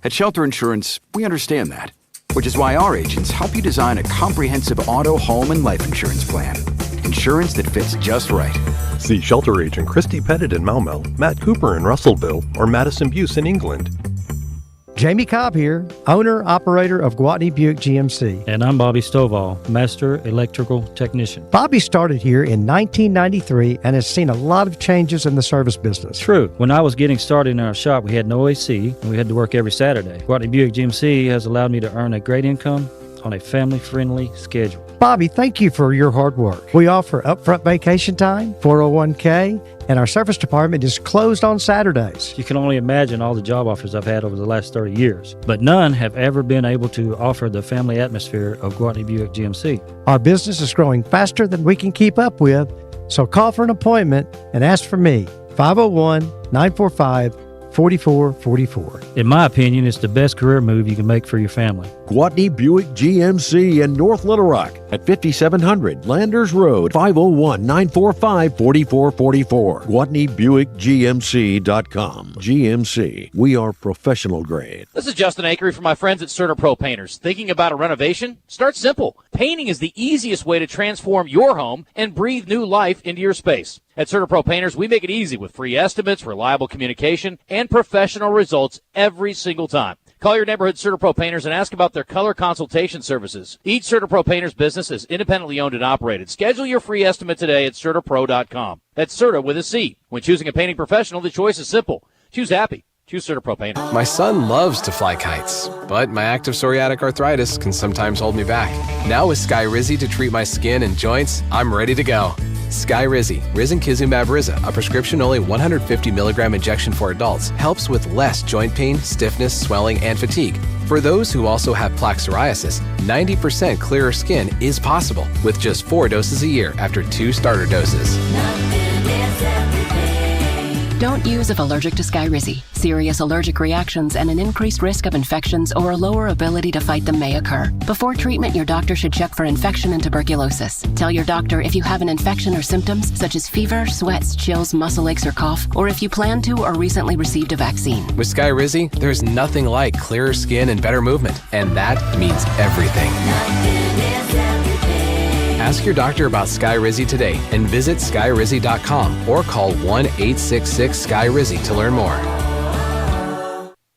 At Shelter Insurance, we understand that, which is why our agents help you design a comprehensive auto, home, and life insurance plan. Insurance that fits just right. See Shelter Agent Christy Pettit in Maumelle, Matt Cooper in Russellville, or Madison Buse in England. Jamie Cobb here, owner, operator of Gwatney Buick GMC. And I'm Bobby Stovall, Master Electrical Technician. Bobby started here in 1993 and has seen a lot of changes in the service business. True. When I was getting started in our shop, we had no AC and we had to work every Saturday. Gwatney Buick GMC has allowed me to earn a great income on a family-friendly schedule. Bobby, thank you for your hard work. We offer upfront vacation time, 401k, and our service department is closed on Saturdays. You can only imagine all the job offers I've had over the last 30 years, but none have ever been able to offer the family atmosphere of Gwatney Buick GMC. Our business is growing faster than we can keep up with, so call for an appointment and ask for me, 501-945-4444. In my opinion, it's the best career move you can make for your family. Gwatney Buick GMC in North Little Rock at 5700 Landers Road, 501-945-4444. GwatneyBuickGMC.com. GMC, we are professional grade. This is Justin Acri from my friends at CertaPro Painters. Thinking about a renovation? Start simple. Painting is the easiest way to transform your home and breathe new life into your space. At CertaPro Painters, we make it easy with free estimates, reliable communication, and professional results every single time. Call your neighborhood CertaPro Painters and ask about their color consultation services. Each CertaPro Painters business is independently owned and operated. Schedule your free estimate today at CertaPro.com. That's Certa with a C. When choosing a painting professional, the choice is simple. Choose happy. Choose CertaPro Painters. My son loves to fly kites, but my active psoriatic arthritis can sometimes hold me back. Now with Skyrizi to treat my skin and joints, I'm ready to go. Skyrizi, Risankizumab Riza, a prescription-only 150 milligram injection for adults, helps with less joint pain, stiffness, swelling, and fatigue. For those who also have plaque psoriasis, 90% clearer skin is possible with just 4 doses a year after 2 starter doses. Don't use if allergic to Skyrizi. Serious allergic reactions and an increased risk of infections or a lower ability to fight them may occur. Before treatment, your doctor should check for infection and tuberculosis. Tell your doctor if you have an infection or symptoms such as fever, sweats, chills, muscle aches, or cough, or if you plan to or recently received a vaccine. With Skyrizi, there's nothing like clearer skin and better movement, and that means everything. Ask your doctor about Skyrizi today and visit Skyrizi.com or call 1-866-SKY-RIZI to learn more.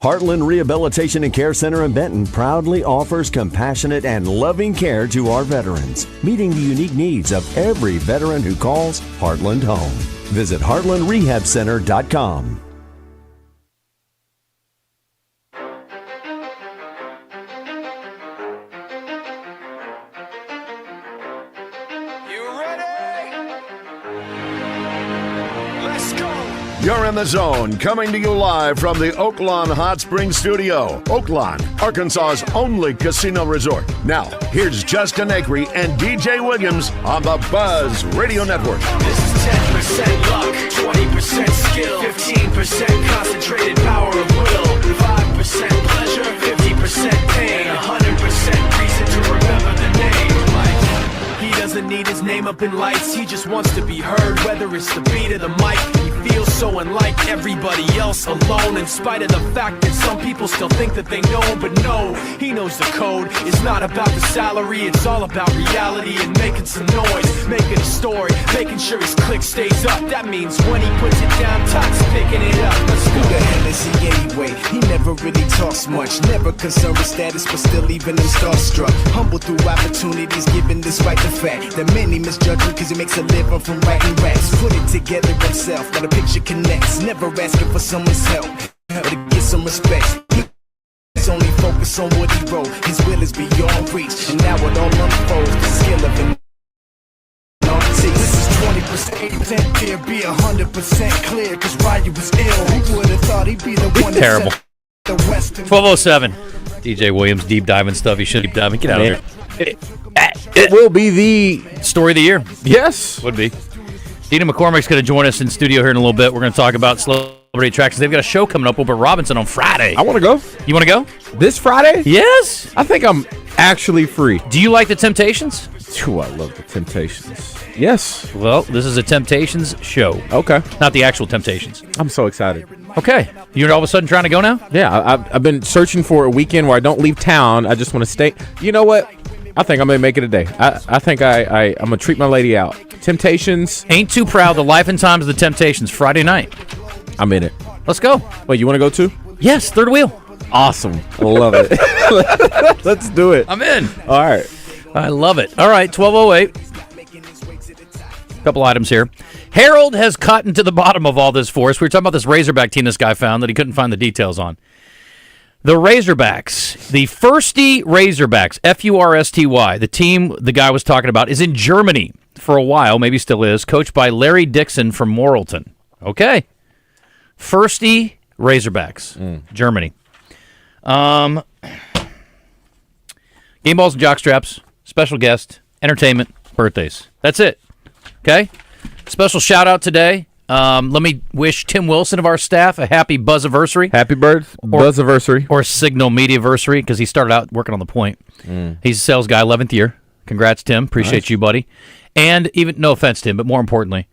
Heartland Rehabilitation and Care Center in Benton proudly offers compassionate and loving care to our veterans, meeting the unique needs of every veteran who calls Heartland home. Visit heartlandrehabcenter.com. You're in the zone, coming to you live from the Oaklawn Hot Springs Studio. Oaklawn, Arkansas's only casino resort. Now, here's Justin Acri and DJ Williams on the Buzz Radio Network. This is 10% luck, 20% skill, 15% concentrated power of will, 5% pleasure, 50% pain, 100% reason to remember the name. He doesn't need his name up in lights, he just wants to be heard, whether it's the beat of the mic. He feels so unlike everybody else, alone, in spite of the fact that some people still think that they know him, but no, he knows the code. It's not about the salary, it's all about reality and making some noise, making a story, making sure his click stays up. That means when he puts it down, Todd's picking it up. Let's go. Who the hell is he anyway? He never really talks much, never concerned with status, but still leaving him starstruck. Humble through opportunities, given despite the fact that many misjudge him because he makes a living from writing raps. Put it together himself, now the picture connects. Never asking for someone's help, or to get some respect. He's only focused on what he wrote. His will is beyond reach, and now it all unfolds. The skill of an artist. This is 20%, 80% clear, be 100% clear, cause Ryu was ill. Who would have thought he'd be the one that terrible. set the Western 12:07. DJ Williams deep diving stuff. He should deep diving. Get out of here. It will be the story of the year. Yes. Would be. Dina McCormick's going to join us in studio here in a little bit. We're going to talk about celebrity attractions. They've got a show coming up over at Robinson on Friday. I want to go. You want to go? This Friday? Yes. I think I'm actually free. Do you like the Temptations? Ooh, I love the Temptations. Yes. Well, this is a Temptations show. Okay. Not the actual Temptations. I'm so excited. Okay. You're all of a sudden trying to go now? Yeah. I've been searching for a weekend where I don't leave town. I just want to stay. You know what? I think I'm going to make it a day. I think I'm going to treat my lady out. Temptations. Ain't Too Proud, the life and times of the Temptations, Friday night. I'm in it. Let's go. Wait, you want to go too? Yes, third wheel. Awesome. I love it. Let's do it. I'm in. All right. I love it. All right, 12:08. Couple items here. Harold has gotten to the bottom of all this for us. We were talking about this Razorback team this guy found that he couldn't find the details on. The Razorbacks, the Firsty Razorbacks, F-U-R-S-T-Y, the team the guy was talking about, is in Germany for a while, maybe still is, coached by Larry Dixon from Morrilton. Okay. Firsty Razorbacks, Germany. Game balls and jock straps, special guest, entertainment, birthdays. That's it. Okay? Special shout-out today. Let me wish Tim Wilson of our staff a happy Buzz-iversary. Happy Buzz-iversary. Or Signal Media-versary, because he started out working on the Point. He's a sales guy, 11th year. Congrats, Tim. Appreciate you, buddy. And even, no offense, Tim, but more importantly,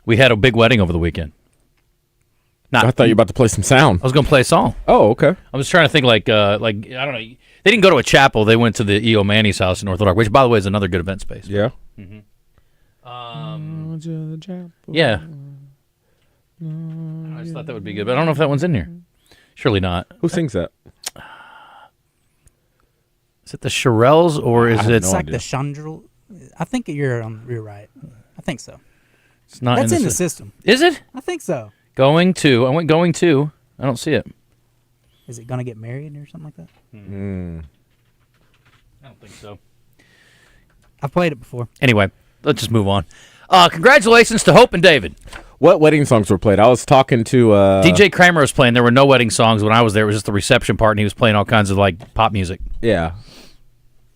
we had a big wedding over the weekend. I thought you were about to play some sound. I was going to play a song. Oh, okay. I was trying to think like I don't know. They didn't go to a chapel. They went to the E.O. Manny's house in North Little Rock, which, by the way, is another good event space. Yeah. Mm-hmm. Yeah. I just thought that would be good, but I don't know if that one's in here. Surely not. Who sings that? Is it the Shirelles or is it? It's like the Chandrel. I think you're right. I think so. It's not. That's in the system. Is it? I think so. Going to. I went going to. I don't see it. Is it gonna get married or something like that? I don't think so. I've played it before. Anyway, let's just move on. Congratulations to Hope and David. What wedding songs were played? I was talking to DJ Kramer was playing. There were no wedding songs when I was there. It was just the reception part, and he was playing all kinds of like pop music. Yeah.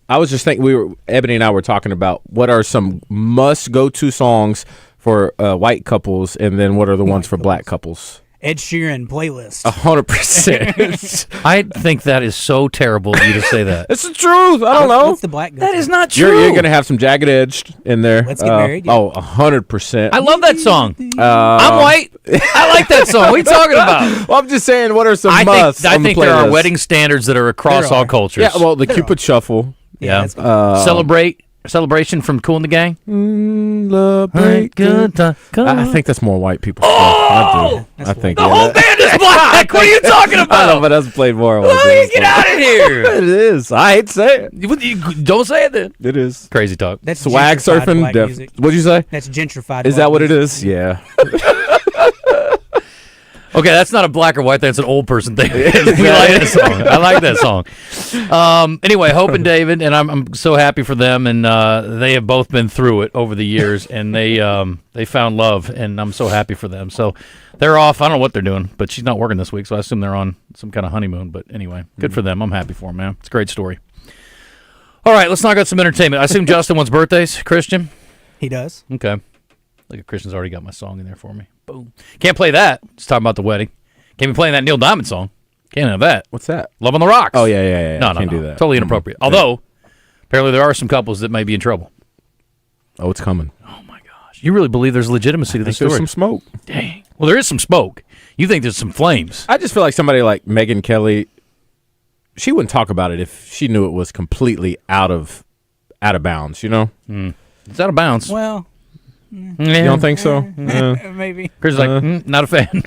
I was just thinking, Ebony and I were talking about what are some must go to songs for white couples, and then what are the ones for black couples? Ed Sheeran playlist. 100%. I think that is so terrible of you to say that. It's the truth. I don't know. What's the black? That is not true. You're going to have some Jagged Edge in there. Let's Get Married. Yeah. Oh, 100%. I love that song. I'm white. I like that song. What are you talking about? Well, I'm just saying, what are some musts I on the think there are playlist? wedding standards that are across all cultures. Yeah, well, the Cupid Shuffle. Yeah. Celebration from Kool and the Gang. Celebrate good time. I think that's more white people. Oh! I think the whole band is black. What are you talking about? I know, but that's played more. Get out of here. It is. I hate to say it. You don't say it then. It is. Crazy talk. That's swag gentrified surfing. black music. What'd you say? That's gentrified. Is black that what it music. is? Yeah. Okay, that's not a black or white thing. It's an old person thing. We like that song. I like that song. Anyway, Hope and David, and I'm so happy for them, and they have both been through it over the years, and they found love, and I'm so happy for them. So they're off. I don't know what they're doing, but she's not working this week, so I assume they're on some kind of honeymoon. But anyway, good for them. I'm happy for them, man. It's a great story. All right, let's knock out some entertainment. I assume Justin wants birthdays. Christian? He does. Okay. Look at Christian's already got my song in there for me. Boom. Can't play that. Just talking about the wedding. Can't be playing that Neil Diamond song. Can't have that. What's that? Love on the Rocks. Oh, yeah. No, Can't do that. Totally inappropriate. Although, apparently there are some couples that may be in trouble. Oh, it's coming. Oh, my gosh. You really believe there's legitimacy to this story? There's some smoke. Dang. Well, there is some smoke. You think there's some flames. I just feel like somebody like Megyn Kelly, she wouldn't talk about it if she knew it was completely out of bounds, you know? It's out of bounds. Well, you don't think so? maybe. Chris is like, not a fan.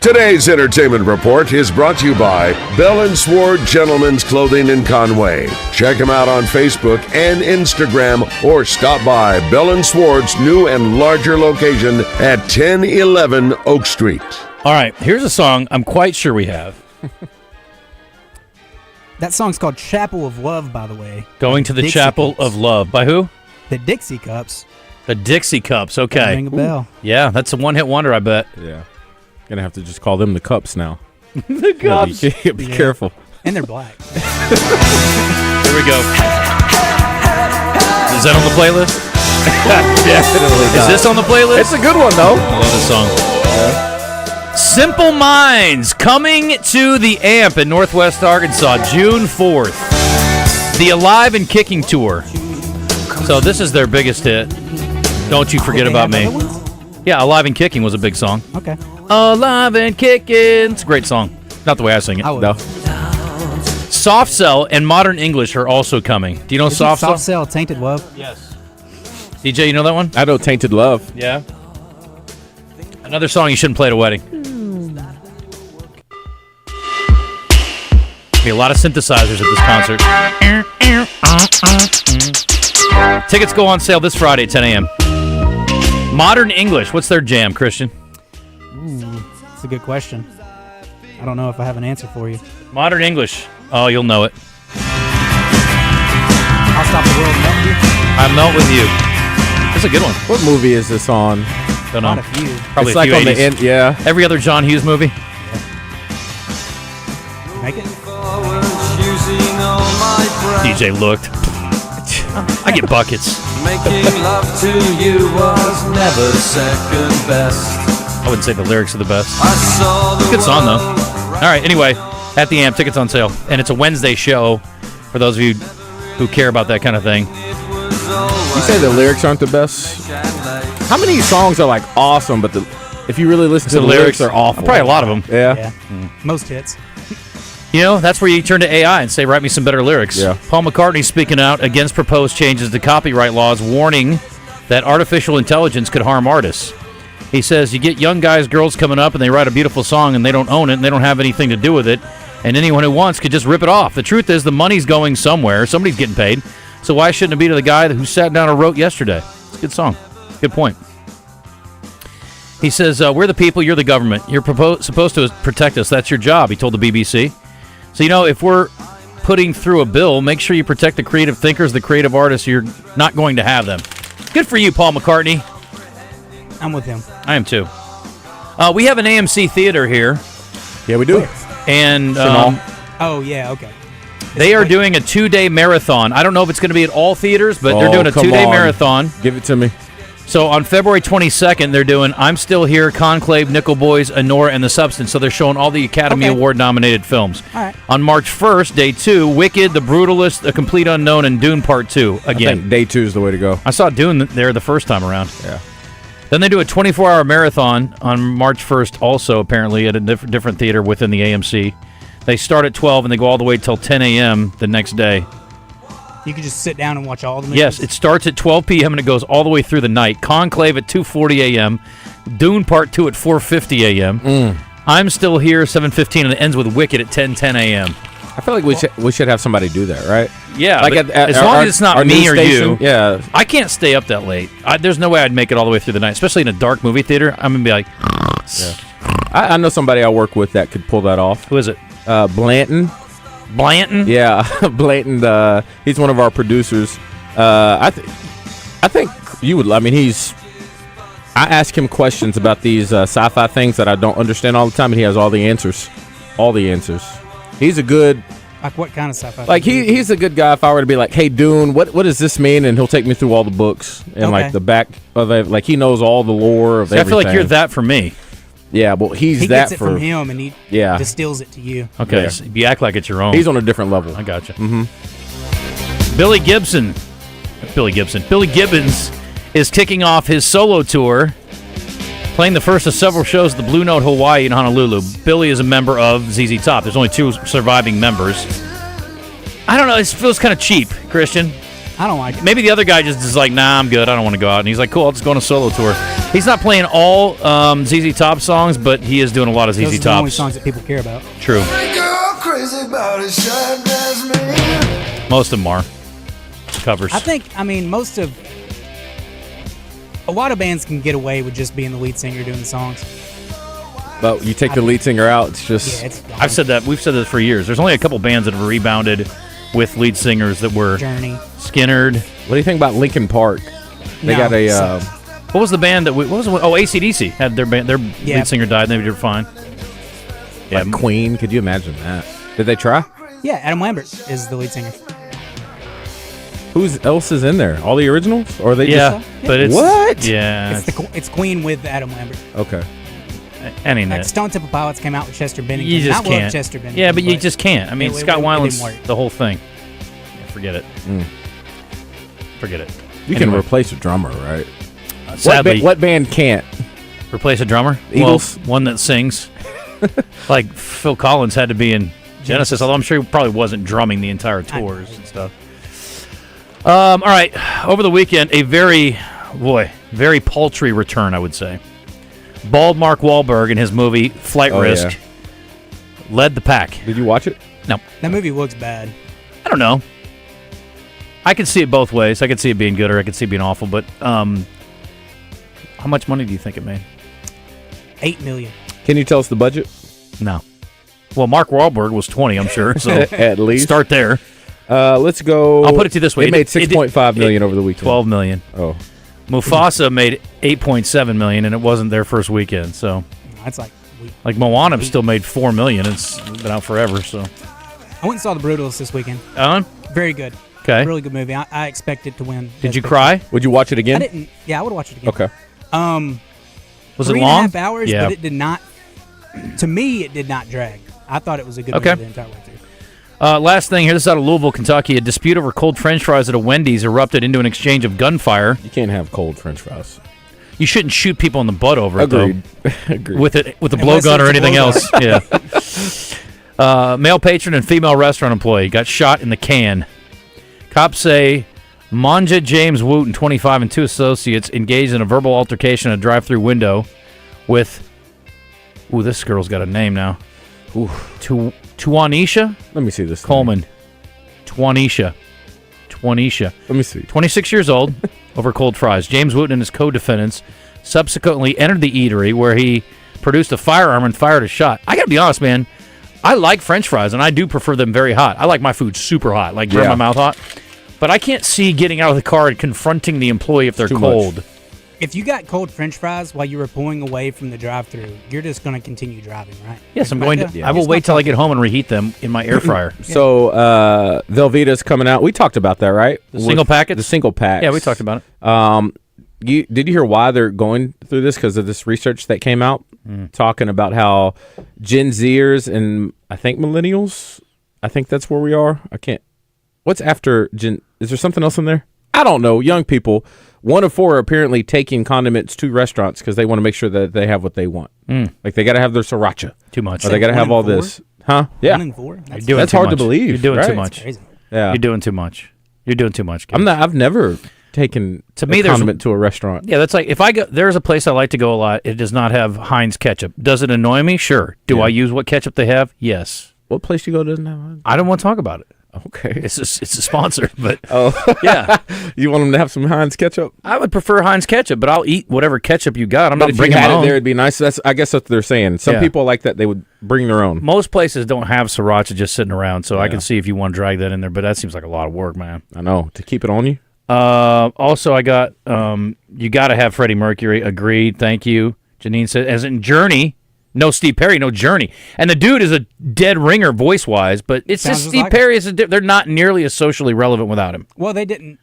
Today's entertainment report is brought to you by Bell & Sword Gentlemen's Clothing in Conway. Check them out on Facebook and Instagram, or stop by Bell & Sword's new and larger location at 1011 Oak Street. All right, here's a song I'm quite sure we have. That song's called Chapel of Love, by the way. Going to the Dixie Chapel Cups. of Love. By who? The Dixie Cups. The Dixie Cups, okay. Ring a bell. Yeah, that's a one-hit wonder, I bet. Yeah. Gonna have to just call them the Cups now. The Cups. Be careful. And they're black. Here we go. Is that on the playlist? Definitely Is this on the playlist? It's a good one, though. I love this song. Simple Minds coming to the AMP in Northwest Arkansas, June 4th. The Alive and Kicking Tour. So this is their biggest hit. Don't You Forget About Me. Yeah, Alive and Kicking was a big song. Okay. Alive and Kicking. It's a great song. Not the way I sing it. No. Soft Cell and Modern English are also coming. Do you know Soft Cell? Soft Cell, Tainted Love? Yes. DJ, you know that one? I know Tainted Love. Yeah. Another song you shouldn't play at a wedding. Be a lot of synthesizers at this concert. Tickets go on sale this Friday at 10 a.m. Modern English, what's their jam, Christian? That's a good question. I don't know if I have an answer for you. Modern English. Oh, you'll know it. I'll Stop the World Melt You. I Melt With You. That's a good one. What movie is this on? Don't know. Not a few. Probably it's a few like on 80s. the end, yeah. Every other John Hughes movie. Make it. DJ looked. I get buckets. Making love to you was never second best. I wouldn't say the lyrics are the best. I saw the Good song, though. All right, anyway, at the AMP, tickets on sale. And it's a Wednesday show for those of you who care about that kind of thing. You say the lyrics aren't the best? How many songs are like awesome, but if you really listen to the lyrics, they're awful? Probably a lot of them. Yeah. Most hits. You know, that's where you turn to AI and say, write me some better lyrics. Yeah. Paul McCartney's speaking out against proposed changes to copyright laws, warning that artificial intelligence could harm artists. He says, you get young guys, girls coming up, and they write a beautiful song, and they don't own it, and they don't have anything to do with it, and anyone who wants could just rip it off. The truth is, the money's going somewhere. Somebody's getting paid. So why shouldn't it be to the guy who sat down and wrote yesterday? It's a good song. Good point. He says, we're the people, you're the government. You're supposed to protect us. That's your job, he told the BBC. So, you know, if we're putting through a bill, make sure you protect the creative thinkers, the creative artists. You're not going to have them. Good for you, Paul McCartney. I'm with him. I am too. We have an AMC theater here. Yeah, we do. And Oh, yeah, okay. they are doing a 2-day marathon. I don't know if it's going to be at all theaters, but they're doing a 2-day marathon. Give it to me. So on February 22nd, they're doing I'm Still Here, Conclave, Nickel Boys, Honora, and The Substance. So they're showing all the Academy Award-nominated films. All right. On March 1st, Day 2, Wicked, The Brutalist, The Complete Unknown, and Dune Part 2. Again, I think Day 2 is the way to go. I saw Dune there the first time around. Yeah. Then they do a 24-hour marathon on March 1st also, apparently, at a different theater within the AMC. They start at 12, and they go all the way till 10 a.m. the next day. You can just sit down and watch all the movies? Yes, it starts at 12 p.m. and it goes all the way through the night. Conclave at 2:40 a.m., Dune Part 2 at 4:50 a.m., I'm Still Here, 7:15, and it ends with Wicked at 10:10 a.m. I feel like we should have somebody do that, right? Yeah, like but at as long as it's not me or you. Yeah. I can't stay up that late. There's no way I'd make it all the way through the night, especially in a dark movie theater. I'm going to be like, I know somebody I work with that could pull that off. Who is it? Blanton. Blanton? Yeah, Blanton. He's one of our producers. I think you would. I mean, I ask him questions about these sci-fi things that I don't understand all the time, and he has all the answers. All the answers. He's a good. Like what kind of sci-fi? Like he's a good guy. If I were to be like, "Hey, Dune, what does this mean?" and he'll take me through all the books and like the back of it. Like he knows all the lore of everything. I feel like you're that for me. Yeah, well, he gets it from him and he distills it to you. Okay, Yeah. so you act like it's your own. He's on a different level. I gotcha. Mm-hmm. Billy Gibbons is kicking off his solo tour, playing the first of several shows at the Blue Note Hawaii in Honolulu. Billy is a member of ZZ Top. There's only 2 surviving members. I don't know. It feels kind of cheap, Christian. I don't like it. Maybe the other guy just is like, nah, I'm good. I don't want to go out. And he's like, cool, I'll just go on a solo tour. He's not playing all ZZ Top songs, but he is doing a lot of Those ZZ are the only Top. songs that people care about. True. Most of them are covers. I think, a lot of bands can get away with just being the lead singer doing the songs. But you take the lead singer out, it's just... Yeah, it's gone. I've said that. We've said this for years. There's only a couple bands that have rebounded with lead singers that were Journey. Skinnered. What do you think about Linkin Park? They got a... what was the band that... What was it? Oh, AC/DC had their band. Their lead singer died, and they did fine. Like Queen, could you imagine that? Did they try? Yeah, Adam Lambert is the lead singer. Who else is in there? All the originals? Or are they just... but it's... What? Yeah. It's Queen with Adam Lambert. Okay. Like Stone Temple Pilots came out with Chester Bennington. You just Not can't. Love Chester Bennington. Yeah, but you just can't. I mean, Scott Weiland's didn't work. the whole thing. Yeah, forget it. Forget it. You can replace a drummer, right? Sadly, What band can't? replace a drummer? Eagles? Well, one that sings. Like Phil Collins had to be in Genesis, although I'm sure he probably wasn't drumming the entire tours and stuff. All right. Over the weekend, a very paltry return, I would say. Bald Mark Wahlberg in his movie Flight Risk led the pack. Did you watch it? No. That movie looks bad. I don't know. I could see it both ways. I could see it being good or I could see it being awful, but how much money do you think it made? $8 million. Can you tell us the budget? No. Well, Mark Wahlberg was 20, I'm sure. So at least start there. Let's go. I'll put it to you this way. It made $6.5 million over the weekend. $12 million. Oh. Mufasa made $8.7 million, and it wasn't their first weekend. So That's like Moana still made $4 million. It's been out forever. So I went and saw The Brutalist this weekend. Very good. Okay. Really good movie. I expect it to win. Did you cry? Would you watch it again? I didn't. Yeah, I would watch it again. Okay. Was it 3.5 long? hours, Yeah. but it did not. To me, it did not drag. I thought it was a good Okay. movie the entire way through. Last thing here, this is out of Louisville, Kentucky. A dispute over cold French fries at a Wendy's erupted into an exchange of gunfire. You can't have cold French fries. You shouldn't shoot people in the butt over Agreed. it, though. Agreed. With a blowgun or anything else. Yeah. Male patron and female restaurant employee got shot in the can. Cops say Manja James Wooten, 25, and 2 associates engaged in a verbal altercation at a drive-through window with... Ooh, this girl's got a name now. Ooh, Tuanisha? Let me see this. Coleman. Tuanisha. Let me see. 26 years old, over cold fries. James Wooten and his co-defendants subsequently entered the eatery where he produced a firearm and fired a shot. I gotta be honest, man. I like French fries, and I do prefer them very hot. I like my food super hot, like burn my mouth hot. But I can't see getting out of the car and confronting the employee if they're cold. If you got cold French fries while you were pulling away from the drive-thru, you're just going to continue driving, right? Yes, I'm going to. I will wait till I get home and reheat them in my air fryer. So Velveeta's coming out. We talked about that, right? The single packets? The single packs. Yeah, we talked about it. Did you hear why they're going through this? Because of this research that came out talking about how Gen Zers and I think millennials, I think that's where we are. What's after Gen? Is there something else in there? I don't know. Young people, 1 of 4 are apparently taking condiments to restaurants because they want to make sure that they have what they want. Like they got to have their sriracha. Too much. Or they got to have all this. Huh? Yeah. 1 in 4? That's hard to believe. You're doing right? too much. Crazy. Yeah. You're doing too much. You're doing too much. Kid. I've never taken to me, a condiment to a restaurant. Yeah, that's like if I go. There's a place I like to go a lot. It does not have Heinz ketchup. Does it annoy me? Sure. Do I use what ketchup they have? Yes. What place you go doesn't have Heinz? I don't want to talk about it. Oh. Okay. It's a sponsor, but yeah. You want them to have some Heinz ketchup? I would prefer Heinz ketchup, but I'll eat whatever ketchup you got. I'm But not if you bringing had my it own. there, it'd be nice. I guess that's what they're saying. Some Yeah. people like that. They would bring their own. Most places don't have sriracha just sitting around, so I can see if you want to drag that in there, but that seems like a lot of work, man. I know. To keep it on you? Also, I got, you got to have Freddie Mercury. Agreed. Thank you. Janine said, as in Journey, no Steve Perry, no Journey. And the dude is a dead ringer voice-wise, but it's Sounds just just Steve like Perry. They're not nearly as socially relevant without him. Well, they didn't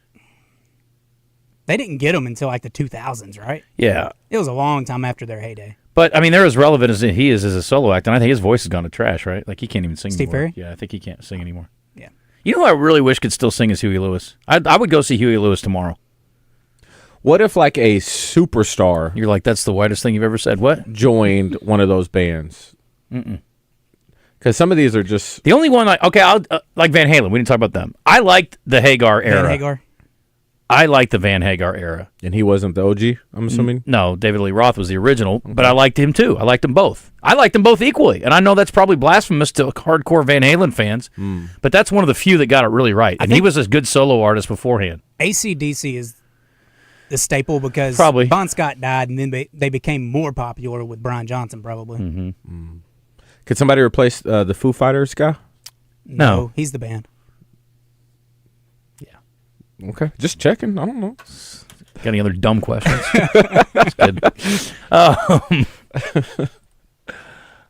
get him until like the 2000s, right? Yeah. It was a long time after their heyday. But, I mean, they're as relevant as he is as a solo act, and I think his voice has gone to trash, right? Like, he can't even sing Steve anymore. Perry? Yeah, I think he can't sing anymore. Yeah. You know who I really wish could still sing is Huey Lewis. I would go see Huey Lewis tomorrow. What if like a superstar? You're like, that's the whitest thing you've ever said. What? Joined one of those bands? Because some of these are just the only one. I'll like Van Halen. We didn't talk about them. I liked the Hagar era. Van Hagar? I liked the Van Hagar era. And he wasn't the OG, I'm assuming? No, David Lee Roth was the original, but I liked him too. I liked them both. I liked them both equally. And I know that's probably blasphemous to hardcore Van Halen fans, but that's one of the few that got it really right. And he was a good solo artist beforehand. AC/DC is the staple because Probably. Bon Scott died, and then they became more popular with Brian Johnson, probably. Mm-hmm. Could somebody replace the Foo Fighters guy? No, he's the band. Okay, just checking. I don't know. Got any other dumb questions? That's good. What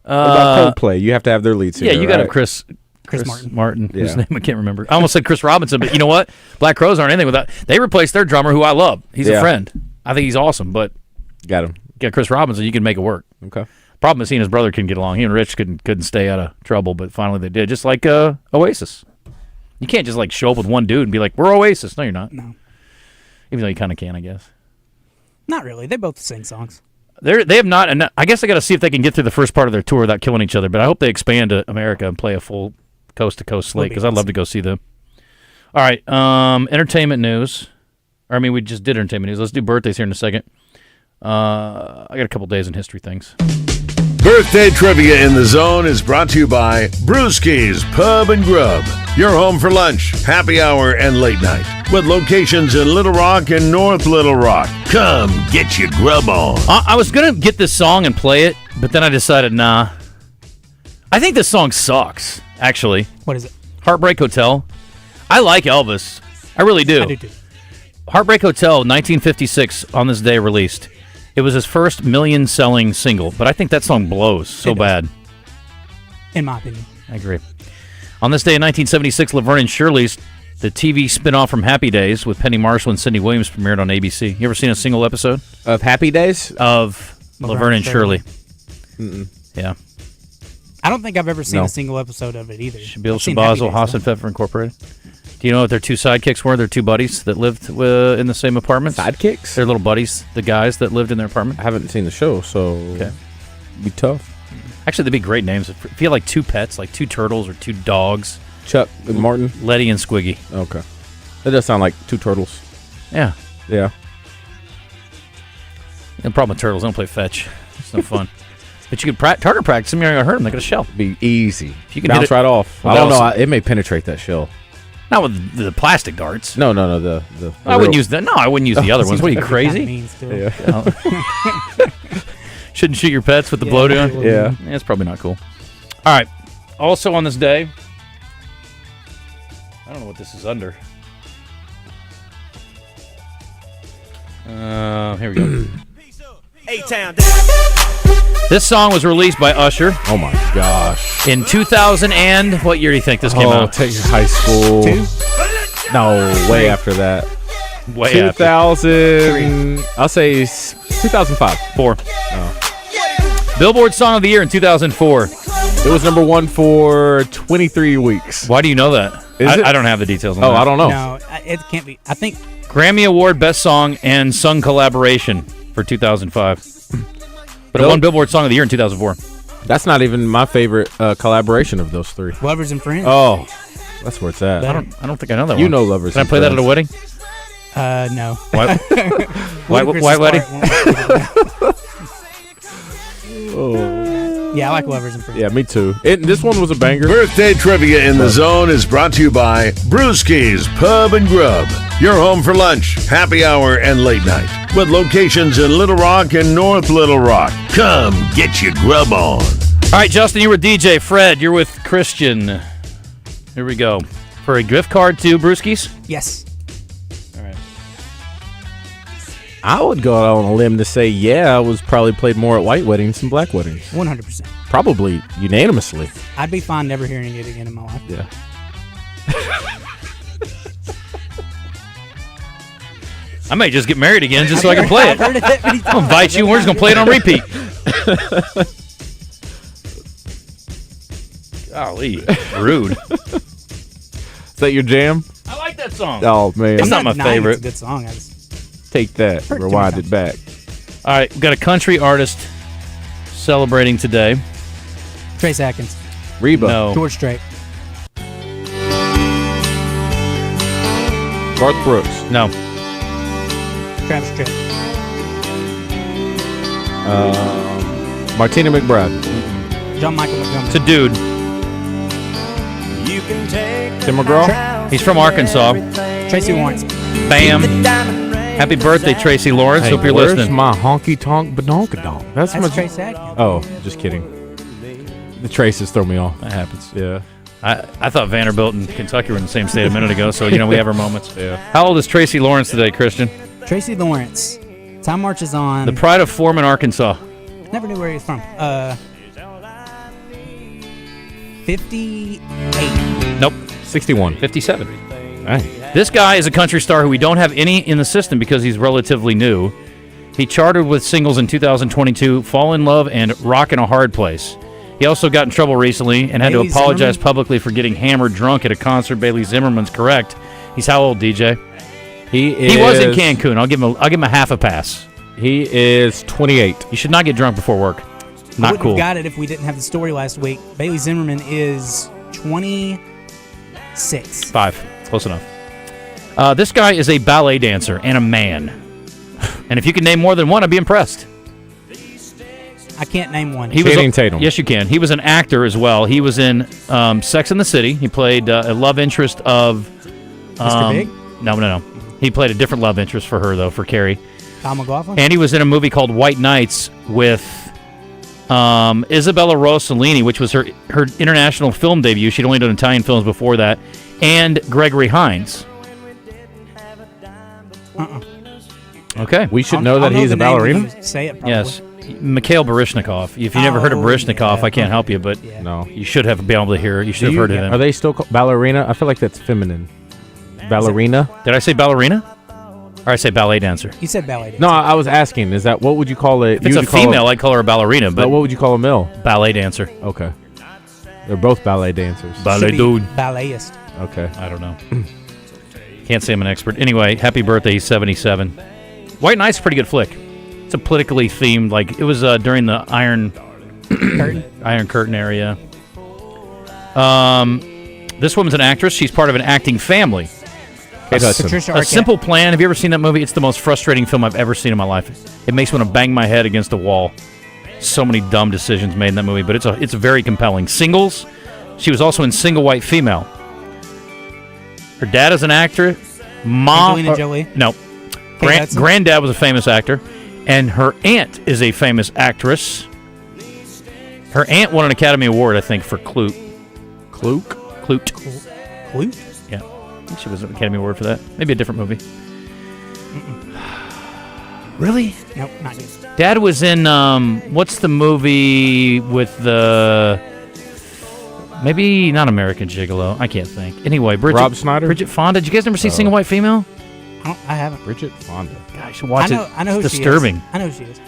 about Coldplay? You have to have their lead singer. Yeah, you got to right? have Chris Martin, whose Yeah. name I can't remember. I almost said Chris Robinson, but you know what? Black Crowes aren't anything without. They replaced their drummer, who I love. He's a friend. I think he's awesome, but got him. Got Chris Robinson. You can make it work. Okay. Problem is, he and his brother couldn't get along. He and Rich couldn't stay out of trouble, but finally they did. Just like Oasis. You can't just like show up with one dude and be like, "We're Oasis." No, you're not. No. Even though you kind of can, I guess. Not really. They both sing songs. They have not, and I guess I got to see if they can get through the first part of their tour without killing each other. But I hope they expand to America and play a full coast-to-coast slate because I'd love to go see them. All right, entertainment news. Or I mean, we just did entertainment news. Let's do birthdays here in a second. I got a couple days in history things. Birthday Trivia in the Zone is brought to you by Brewski's Pub and Grub. Your home for lunch, happy hour, and late night. With locations in Little Rock and North Little Rock. Come get your grub on. I was going to get this song and play it, but then I decided, nah. I think this song sucks, actually. What is it? Heartbreak Hotel. I like Elvis. I really do. I do too. Heartbreak Hotel, 1956, on this day released. It was his first million-selling single, but I think that song blows so bad. In my opinion. I agree. On this day in 1976, Laverne and Shirley's, the TV spinoff from Happy Days with Penny Marshall and Cindy Williams, premiered on ABC. You ever seen a single episode? Of Happy Days? Of Laverne and Shirley. Yeah. I don't think I've ever seen a single episode of it either. Bill I've seen Happy Shabazzle, Days, Haas and Pfeffer Incorporated. Do you know what their two sidekicks were? Their two buddies that lived in the same apartment. Sidekicks? They're little buddies, the guys that lived in their apartment. I haven't seen the show, so okay. It'd be tough. Actually, they'd be great names. I feel like two pets, like two turtles or two dogs. Chuck and Martin? Letty and Squiggy. Okay. That does sound like two turtles. Yeah. Yeah. The problem with turtles, they don't play fetch. It's no fun. But you could target practice them. You're not going to hurt them. They got a shell. Be easy. If you can bounce right off. Well, I don't know. It may penetrate that shell. Not with the plastic darts. No. The I wouldn't use that. No, I wouldn't use the other ones. What are you, crazy? Yeah. Shouldn't shoot your pets with the blowdown? Yeah. That's probably not cool. All right. Also on this day, I don't know what this is under. Here we go. A-Town. This song was released by Usher. Oh my gosh. In 2000 and what year do you think this came out? Texas high school. 2? No, way after that. Way 2000. I'll say 2005. 4. Oh. Billboard Song of the Year in 2004. It was number 1 for 23 weeks. Why do you know that? I don't have the details on that. I don't know. No, it can't be. I think Grammy Award Best Song and Sung Collaboration for 2005. But it won Billboard Song of the Year in 2004. That's not even my favorite collaboration of those three. Lovers and Friends. Oh, that's where it's at. I don't think I know that one. You know Lovers Can and I play Friends. that at a wedding? No. White wedding? Oh. Yeah, I like Lovers and Friends. Yeah, me too. This one was a banger. Birthday Trivia in the Zone is brought to you by Brewski's Pub and Grub. Your home for lunch, happy hour, and late night. With locations in Little Rock and North Little Rock. Come get your grub on. All right, Justin, you're with DJ. Fred, you're with Christian. Here we go. For a gift card to Brewski's? Yes. All right. I would go out on a limb to say, I was probably played more at white weddings than black weddings. 100%. Probably unanimously. I'd be fine never hearing it again in my life. Yeah. I may just get married again just so I can play it. I've heard it that many I'll times. invite you and we're just going to play it on repeat. Golly, rude. Is that your jam? I like that song. Oh, man. It's not my favorite. It's a good song. I just Take that. Heard it Rewind too it back. All right, we've got a country artist celebrating today. Trace Atkins. Reba. No. George Strait. Garth Brooks. No. Travis Tritt. Martina McBride. John Michael McDermott. It's a dude. Tim McGraw. He's from Arkansas. Tracy Lawrence. Bam. Happy birthday, Tracy Lawrence. Hey, Hope you're where's listening. my honky tonk badonkadonk? That's Trace Atkins. Oh, just kidding. The traces throw me off. That happens. Yeah. I thought Vanderbilt and Kentucky were in the same state a minute ago, so, we have our moments. Yeah. How old is Tracy Lawrence today, Christian? Tracy Lawrence. Time marches on. The pride of Foreman, Arkansas. Never knew where he was from. 58. Nope. 61. 57. Hey. This guy is a country star who we don't have any in the system because he's relatively new. He charted with singles in 2022, Fall in Love and Rock in a Hard Place. He also got in trouble recently and had Bailey to apologize Zimmerman? publicly for getting hammered drunk at a concert. Bailey Zimmerman's correct. He's how old, DJ? He was in Cancun. I'll give him a half a pass. He is 28. You should not get drunk before work. Not cool. Have got it if we didn't have the story last week. Bailey Zimmerman is 26. 5. Close enough. This guy is a ballet dancer and a man. And if you can name more than one, I'd be impressed. I can't name one. Channing Tatum. Yes, you can. He was an actor as well. He was in Sex and the City. He played a love interest of... Mr. Big? No. He played a different love interest for her, though, for Carrie. Kyle MacLachlan? And he was in a movie called White Nights with Isabella Rossellini, which was her international film debut. She'd only done Italian films before that. And Gregory Hines. Okay. We should know that he's a ballerina? Say it probably. Yes. Mikhail Baryshnikov. If you never heard of Baryshnikov, I can't help you, but No. you should have been able to hear it. You should have heard of him. Are they still called ballerina? I feel like that's feminine. Ballerina? Did I say ballerina? Or I say ballet dancer? You said ballet dancer. No, I was asking. Is that what would you call it? If it's a female, I'd call her a ballerina, but what would you call a male? Ballet dancer. Okay. They're both ballet dancers. Ballet dude. Balletist. Okay. I don't know. Can't say I'm an expert. Anyway, happy birthday. He's 77. White Knight's a pretty good flick. It's a politically themed, like, it was during the Iron Curtain area. This woman's an actress. She's part of an acting family. Patricia A Arquette. Simple Plan. Have you ever seen that movie? It's the most frustrating film I've ever seen in my life. It makes me want to bang my head against a wall. So many dumb decisions made in that movie, but it's very compelling. Singles. She was also in Single White Female. Her dad is an actor. Angelina Jolie? No. Hudson? Granddad was a famous actor, and her aunt is a famous actress. Her aunt won an Academy Award, I think, for Clute. Clute? Clute? Yeah. I think she was an Academy Award for that. Maybe a different movie. Really? Nope, not good. Dad was in, what's the movie with the... Maybe not American Gigolo. I can't think. Anyway, Rob Schneider? Bridget Fonda. Did you guys never see Single White Female? I haven't. Bridget Fonda. God, you should watch it. I know who It's disturbing. she is. I know who she is.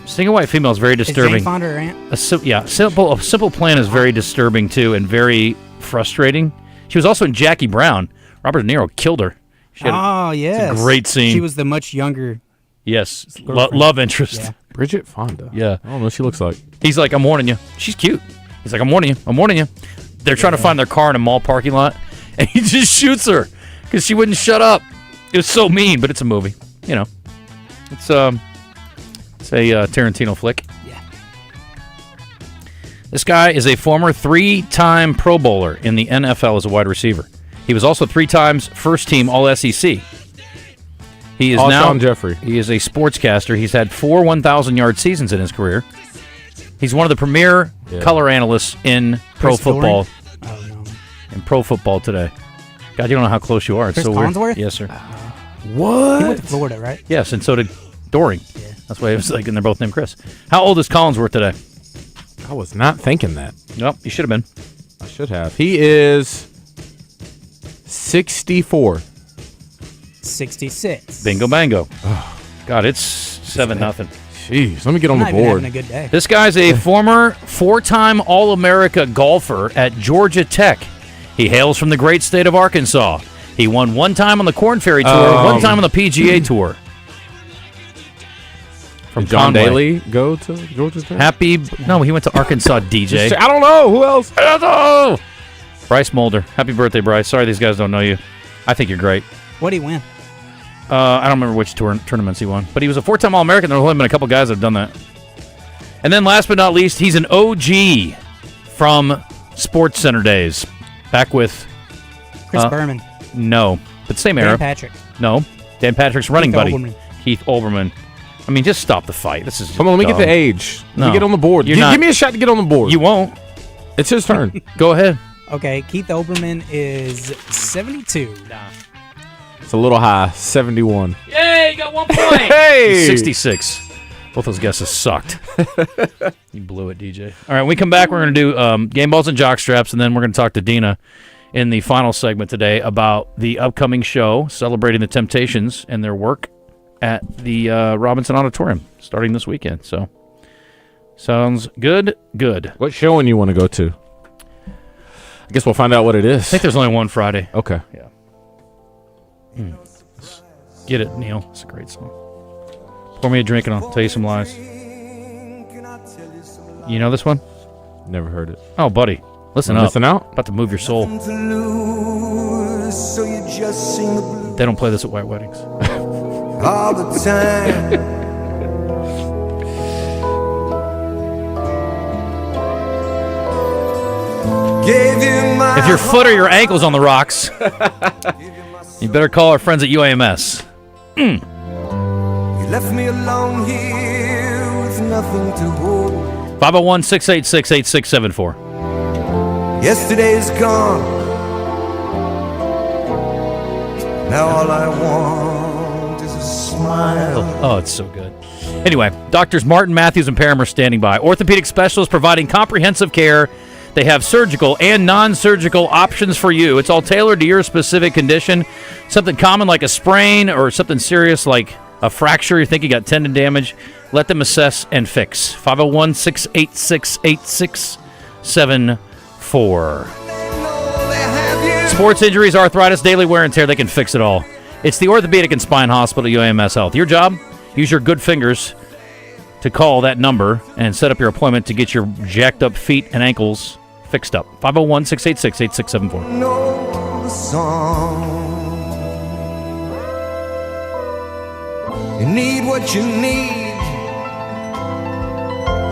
Single White Female is very disturbing. Is Jane Fonda her aunt? A Simple Plan is very disturbing, too, and very frustrating. She was also in Jackie Brown. Robert De Niro killed her. Yes. It's a great scene. She was the much younger. Yes. Love interest. Yeah. Bridget Fonda. Yeah. I don't know what she looks like. He's like, I'm warning you. She's cute. He's like, I'm warning you. They're trying to find their car in a mall parking lot, and he just shoots her because she wouldn't shut up. It was so mean, but it's a movie. You know. It's a Tarantino flick. Yeah. This guy is a former 3-time Pro Bowler in the NFL as a wide receiver. He was also 3 times first-team All-SEC. He is Alshon Jeffrey. He is a sportscaster. He's had 4 1,000-yard seasons in his career. He's one of the premier color analysts in pro football. Oh, no. In pro football today. God, you don't know how close you are. It's Chris so weird. Collinsworth? Yes, sir. What? He went to Florida, right? Yes, and so did Doring. Yeah. That's why it was like, and they're both named Chris. How old is Collinsworth today? I was not thinking that. Nope, you should have been. I should have. He is 64. 66. Bingo bango. God, it's 7-0. Jeez, let me get on I'm the not even board. having a good day. This guy's a former 4-time All-America golfer at Georgia Tech. He hails from the great state of Arkansas. He won 1 time on the Korn Ferry Tour, 1 time on the PGA Tour. From John Conway. Daly go to Georgia Tech? No, he went to Arkansas, DJ. I don't know. Who else? I don't know. Bryce Mulder. Happy birthday, Bryce. Sorry these guys don't know you. I think you're great. What'd he win? I don't remember which tournaments he won. But he was a 4-time All-American. There have only been a couple guys that have done that. And then last but not least, he's an OG from Sports Center days. Back with... Chris Berman. No. But same era. Dan Patrick. No. Dan Patrick's running Keith buddy. Olbermann. Keith Olbermann. I mean, just stop the fight. This is Come on, let me dumb. get the age. Let No. me get on the board. You're Give not- me a shot to get on the board. You won't. It's his turn. Go ahead. Okay, Keith Olbermann is 72. It's a little high. 71. Yay, you got 1 point. Hey! 66. Both those guesses sucked. You blew it, DJ. All right, when we come back, we're going to do game balls and jock straps, and then we're going to talk to Dina in the final segment today about the upcoming show celebrating the Temptations and their work at the Robinson Auditorium starting this weekend. So, sounds good? Good. What showing you want to go to? I guess we'll find out what it is. I think there's only one Friday. Okay. Yeah. Get it, Neil. It's a great song. Pour me a drink and I'll tell you some lies. You know this one? Never heard it. Oh, buddy. Listen Wanna up. listen out? About to move your soul. So you just sing the blues They don't play this at white weddings. all the time. Gave you my If your foot or your ankle's on the rocks, you better call our friends at UAMS. You left me alone here with nothing to hold. 501-686-8674. Yesterday's gone. Now all I want is a smile. Oh, it's so good. Anyway, Doctors Martin, Matthews, and Parham are standing by. Orthopedic specialists providing comprehensive care. They have surgical and non-surgical options for you. It's all tailored to your specific condition. Something common like a sprain or something serious like a fracture. You think you got tendon damage. Let them assess and fix. 501-686-8674. Sports injuries, arthritis, daily wear and tear, they can fix it all. It's the Orthopedic and Spine Hospital, UAMS Health. Your job? Use your good fingers to call that number and set up your appointment to get your jacked up feet and ankles fixed up. 501-686-8674. Know the song. You need what you need.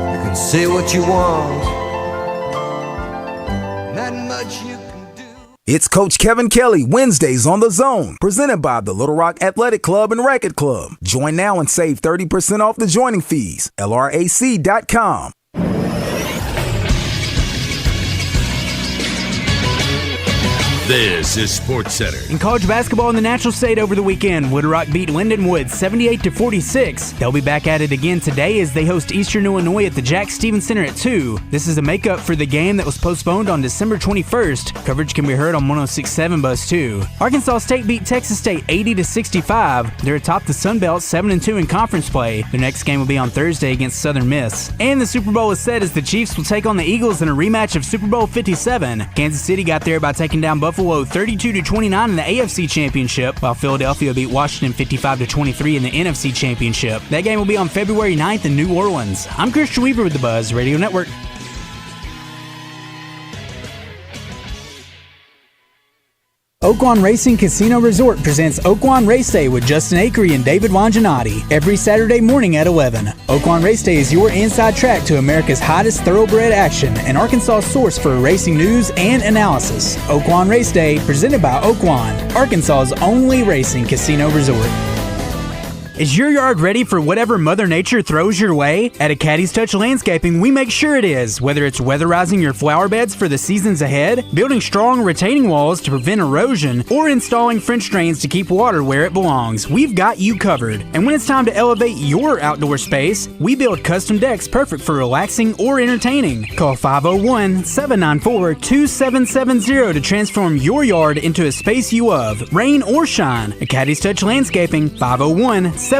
You can say what you want. Not much you can do. It's Coach Kevin Kelly, Wednesdays on The Zone, presented by the Little Rock Athletic Club and Racquet Club. Join now and save 30% off the joining fees. LRAC.com. This is Sports Center. In college basketball in the Natural State over the weekend, Wood Rock beat Lindenwood 78-46. They'll be back at it again today as they host Eastern Illinois at the Jack Stevens Center at 2. This is a makeup for the game that was postponed on December 21st. Coverage can be heard on 106.7 Buzz 2. Arkansas State beat Texas State 80-65. They're atop the Sun Belt 7-2 in conference play. Their next game will be on Thursday against Southern Miss. And the Super Bowl is set as the Chiefs will take on the Eagles in a rematch of Super Bowl 57. Kansas City got there by taking down Buffalo 32-29 in the AFC Championship, while Philadelphia beat Washington 55-23 in the NFC Championship. That game will be on February 9th in New Orleans. I'm Christian Weaver with the Buzz Radio Network. Oaklawn Racing Casino Resort presents Oaklawn Race Day with Justin Acri and David Wanjanati every Saturday morning at 11. Oaklawn Race Day is your inside track to America's hottest thoroughbred action and Arkansas' source for racing news and analysis. Oaklawn Race Day, presented by Oaklawn, Arkansas's only racing casino resort. Is your yard ready for whatever Mother Nature throws your way? At Acadi's Touch Landscaping, we make sure it is. Whether it's weatherizing your flower beds for the seasons ahead, building strong retaining walls to prevent erosion, or installing French drains to keep water where it belongs, we've got you covered. And when it's time to elevate your outdoor space, we build custom decks perfect for relaxing or entertaining. Call 501-794-2770 to transform your yard into a space you love, rain or shine. Acadi's Touch Landscaping, 501-794-2770,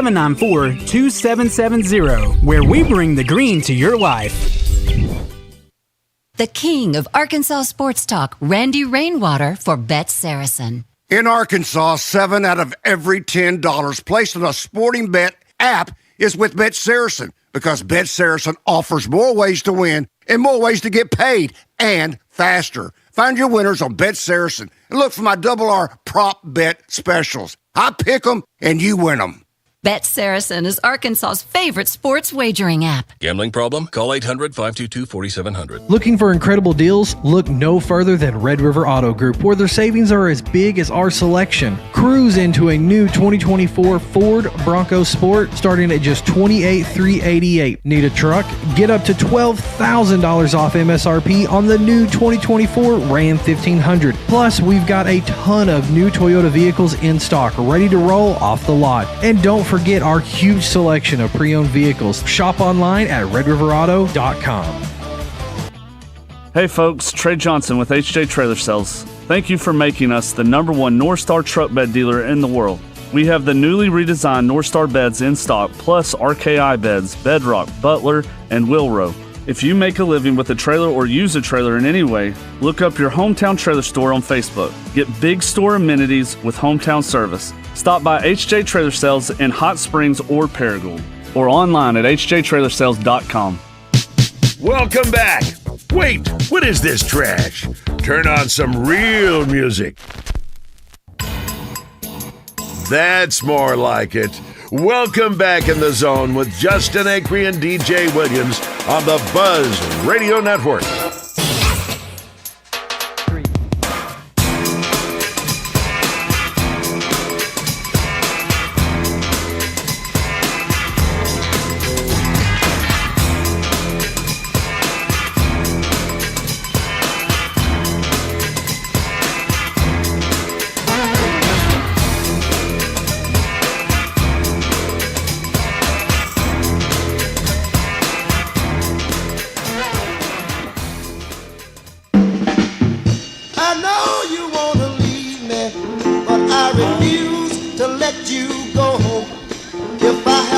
where we bring the green to your life. The king of Arkansas sports talk, Randy Rainwater for Bet Saracen. In Arkansas, 7 out of every $10 placed on a sporting bet app is with Bet Saracen, because Bet Saracen offers more ways to win and more ways to get paid, and faster. Find your winners on Bet Saracen and look for my Double R prop bet specials. I pick them and you win them. Bet Saracen is Arkansas's favorite sports wagering app. Gambling problem? Call 800-522-4700. Looking for incredible deals? Look no further than Red River Auto Group, where their savings are as big as our selection. Cruise into a new 2024 Ford Bronco Sport starting at just $28,388. Need a truck? Get up to $12,000 off MSRP on the new 2024 Ram 1500. Plus, we've got a ton of new Toyota vehicles in stock, ready to roll off the lot. And don't forget our huge selection of pre-owned vehicles. Shop online at redriverauto.com. Hey folks, Trey Johnson with HJ Trailer Sales. Thank you for making us the #1 North Star truck bed dealer in the world. We have the newly redesigned North Star beds in stock, plus RKI beds, Bedrock, Butler, and Wilrow. If you make a living with a trailer or use a trailer in any way, look up your hometown trailer store on Facebook. Get big store amenities with hometown service. Stop by HJ Trailer Sales in Hot Springs or Paragould, or online at hjtrailersales.com. Welcome back. Wait, what is this trash? Turn on some real music. That's more like it. Welcome back in the zone with Justin Acri and DJ Williams on the Buzz Radio Network.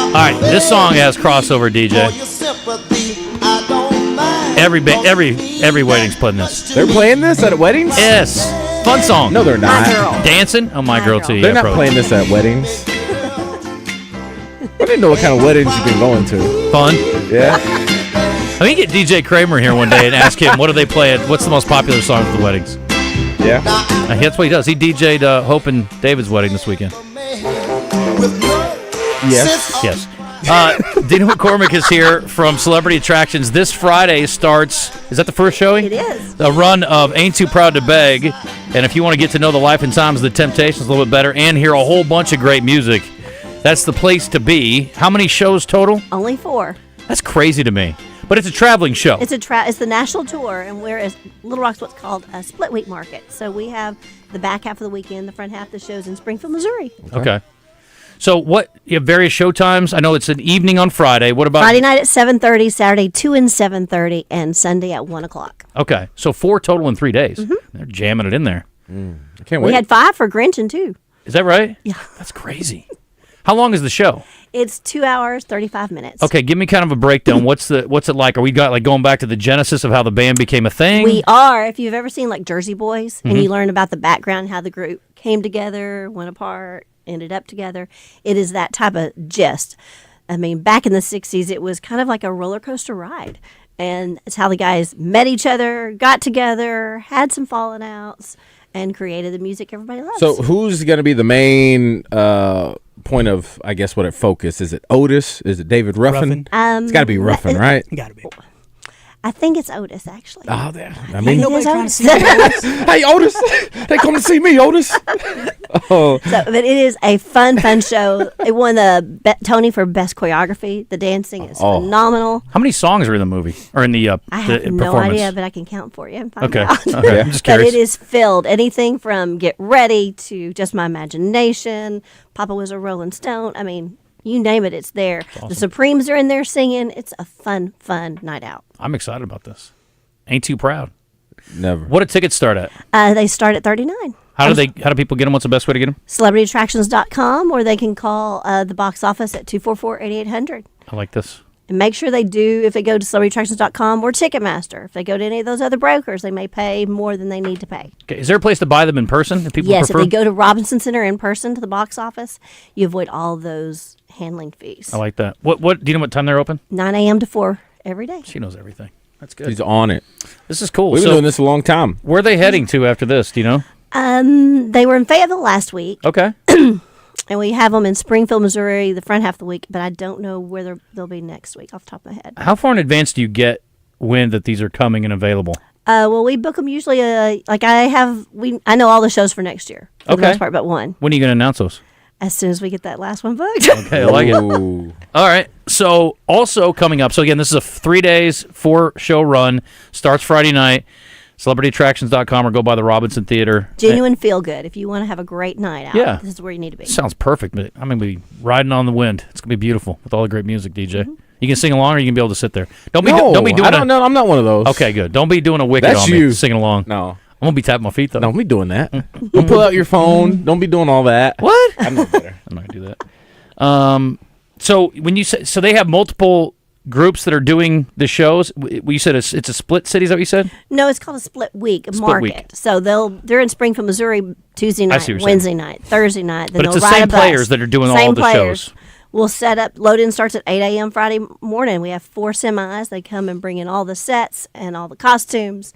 All right, this song has crossover, DJ. Every wedding's putting this. They're playing this at weddings? Yes. Fun song. No, they're not. Dancing? Oh, my girl, too. They're Yeah, not probably. playing this at weddings. I didn't know what kind of weddings you've been going to. Fun? Yeah. I think get DJ Kramer here one day and ask him, what do they play at, what's the most popular song at the weddings? Yeah. That's what he does. He DJ'd Hope and David's wedding this weekend. Yes. Dina McCormick is here from Celebrity Attractions. This Friday starts, is that the first showing? It is. A run of Ain't Too Proud to Beg. And if you want to get to know the life and times of the Temptations a little bit better and hear a whole bunch of great music, that's the place to be. How many shows total? Only 4. That's crazy to me. But it's a traveling show. It's the national tour, and Little Rock's what's called a split week market. So we have the back half of the weekend, the front half of the shows in Springfield, Missouri. Okay. So you have various show times? I know it's an evening on Friday. What about Friday night at 7:30, Saturday 2 and 7:30, and Sunday at 1 o'clock. Okay, so 4 total in 3 days. Mm-hmm. They're jamming it in there. I can't wait. We had 5 for Grinchen too. Is that right? Yeah. That's crazy. How long is the show? It's 2 hours, 35 minutes. Okay, give me kind of a breakdown. What's it like? Are we going back to the genesis of how the band became a thing? We are. If you've ever seen like Jersey Boys, Mm-hmm. and you learn about the background, how the group came together, went apart, ended up together, it is that type of gist. I mean, back in the 60s, it was kind of like a roller coaster ride. And it's how the guys met each other, got together, had some falling outs, and created the music everybody loves. So who's going to be the main point of, I guess, what it focus? Is it Otis? Is it David Ruffin? It's got to be Ruffin, right? Got to be. I think it's Otis, actually. Oh, there. I mean, nobody's trying to see Otis. Hey, Otis! They come to see me, Otis. Oh, But it is a fun show. It won the Tony for best choreography. The dancing is phenomenal. How many songs are in the movie or in the I have the no performance? idea, but I can count for you and find Okay. out. Okay, I'm just But curious. it is filled. Anything from Get Ready to Just My Imagination, Papa Was a Rolling Stone. I mean, you name it, it's there. The Supremes are in there singing. It's a fun night out. I'm excited about this. Ain't too proud. never. What do tickets start at? They start at $39. How do people get them? What's the best way to get them? CelebrityAttractions.com, or they can call the box office at 244-8800. I like this. And make sure they do, if they go to CelebrityAttractions.com or Ticketmaster. If they go to any of those other brokers, they may pay more than they need to pay. Okay, is there a place to buy them in person? If people Yes, prefer? if they go to Robinson Center in person to the box office, you avoid all those handling fees. I like that. What do you know what time they're open? 9 a.m. to 4 every day. She knows everything. That's good. He's on it. This is cool. We've been doing this a long time. Where are they heading to after this? Do you know? They were in Fayetteville last week. Okay. And we have them in Springfield, Missouri, the front half of the week, but I don't know where they'll be next week off the top of my head. How far in advance do you get wind that these are coming and available? Well, we book them usually, I know all the shows for next year, for the most part, but one. When are you going to announce those? As soon as we get that last one booked. Okay, I like it. All right. So, also coming up. So, again, this is a 3 days, 4-show run. Starts Friday night. CelebrityAttractions.com or go by the Robinson Theater. Genuine feel good. If you want to have a great night out, Yeah. this is where you need to be. Sounds perfect. But I'm going to be riding on the wind. It's going to be beautiful with all the great music, DJ. Mm-hmm. You can sing along or you can be able to sit there. Don't be doing I don't know. I'm not one of those. Okay, good. Don't be doing a wicked That's on you. me singing along. No. I'm going to be tapping my feet, though. Don't be doing that. Don't pull out your phone. Don't be doing all that. What? I'm not better. I'm not going to do that. So when you say, so they have multiple groups that are doing the shows. You said it's a split city. Is that what you said? No, it's called a split week Split market. week. So they're in Springfield, Missouri, Tuesday I night, see what you're Wednesday saying. night, Thursday night. Then But it's they'll the ride same a bus. players that are doing all Same the players. shows. We'll set up. Load-in starts at 8 a.m. Friday morning. We have 4 semis. They come and bring in all the sets and all the costumes,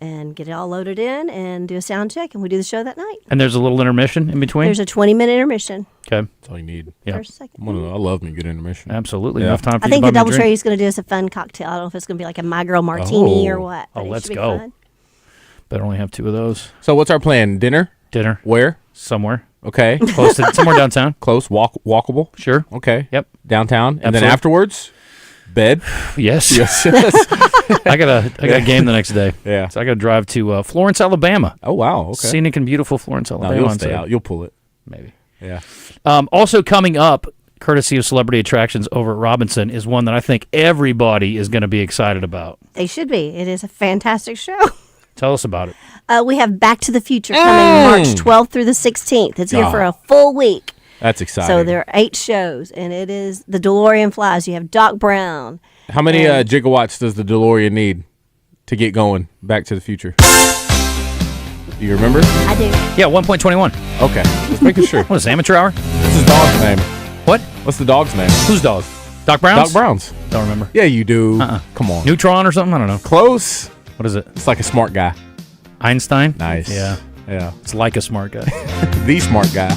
and get it all loaded in and do a sound check, and we do the show that night. And there's a little intermission in between? There's a 20-minute intermission. Okay. That's all you need. Yeah. First, second. I love me good intermission. Absolutely. Yeah. Enough time for I you think to the buy me a DoubleTree drink. is going to do us a fun cocktail. I don't know if it's going to be like a My Girl Martini or what. but Oh, it let's should be go. fun. Better only have 2 of those. So what's our plan? Dinner? Dinner. Where? Somewhere. Okay. Close to somewhere downtown. Close. Walkable? Sure. Okay. Yep. Downtown. And then Absolutely. afterwards? Bed? Yes. Yes. I got a game the next day. Yeah. So I got to drive to Florence, Alabama. Oh, wow. Okay. Scenic and beautiful Florence, Alabama. No, you'll on stay Saturday. out. You'll pull it. Maybe. Yeah. Also coming up, courtesy of Celebrity Attractions over at Robinson, is one that I think everybody is going to be excited about. They should be. It is a fantastic show. Tell us about it. We have Back to the Future coming March 12th through the 16th. It's here for a full week. That's exciting. So there are 8 shows, and it is the DeLorean flies. You have Doc Brown. How many gigawatts does the DeLorean need to get going? Back to the Future. Do you remember? I do. Yeah, 1.21. Okay. Just making sure. What is it, amateur hour? What's his dog's name? What? What's the dog's name? Whose dog? Doc Brown's? Doc Brown's. Don't remember. Yeah, you do. Come on. Neutron or something? I don't know. Close. What is it? It's like a smart guy. Einstein? Nice. Yeah. Yeah. It's like a smart guy. The smart guy.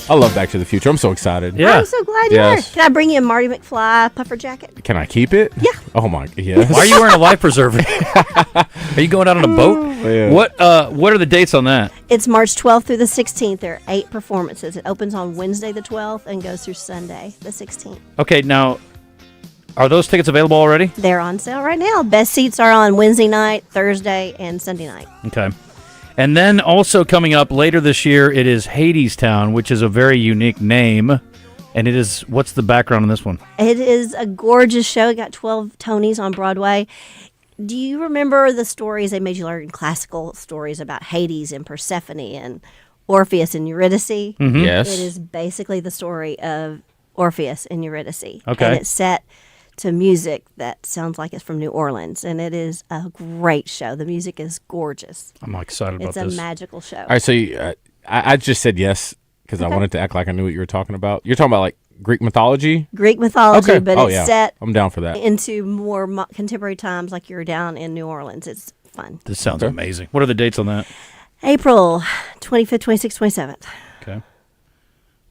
I love Back to the Future. I'm so excited. Yeah. I'm so glad you Yes. are. Can I bring you a Marty McFly puffer jacket? Can I keep it? Yeah. Oh my. Yes. Why are you wearing a life preserver? Are you going out on a boat? Yeah. What are the dates on that? It's March 12th through the 16th. There are 8 performances. It opens on Wednesday the 12th and goes through Sunday the 16th. Okay, now, are those tickets available already? They're on sale right now. Best seats are on Wednesday night, Thursday, and Sunday night. Okay. And then also coming up later this year, it is Hadestown, which is a very unique name. And it is, what's the background on this one? It is a gorgeous show. It got 12 Tonys on Broadway. Do you remember the stories they made you learn, classical stories about Hades and Persephone and Orpheus and Eurydice? Mm-hmm. Yes. It is basically the story of Orpheus and Eurydice. Okay. And it's set to music that sounds like it's from New Orleans. And it is a great show. The music is gorgeous. I'm excited about It's this. a magical show. All right. So I just said yes because I wanted to act like I knew what you were talking about. You're talking about like Greek mythology? Greek mythology, Okay. but Oh, it's yeah. set I'm down for that. into more contemporary times like you're down in New Orleans. It's fun. This sounds amazing. What are the dates on that? April 25th, 26th, 27th. Okay.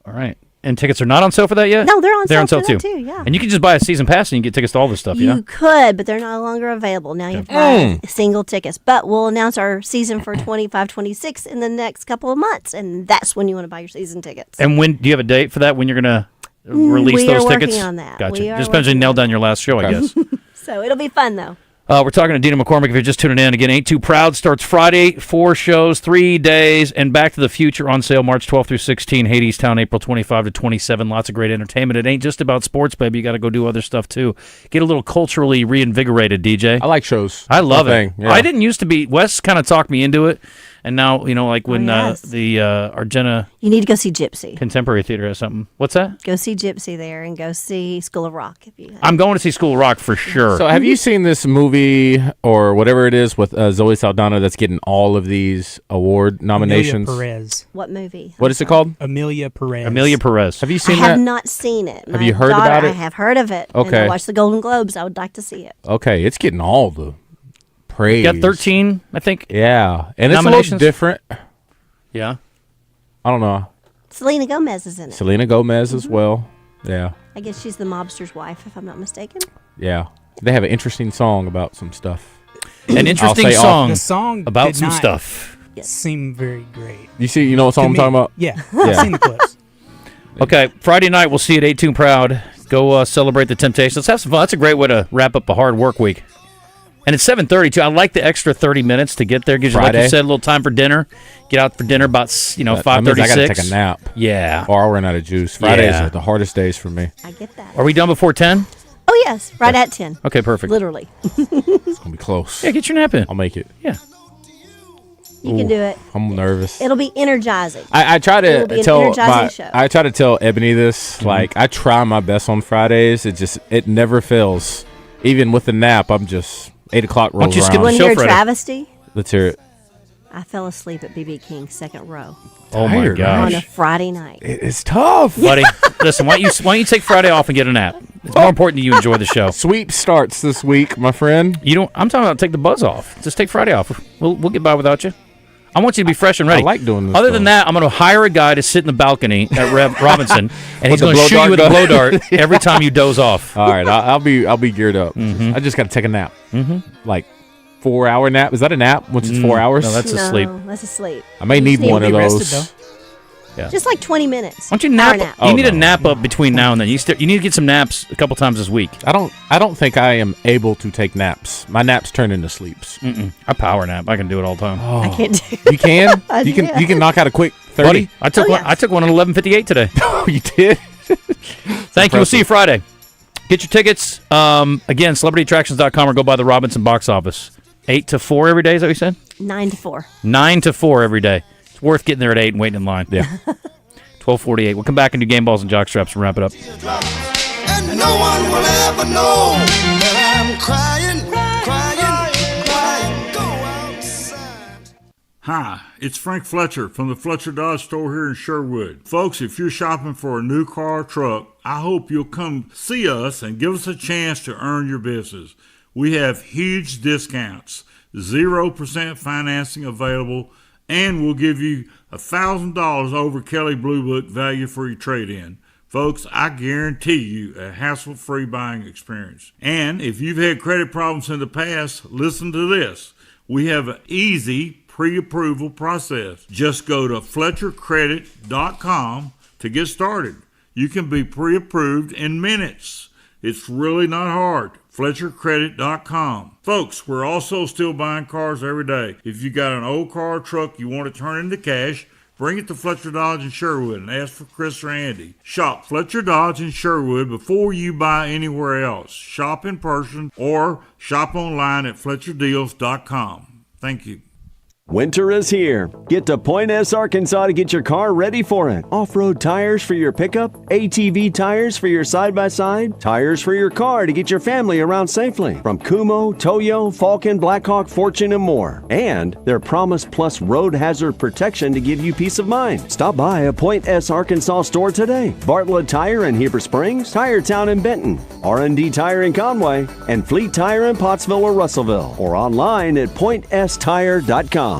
All right. And tickets are not on sale for that yet? No, they're on sale for too. that too, yeah. And you can just buy a season pass and you get tickets to all this stuff, You could, but they're no longer available. Now you have to buy single tickets. But we'll announce our season for 25-26 in the next couple of months, and that's when you want to buy your season tickets. And when do you have a date for that? When you're going to release those tickets? We are working on that. Gotcha. Just depends when you nail down your last show, I guess. So it'll be fun, though. We're talking to Dina McCormick. If you're just tuning in, again, Ain't Too Proud starts Friday, 4 shows, 3 days, and Back to the Future on sale March 12th through 16, Hadestown, April 25 to 27. Lots of great entertainment. It ain't just about sports, baby. You got to go do other stuff, too. Get a little culturally reinvigorated, DJ. I like shows. I love it. Yeah. I didn't used to be. Wes kind of talked me into it, and now, like when the Argenta... You need to go see Gypsy. Contemporary Theater has something. What's that? Go see Gypsy there and go see School of Rock. I'm going to see School of Rock for sure. So have you seen this movie or whatever it is with Zoe Saldana that's getting all of these award nominations? Amelia Perez. What movie? What is it called? Amelia Perez. Amelia Perez. Have you seen I that? have not seen it. Have you heard about it? I have heard of it. Okay. And I watched the Golden Globes. I would like to see it. Okay, it's getting all the praise. Got 13, I think. Yeah, and it's a little different. Yeah. I don't know. Selena Gomez is in it. Selena Gomez as well. Yeah. I guess she's the mobster's wife, if I'm not mistaken. Yeah. They have an interesting song about some stuff. An interesting song, The song about did some not stuff. seem very great. You know what song I'm talking about? Yeah. I've seen the clips. Okay, Friday night we'll see you at 8 Too Proud. Go celebrate the Temptations. Let's have some fun. That's a great way to wrap up a hard work week. And it's 7:30 too. I like the extra 30 minutes to get there. Gives you, like you said, a little time for dinner. Get out for dinner about 5:36. I gotta take a nap. Yeah, or I'll run out of juice. Fridays are the hardest days for me. I get that. Are we done before 10? Oh yes, right at 10. Okay, perfect. Literally. It's gonna be close. Yeah, get your nap in. I'll make it. Yeah. You can do it. I'm nervous. It'll be energizing. I try It'll to be an tell energizing show. I try to tell Ebony this. Like I try my best on Fridays. It never fails. Even with the nap, I'm just 8 o'clock rolls around. You want to hear a travesty? Let's hear it. I fell asleep at BB King's second row. Oh my gosh! On a Friday night. It's tough, buddy. Listen, why don't you take Friday off and get a nap? It's more important that you enjoy the show. Sweep starts this week, my friend. You don't. I'm talking about take the buzz off. Just take Friday off. We'll get by without you. I want you to be fresh and ready. I like doing this. Other than that, I'm going to hire a guy to sit in the balcony at Robinson, and he's With going to the shoot you with a blow blow dart every time you doze off. All right, I'll be geared up. I just got to take a nap. Like 4-hour nap. Is that a nap? Once it's 4 hours? No, that's a sleep. That's a sleep. I may need one of those. Rested, yeah. Just like 20 minutes. Why don't you nap? You need a nap up between now and then. You need to get some naps a couple times this week. I don't think I am able to take naps. My naps turn into sleeps. I power nap. I can do it all the time. Oh. I can't do You can? You can knock out a quick 30. Buddy, I took one at 11:58 today. Oh, you did? Thank you. We'll see you Friday. Get your tickets. Again, celebrityattractions.com or go by the Robinson box office. 8 to 4 every day, is that what you said? 9 to 4. 9 to 4 every day. It's worth getting there at 8 and waiting in line. Yeah. 12:48. We'll come back and do game balls and jock straps and wrap it up. And no one will ever know that I'm crying. Go outside. Hi, it's Frank Fletcher from the Fletcher Dodge store here in Sherwood. Folks, if you're shopping for a new car or truck, I hope you'll come see us and give us a chance to earn your business. We have huge discounts, 0% financing available, and we'll give you $1,000 over Kelly Blue Book value for your trade-in. Folks, I guarantee you a hassle-free buying experience. And if you've had credit problems in the past, listen to this. We have an easy pre-approval process. Just go to FletcherCredit.com to get started. You can be pre-approved in minutes. It's really not hard. FletcherCredit.com. Folks, we're also still buying cars every day. If you got an old car or truck you want to turn into cash, bring it to Fletcher Dodge in Sherwood and ask for Chris or Andy. Shop Fletcher Dodge in Sherwood before you buy anywhere else. Shop in person or shop online at FletcherDeals.com. Thank you. Winter is here. Get to Point S, Arkansas to get your car ready for it. Off-road tires for your pickup, ATV tires for your side-by-side, tires for your car to get your family around safely. From Kumo, Toyo, Falcon, Blackhawk, Fortune, and more. And their Promise Plus road hazard protection to give you peace of mind. Stop by a Point S, Arkansas store today. Bartlett Tire in Heber Springs, Tire Town in Benton, R&D Tire in Conway, and Fleet Tire in Pottsville or Russellville. Or online at pointtire.com.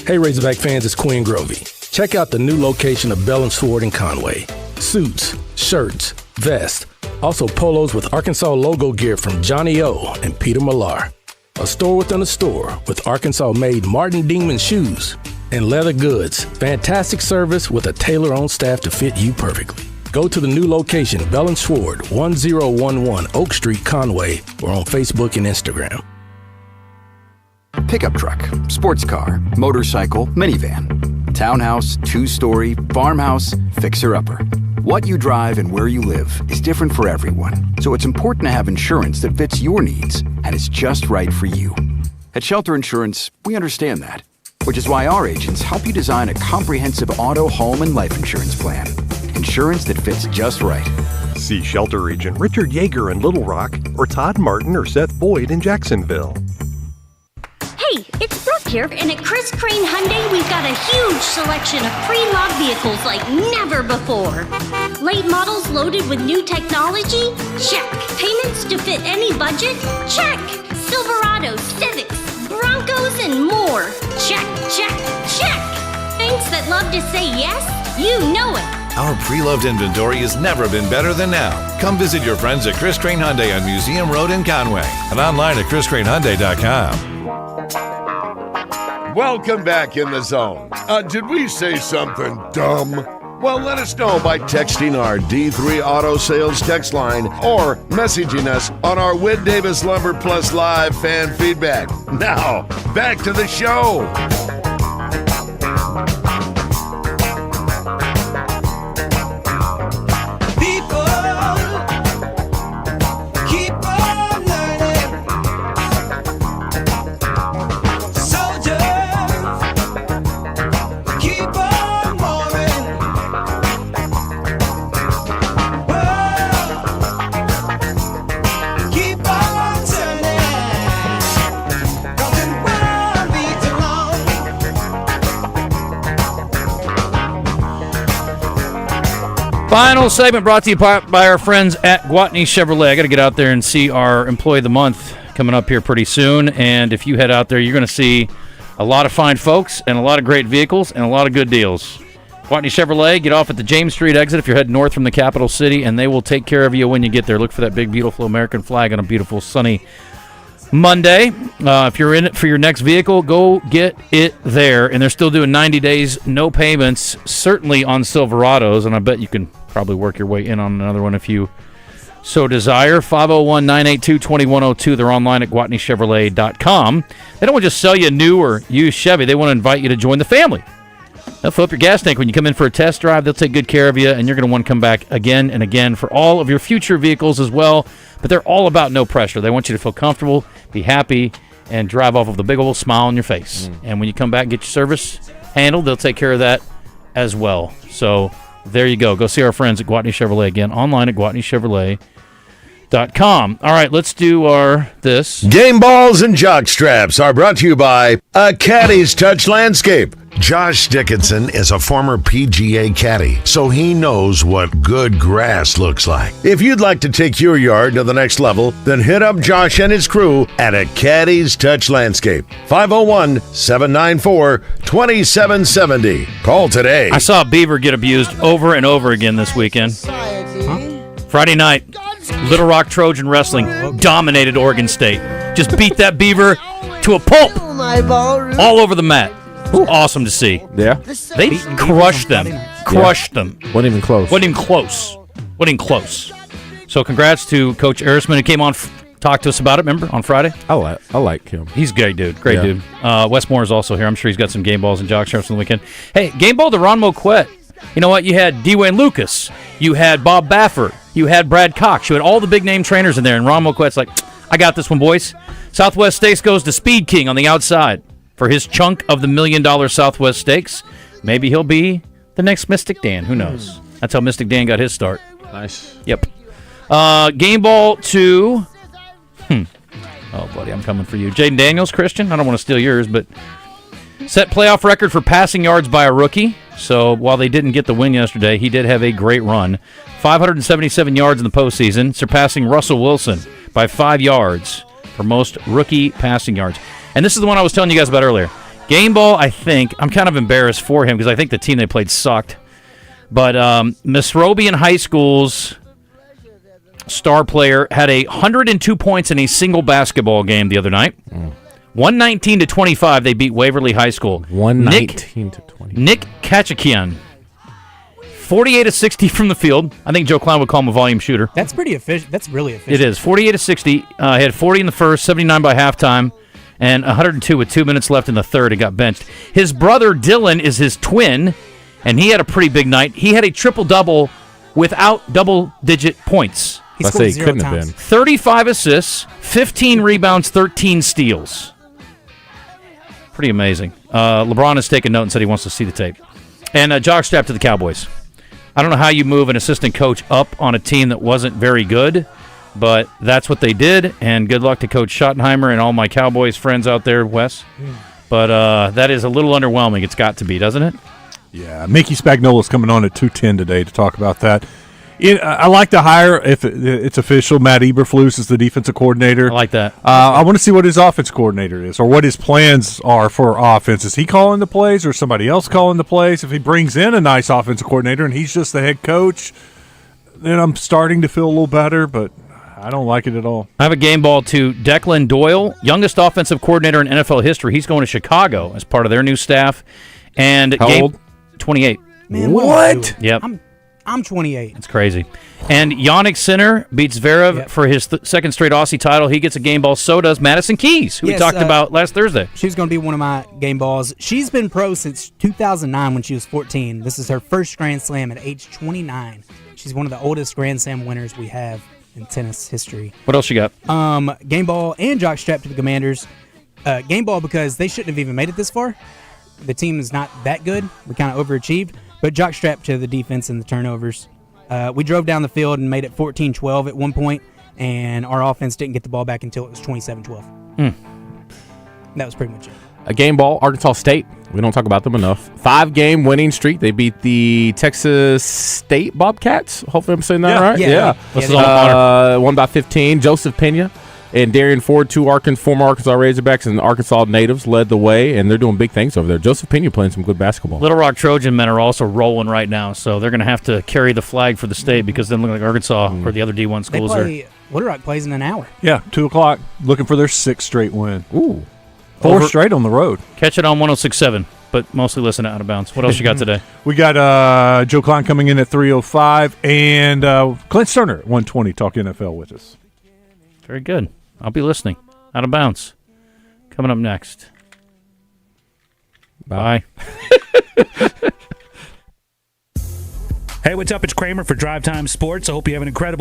Hey Razorback fans, it's Quinn Grovey. Check out the new location of Bell & Sword in Conway. Suits, shirts, vests, also polos with Arkansas logo gear from Johnny O and Peter Millar. A store within a store with Arkansas-made Martin Dingman shoes and leather goods. Fantastic service with a tailor-on staff to fit you perfectly. Go to the new location, Bell & Sword, 1011 Oak Street, Conway, or on Facebook and Instagram. Pickup truck, sports car, motorcycle, minivan, townhouse, two-story, farmhouse, fixer-upper. What you drive and where you live is different for everyone, so it's important to have insurance that fits your needs and is just right for you. At Shelter Insurance, we understand that, which is why our agents help you design a comprehensive auto, home, and life insurance plan. Insurance that fits just right. See Shelter Agent Richard Yeager in Little Rock or Todd Martin or Seth Boyd in Jacksonville. Hey, it's Brooke here, and at Chris Crane Hyundai, we've got a huge selection of pre-loved vehicles like never before. Late models loaded with new technology? Check. Payments to fit any budget? Check. Silverados, Civics, Broncos, and more. Check, check, check. Banks that love to say yes? You know it. Our pre-loved inventory has never been better than now. Come visit your friends at Chris Crane Hyundai on Museum Road in Conway and online at chriscranehyundai.com. Welcome back in the zone. Did we say something dumb? Well, let us know by texting our D3 Auto Sales text line or messaging us on our Whit Davis Lumber Plus Live fan feedback. Now, back to the show. Final segment brought to you by our friends at Gwatney Chevrolet. I got to get out there and see our Employee of the Month coming up here pretty soon. And if you head out there, you're going to see a lot of fine folks and a lot of great vehicles and a lot of good deals. Gwatney Chevrolet, get off at the James Street exit if you're heading north from the capital city, and they will take care of you when you get there. Look for that big, beautiful American flag on a beautiful, sunny Monday. If you're in it for your next vehicle, go get it there. And they're still doing 90 days, no payments, certainly on Silverados, and I bet you can probably work your way in on another one if you so desire. 501-982-2102. They're online at GwatneyChevrolet.com. They don't want to just sell you a new or used Chevy. They want to invite you to join the family. They'll fill up your gas tank when you come in for a test drive. They'll take good care of you, and you're going to want to come back again and again for all of your future vehicles as well. But they're all about no pressure. They want you to feel comfortable, be happy, and drive off with a big old smile on your face. And when you come back and get your service handled, they'll take care of that as well. So there you go. Go see our friends at Gwatney Chevrolet again, online at GwatneyChevrolet.com. All right, let's do our this. Game balls and jock straps are brought to you by A Caddy's Touch Landscape. Josh Dickinson is a former PGA caddy, so he knows what good grass looks like. If you'd like to take your yard to the next level, then hit up Josh and his crew at A Caddy's Touch Landscape. 501-794-2770. Call today. I saw a beaver get abused over and over again this weekend. Friday night, Little Rock Trojan Wrestling dominated Oregon State. Just beat that beaver to a pulp all over the mat. Awesome to see. Yeah. They crushed them. Crushed them. Wasn't even close. Wasn't even close. So congrats to Coach Erisman who came on, talked to us about it, remember, on Friday? I like him. He's a great dude. Great dude. Wes Moore is also here. I'm sure he's got some game balls and jock straps on the weekend. Hey, game ball to Ron Moquette. You know what? You had Dwayne Lucas. You had Bob Baffert. You had Brad Cox. You had all the big-name trainers in there, and Ron Moquette's like, I got this one, boys. Southwest Stakes goes to Speed King on the outside for his chunk of the $1 million Southwest Stakes. Maybe he'll be the next Mystic Dan. Who knows? That's how Mystic Dan got his start. Nice. Yep. Game ball to... Oh, buddy, I'm coming for you. Jaden Daniels, Christian. I don't want to steal yours, but set playoff record for passing yards by a rookie. So while they didn't get the win yesterday, he did have a great run. 577 yards in the postseason, surpassing Russell Wilson by 5 yards for most rookie passing yards. And this is the one I was telling you guys about earlier. Game ball, I think. I'm kind of embarrassed for him because I think the team they played sucked. But Misrobian High School's star player had 102 points in a single basketball game the other night. 119-25, they beat Waverly High School. 119-20. Nick Kachakian, 48-60 from the field. I think Joe Klein would call him a volume shooter. That's pretty efficient. That's really efficient. It is. 48-60. He had 40 in the first, 79 by halftime, and 102 with 2 minutes left in the third and got benched. His brother Dylan is his twin, and he had a pretty big night. He had a triple-double without double-digit points. He scored 0 times. 35 assists, 15 rebounds, 13 steals. Pretty amazing. LeBron has taken note and said he wants to see the tape. And jockstrap to the Cowboys. I don't know how you move an assistant coach up on a team that wasn't very good, but that's what they did, and good luck to Coach Schottenheimer and all my Cowboys friends out there, Wes. But that is a little underwhelming. It's got to be, doesn't it? Yeah, Mickey Spagnola's coming on at 2:10 today to talk about that. I like to hire, if it's official, Matt Eberflus is the defensive coordinator. I like that. I want to see what his offense coordinator is or what his plans are for offense. Is he calling the plays or somebody else calling the plays? If he brings in a nice offensive coordinator and he's just the head coach, then I'm starting to feel a little better, but I don't like it at all. I have a game ball to Declan Doyle, youngest offensive coordinator in NFL history. He's going to Chicago as part of their new staff. And how old? 28. Man, what? Yep. I'm 28. It's crazy. And Yannick Sinner beats Zverev for his second straight Aussie title. He gets a game ball. So does Madison Keys, who we talked about last Thursday. She's going to be one of my game balls. She's been pro since 2009 when she was 14. This is her first Grand Slam at age 29. She's one of the oldest Grand Slam winners we have in tennis history. What else you got? Game ball and jockstrap to the Commanders. Game ball because they shouldn't have even made it this far. The team is not that good. We kind of overachieved. But jockstrap to the defense and the turnovers. We drove down the field and made it 14-12 at one point, and our offense didn't get the ball back until it was 27-12. That was pretty much it. A game ball, Arkansas State. We don't talk about them enough. 5-game winning streak. They beat the Texas State Bobcats. Hopefully I'm saying that right. Yeah. Won by 15. Joseph Pena and Darian Ford, two former Arkansas Razorbacks and Arkansas natives, led the way, and they're doing big things over there. Joseph Pena playing some good basketball. Little Rock Trojan men are also rolling right now, so they're going to have to carry the flag for the state because they look like Arkansas or the other D1 schools Little Rock plays in an hour. Yeah, 2 o'clock, looking for their 6th straight win. Ooh. 4 straight on the road. Catch it on 106.7, but mostly listen to Out of Bounds. What else you got today? We got Joe Klein coming in at 3:05, and Clint Sterner at 1:20 talk NFL with us. Very good. I'll be listening. Out of Bounds. Coming up next. Bye. Hey, what's up? It's Kramer for Drive Time Sports. I hope you have an incredible